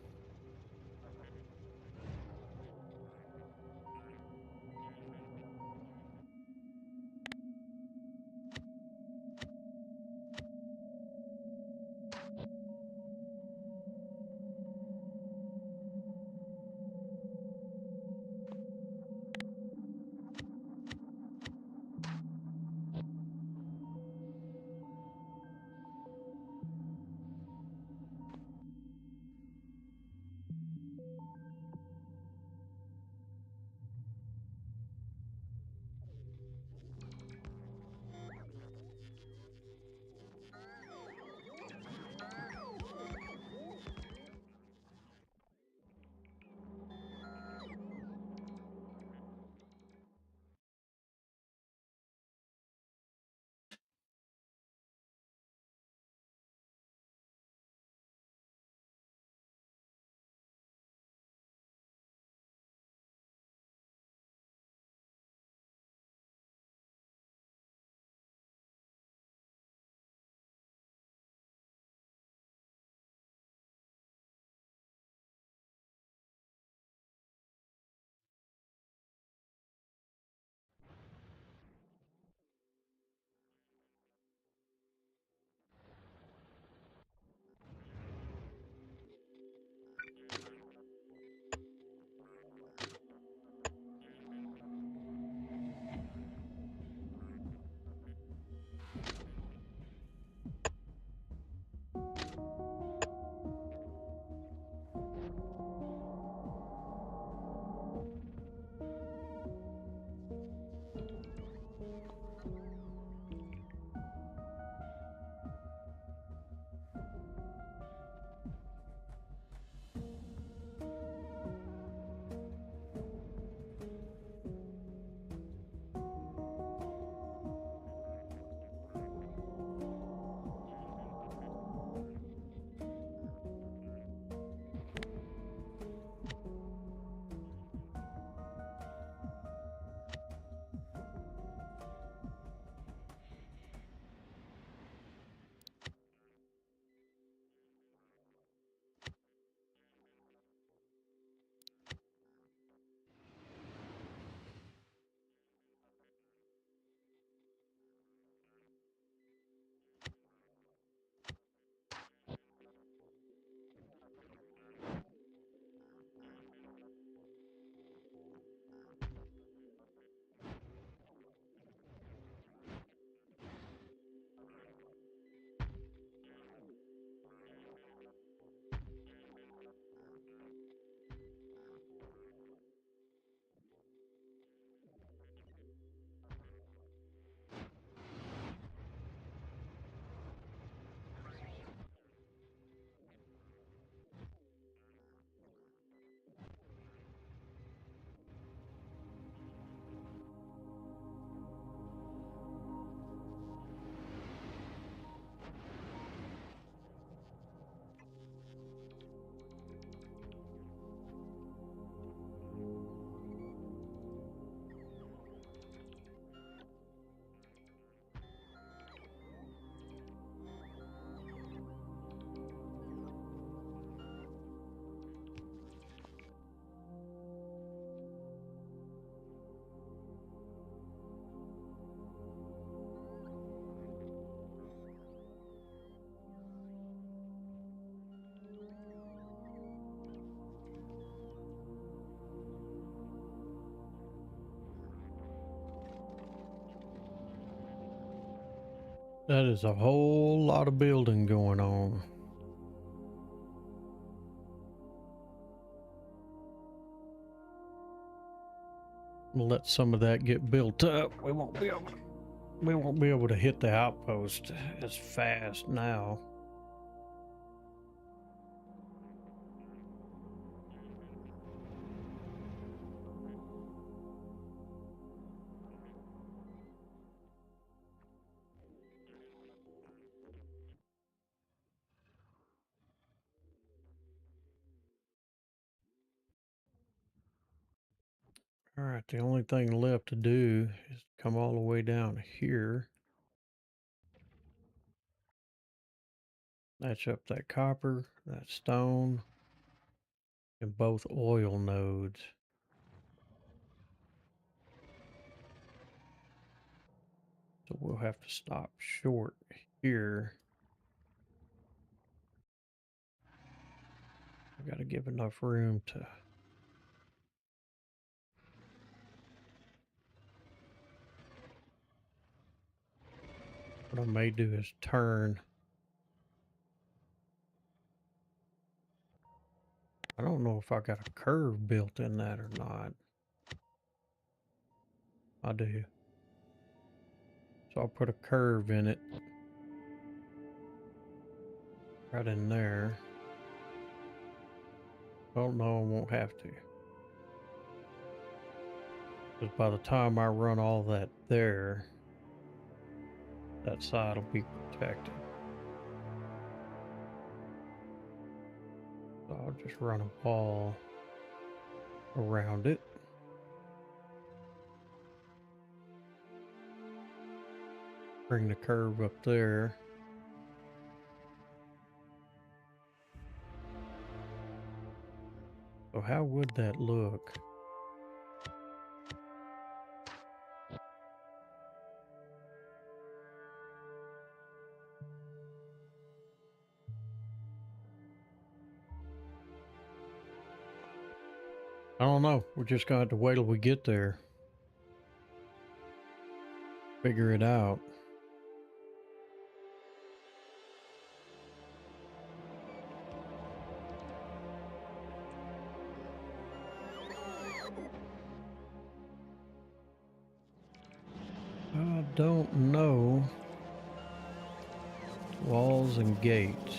That is a whole lot of building going on. We'll let some of that get built up. We won't be able to hit the outpost as fast now. All right, the only thing left to do is come all the way down here. Match up that copper, that stone, and both oil nodes. So we'll have to stop short here. I got to give enough room to... What I may do is turn... I don't know if I got a curve built in that or not. I do. So I'll put a curve in it. Right in there. Oh no, I won't have to. Because by the time I run all that there, that side will be protected. So I'll just run a wall around it. Bring the curve up there. So how would that look? I don't know. We're just gonna have to wait till we get there. Figure it out. I don't know. Walls and gates.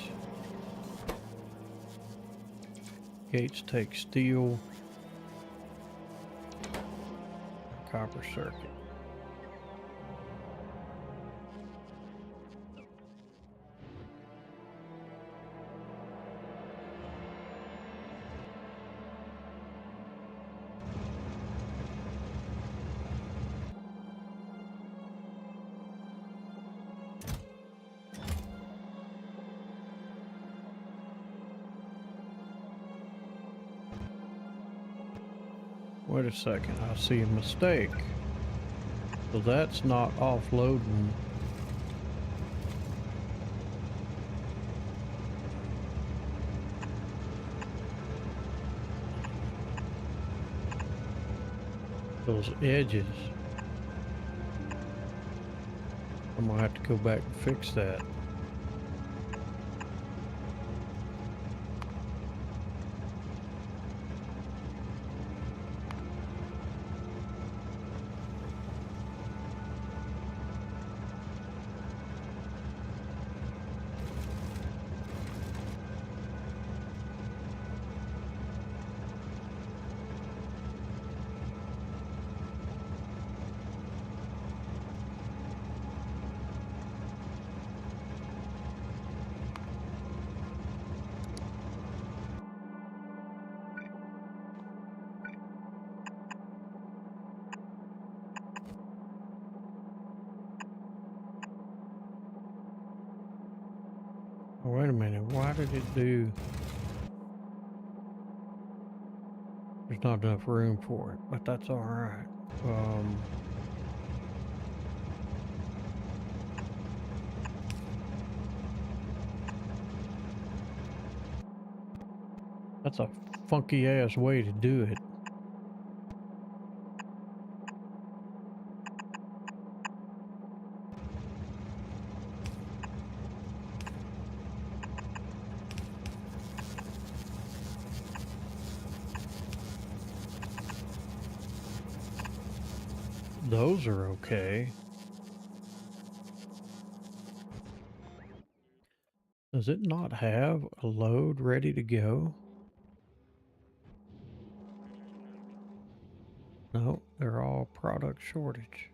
Gates take steel. Copper circuit. Wait a second, I see a mistake. So that's not offloading. Those edges. I'm gonna have to go back and fix that. Oh, wait a minute, why did it do... There's not enough room for it, but that's alright. That's a funky ass way to do it. Those are okay. Does it not have a load ready to go? No, they're all product shortage.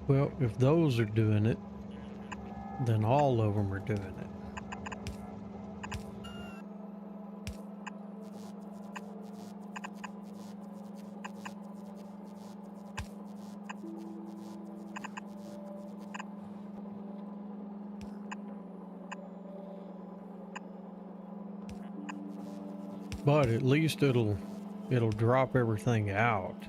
Well, if those are doing it, then all of them are doing it. But at least it'll drop everything out.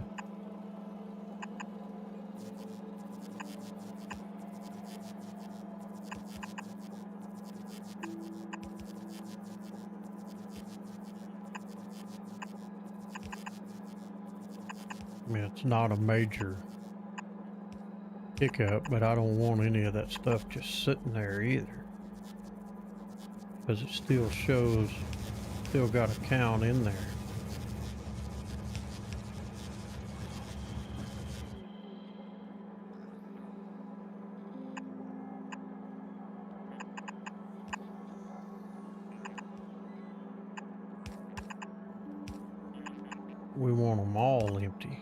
I mean, it's not a major hiccup, but I don't want any of that stuff just sitting there either. Because it still shows, still got a count in there. We want them all empty.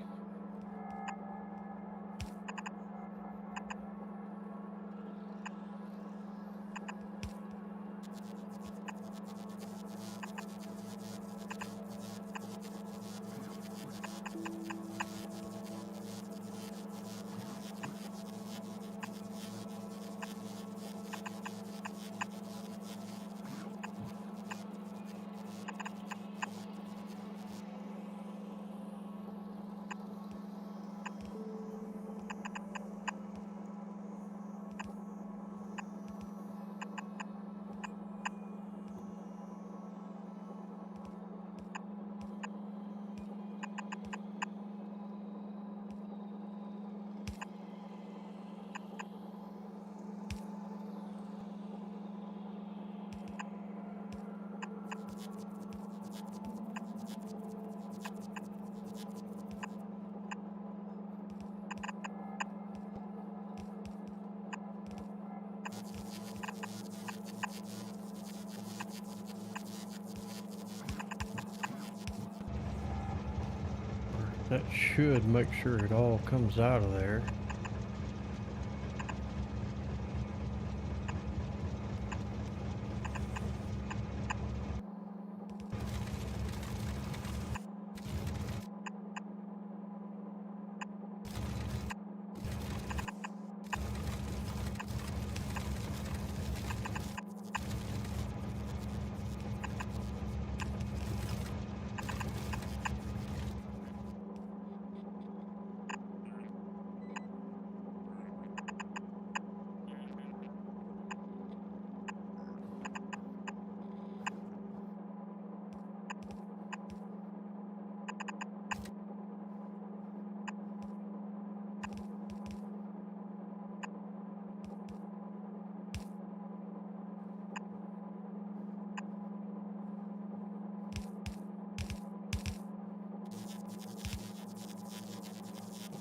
That should make sure it all comes out of there.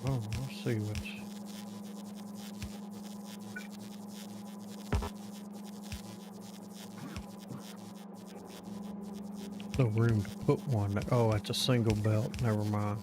Oh, let's see what's... No room to put one. Oh, it's a single belt. Never mind.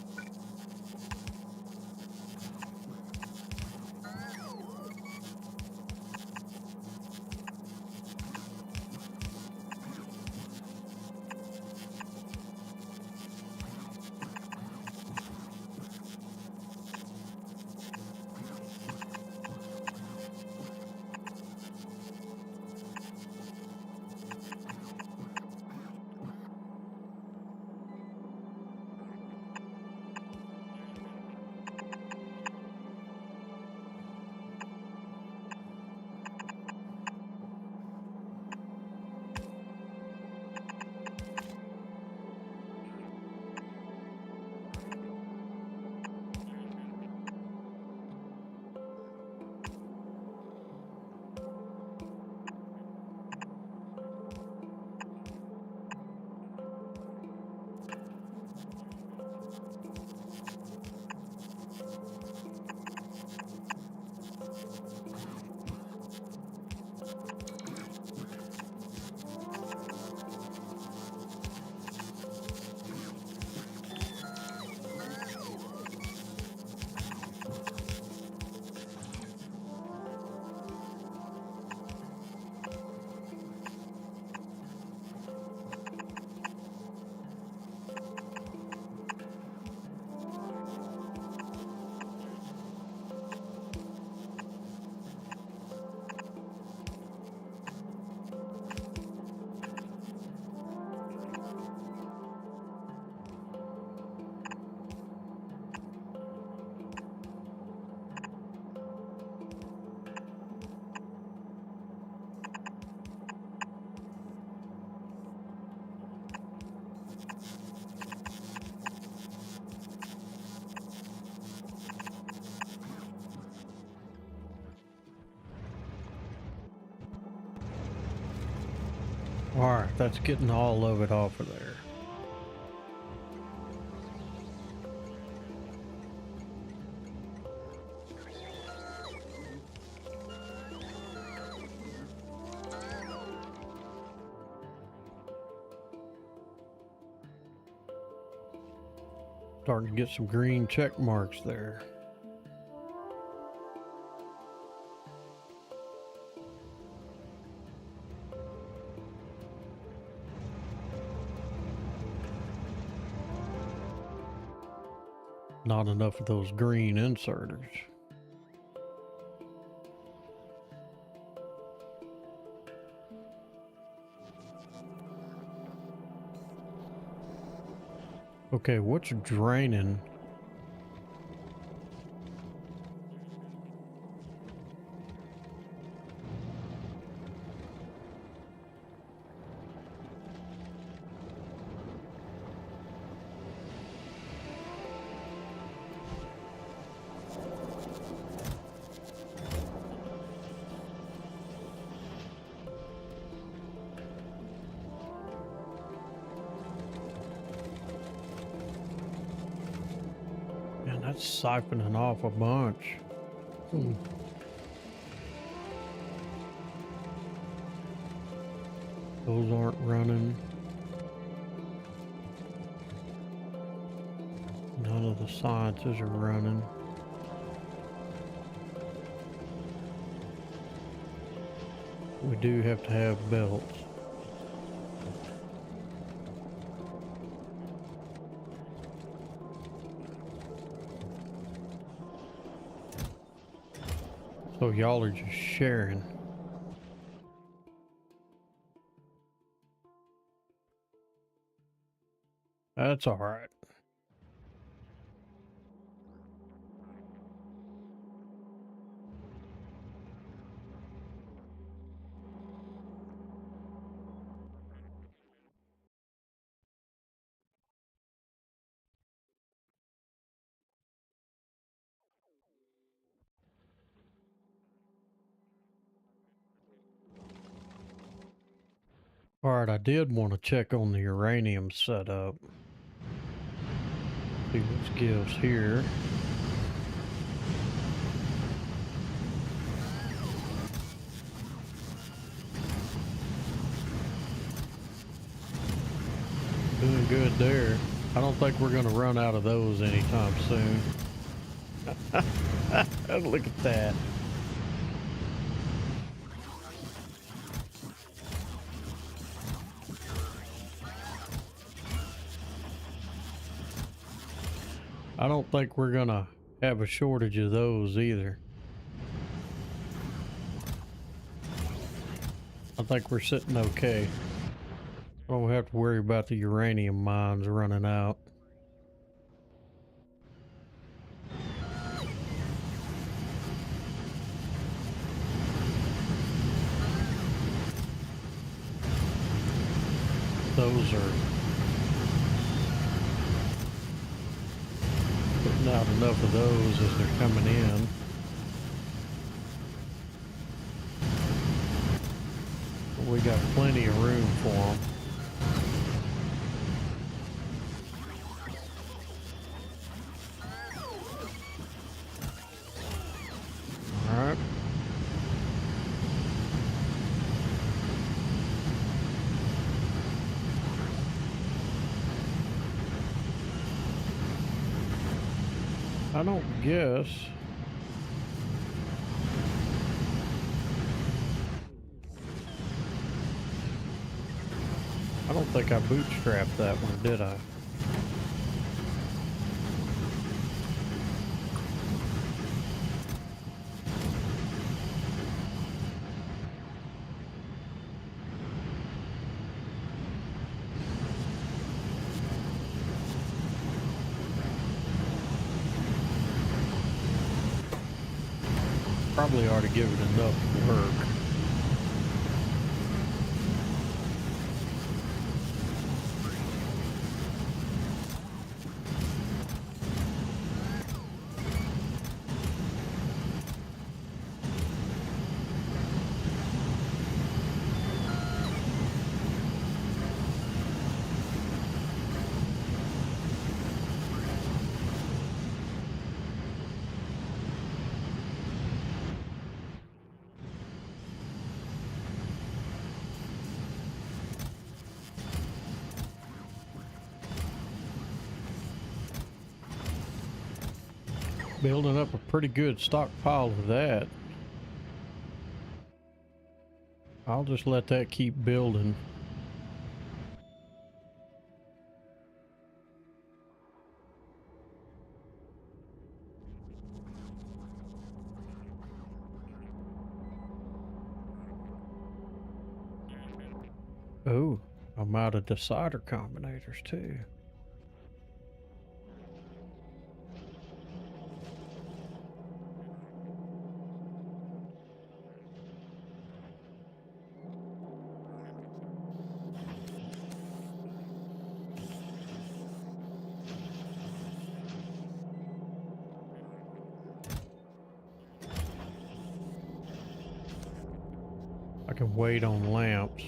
Alright, that's getting all of it off of there. Starting to get some green check marks there. Not enough of those green inserters. Okay, what's draining? Man, that's siphoning off a bunch. Those aren't running. None of the sciences are running. We do have to have belts. So y'all are just sharing. That's all right. All right, I did want to check on the uranium setup. See what gives here. Doing good there. I don't think we're going to run out of those anytime soon. Look at that. I don't think we're going to have a shortage of those either. I think we're sitting okay. I don't have to worry about the uranium mines running out. Those are putting out enough of those as they're coming in. We got plenty of room for them. All right. I don't guess. I don't think I bootstrapped that one, did I? Probably ought to give it enough work. Building up a pretty good stockpile of that. I'll just let that keep building. Oh, I'm out of decider combinators too. I can wait on lamps.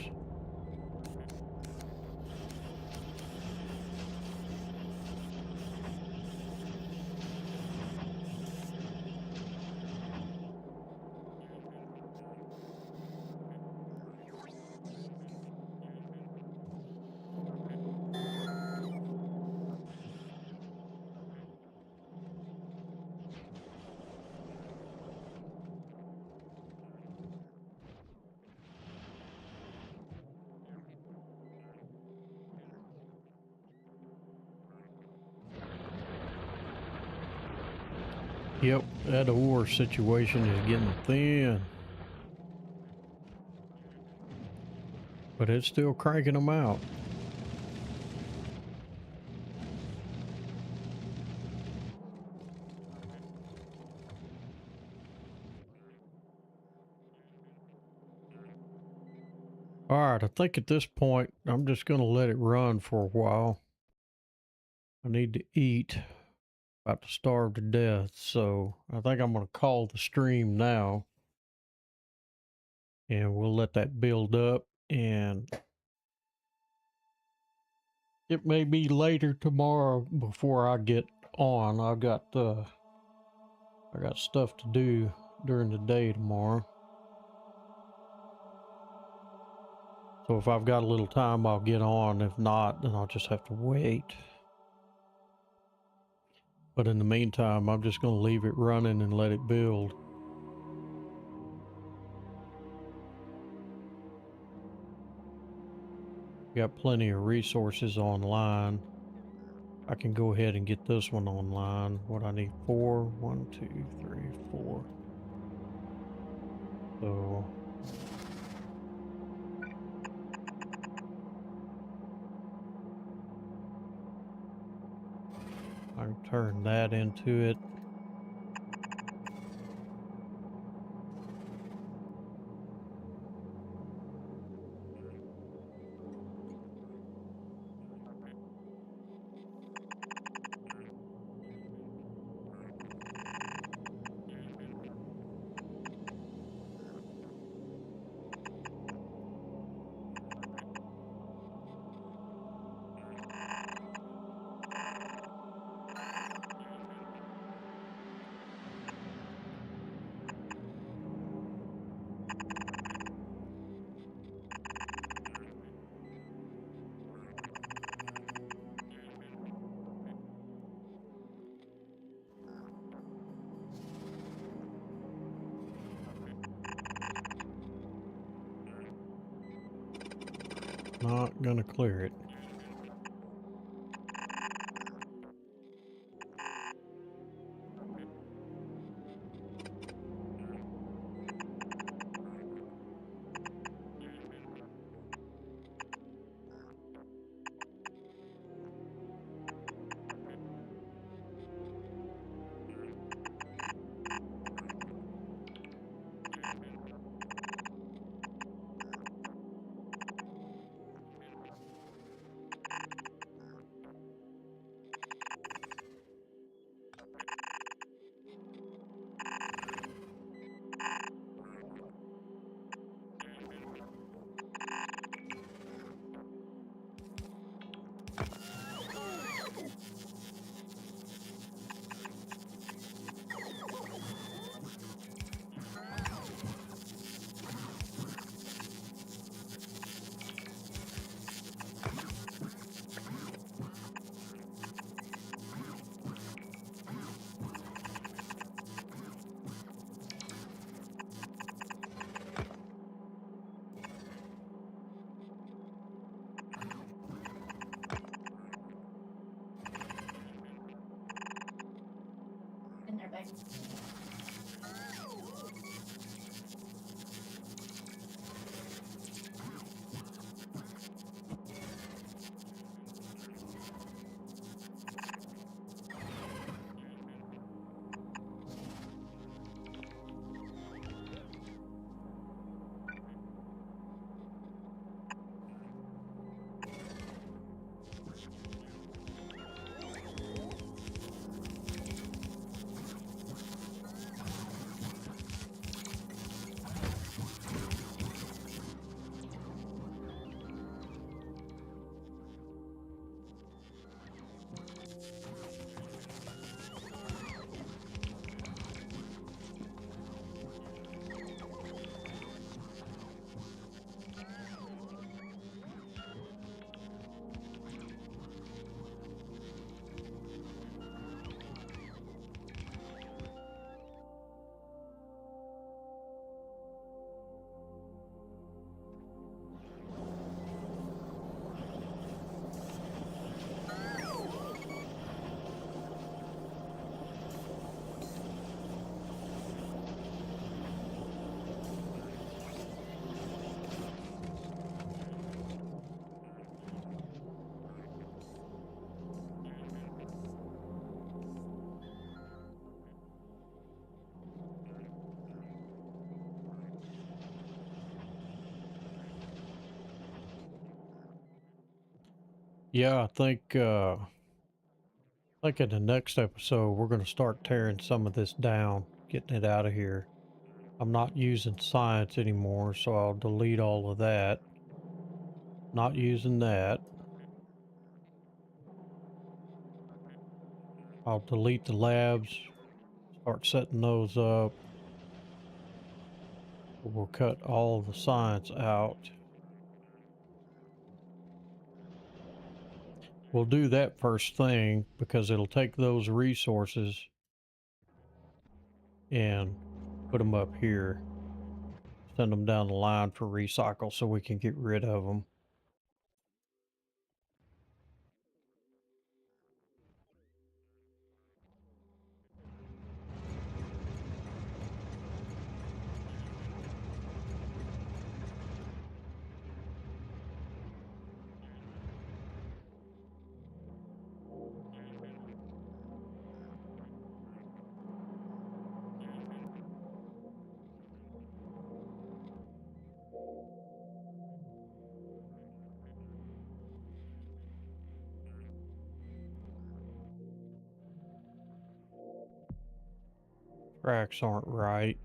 Yep, that ore situation is getting thin. But it's still cranking them out. Alright, I think at this point, I'm just going to let it run for a while. I need to eat. About to starve to death, so I think I'm going to call the stream now. And we'll let that build up, and it may be later tomorrow before I get on. I got stuff to do during the day tomorrow. So if I've got a little time, I'll get on. If not, then I'll just have to wait. But in the meantime, I'm just going to leave it running and let it build. Got plenty of resources online. I can go ahead and get this one online. What I need, 4, 1, 2, 3, 4. So I can turn that into it. Not gonna clear it. Yeah, I think in the next episode we're gonna start tearing some of this down, getting it out of here. I'm not using science anymore, so I'll delete all of that. Not using that. I'll delete the labs, start setting those up. We'll cut all the science out. We'll do that first thing because it'll take those resources and put them up here. Send them down the line for recycle so we can get rid of them. Tracks aren't right.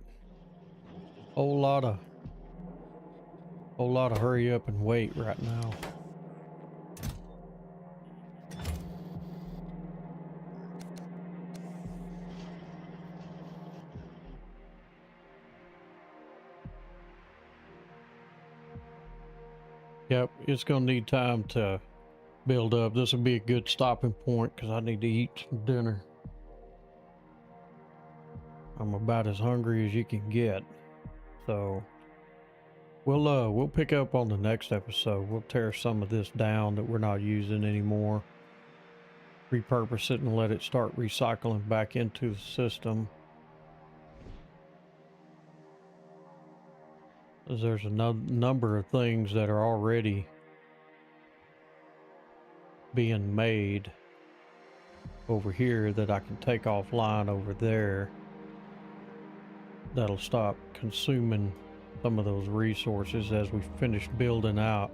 Whole lot of hurry up and wait right now. Yep, it's gonna need time to build up. This will be a good stopping point because I need to eat some dinner. I'm about as hungry as you can get. So we'll pick up on the next episode. We'll tear some of this down that we're not using anymore. Repurpose it and let it start recycling back into the system. There's a number of things that are already being made over here that I can take offline over there. That'll stop consuming some of those resources as we finish building out,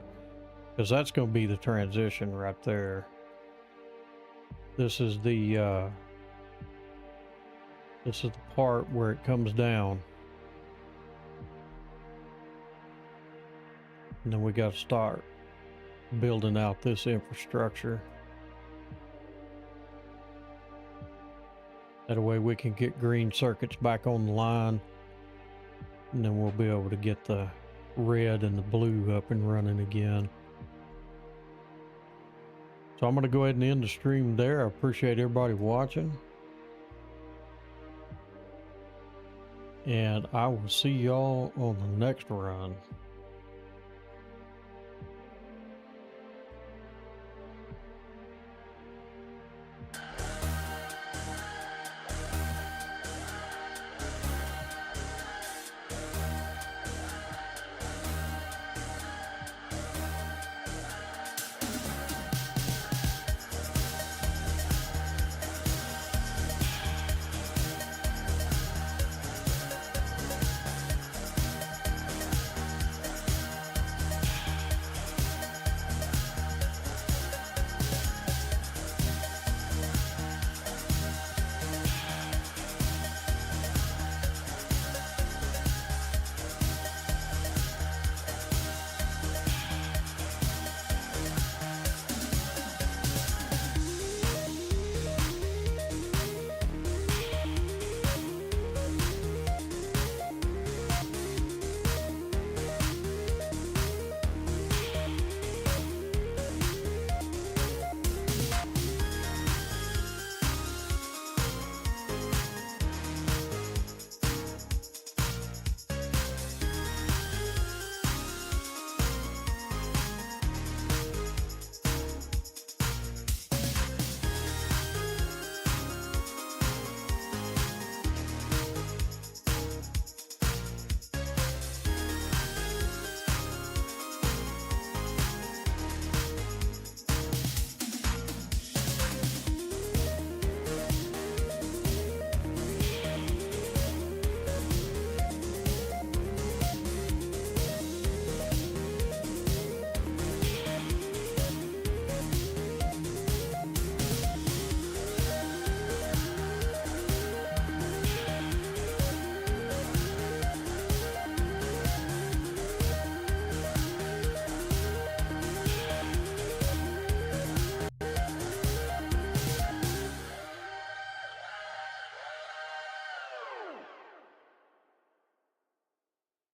because that's going to be the transition right there. This is the part where it comes down, and then we got to start building out this infrastructure. That way we can get green circuits back on the line, and then we'll be able to get the red and the blue up and running again. So I'm going to go ahead and end the stream there. I appreciate everybody watching, and I will see y'all on the next run.